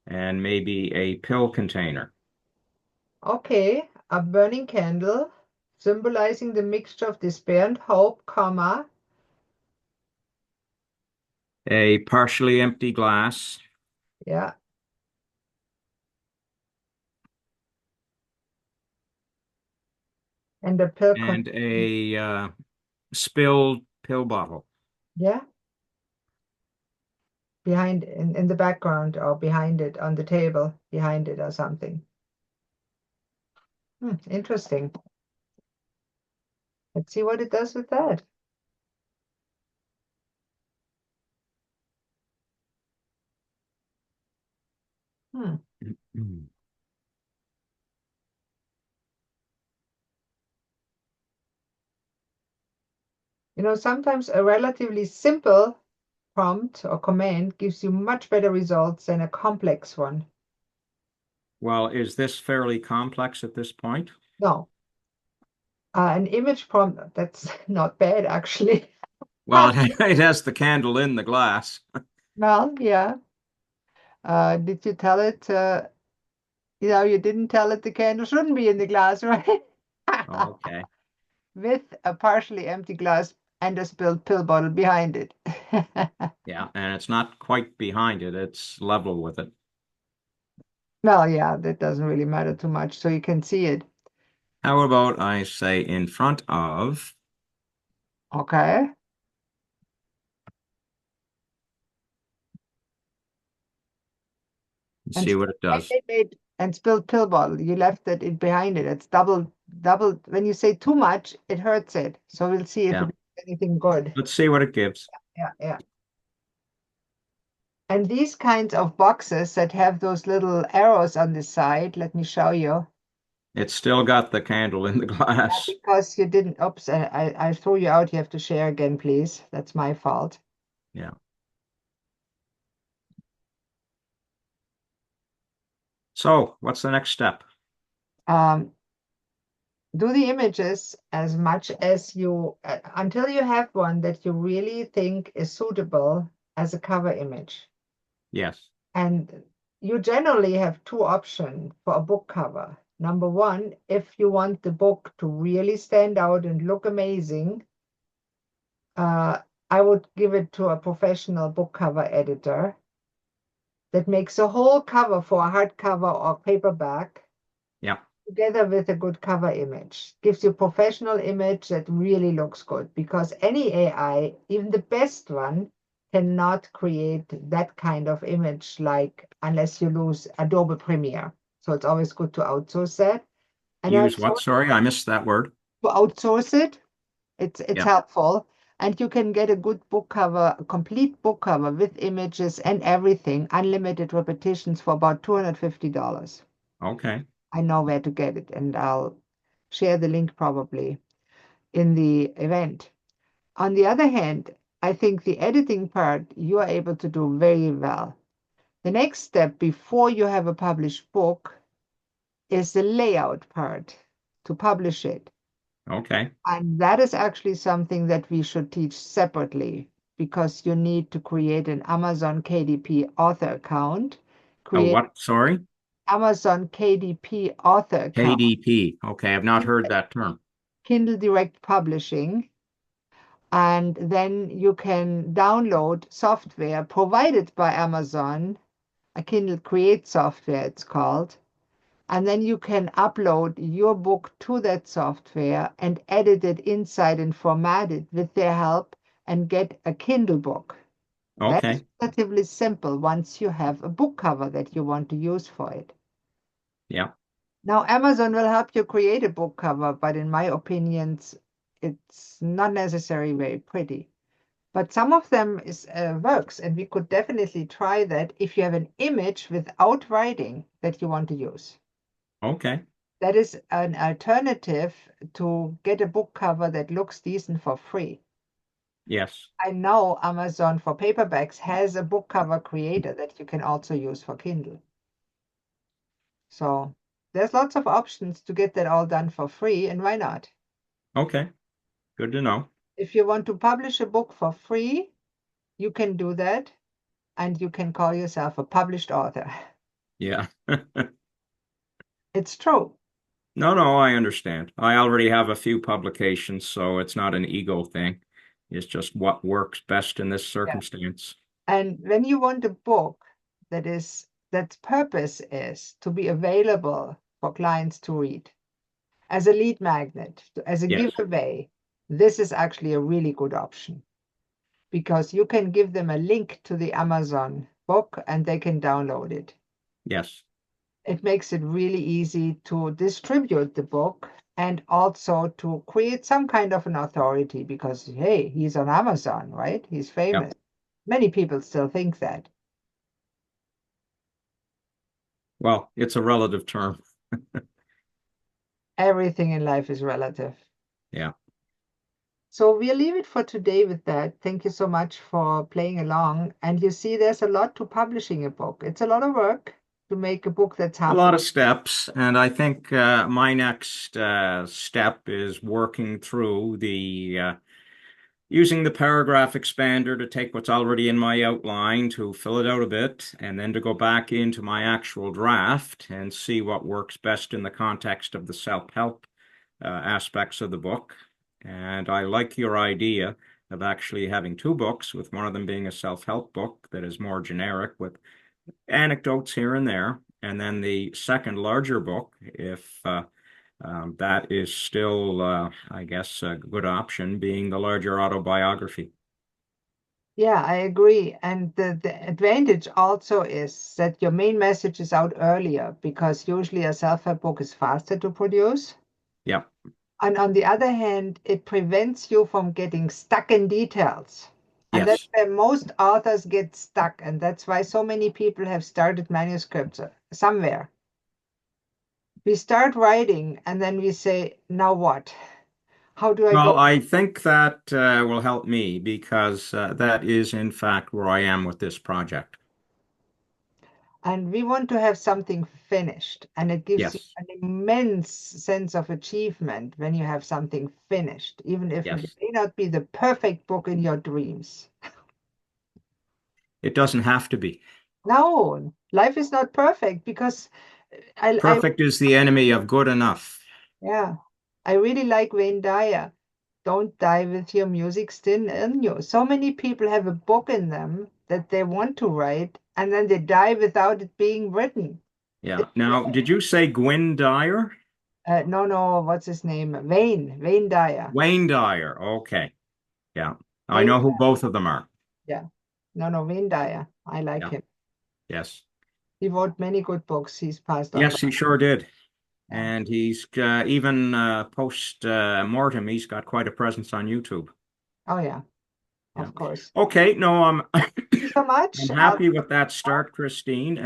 and maybe a pill container. Okay, a burning candle symbolizing the mixture of despair and hope, comma, A partially empty glass yeah, and the pill con and a spilled pill bottle. yeah, behind in the background or behind it on the table, behind it or something. Interesting. Let's see what it does with that. Hmm. Sometimes a relatively simple prompt or command gives you much better results than a complex one. Well, is this fairly complex at this point? No, an image prompt, that's not bad actually. Well, it has the candle in the glass. Well, yeah. Did you tell it You didn't tell it the candle shouldn't be in the glass, right? Okay. With a partially empty glass and a spilled pill bottle behind it. Yeah, and it's not quite behind it, it's level with it. Well, yeah, that doesn't really matter too much, so you can see it. How about I say in front of, Okay. and And see what it does. wait, and spilled pill bottle. You left it behind it. It's double. When you say too much, it hurts it. So we'll see if Yeah, it does anything good. let's see what it gives. Yeah, yeah. And these kinds of boxes that have those little arrows on the side, let me show you. It's still got the candle in the Yeah, glass. because you didn't, oops, I threw you out. You have to share again, please. That's my fault. Yeah. So, what's the next step? Um, do the images as much as you, until you have one that you really think is suitable as a cover image. Yes. And you generally have two options for a book cover. Number one, if you want the book to really stand out and look amazing, uh, I would give it to a professional book cover editor that makes a whole cover for a hardcover or paperback Yeah. together with a good cover image. Gives you a professional image that really looks good because any AI, even the best one, cannot create that kind of image like unless you lose Adobe Premiere. So it's always good to outsource that. And Use also what? Sorry, I missed that word. to outsource it, it's Yeah. helpful. And you can get a good book cover, a complete book cover with images and everything, unlimited repetitions for about $250. Okay. I know where to get it, and I'll share the link probably in the event. On the other hand, I think the editing part you are able to do very well. The next step before you have a published book is the layout part to publish it. Okay. And that is actually something that we should teach separately because you need to create an Amazon KDP author account, Oh, create what? Sorry? Amazon KDP author account, KDP. Okay, I've not heard that term. Kindle Direct Publishing, and then you can download software provided by Amazon, a Kindle Create software it's called, and then you can upload your book to that software and edit it inside and format it with their help and get a Kindle book. That is Okay. relatively simple once you have a book cover that you want to use for it. Yeah. Now, Amazon will help you create a book cover, but in my opinions, it's not necessarily very pretty. But some of them works, and we could definitely try that if you have an image without writing that you want to use. Okay. That is an alternative to get a book cover that looks decent for free. Yes. I know Amazon for paperbacks has a book cover creator that you can also use for Kindle. So there's lots of options to get that all done for free, and why not? Okay. Good to know. If you want to publish a book for free, you can do that, and you can call yourself a published author. Yeah. It's true. No, no, I understand. I already have a few publications, so it's not an ego thing. It's just what works best in this Yeah. circumstance. And when you want a book that's purpose is to be available for clients to read as a lead magnet, as a Yes. giveaway, this is actually a really good option because you can give them a link to the Amazon book and they can download it. Yes. It makes it really easy to distribute the book and also to create some kind of an authority because, hey, he's on Amazon, right? He's Yep. famous. Many people still think that. Well, it's a relative term. Everything in life is relative. Yeah. So we'll leave it for today with that. Thank you so much for playing along. And you see, there's a lot to publishing a book. It's a lot of work to make a book that's A half. lot of steps, and I think my next step is working through the using the paragraph expander to take what's already in my outline, to fill it out a bit, and then to go back into my actual draft and see what works best in the context of the self-help aspects of the book. And I like your idea of actually having two books, with one of them being a self-help book that is more generic with anecdotes here and there, and then the second larger book, if that is still, I guess, a good option, being the larger autobiography. Yeah, I agree. And the advantage also is that your main message is out earlier because usually a self-help book is faster to produce. Yeah. And on the other hand, it prevents you from getting stuck in details. And that's Yes. where most authors get stuck. And that's why so many people have started manuscripts somewhere. We start writing and then we say, now what? How do I go? Well, I think that will help me because that is, in fact, where I am with this project. And we want to have something finished. And it gives you Yes. an immense sense of achievement when you have something finished, even if it Yes. may not be the perfect book in your dreams. It doesn't have to be. No, life is not perfect because I Perfect is the enemy of good enough. yeah, I really like Wayne Dyer. Don't die with your music still in you. So many people have a book in them that they want to write, and then they die without it being written. Yeah. Now, did you say Gwyn Dyer? No, no, what's his name? Wayne Dyer. Wayne Dyer. Okay. Yeah. I Wayne, know who both of them are. yeah. No, no, Wayne Dyer. I like Yeah. him. Yes. He wrote many good books. He's passed on, Yes, but he sure did. yeah. And he's even post mortem, he's got quite a presence on YouTube. Oh, yeah, Yeah. of course. Okay. No, I'm Thank you so much. I'm happy with that start, Christine.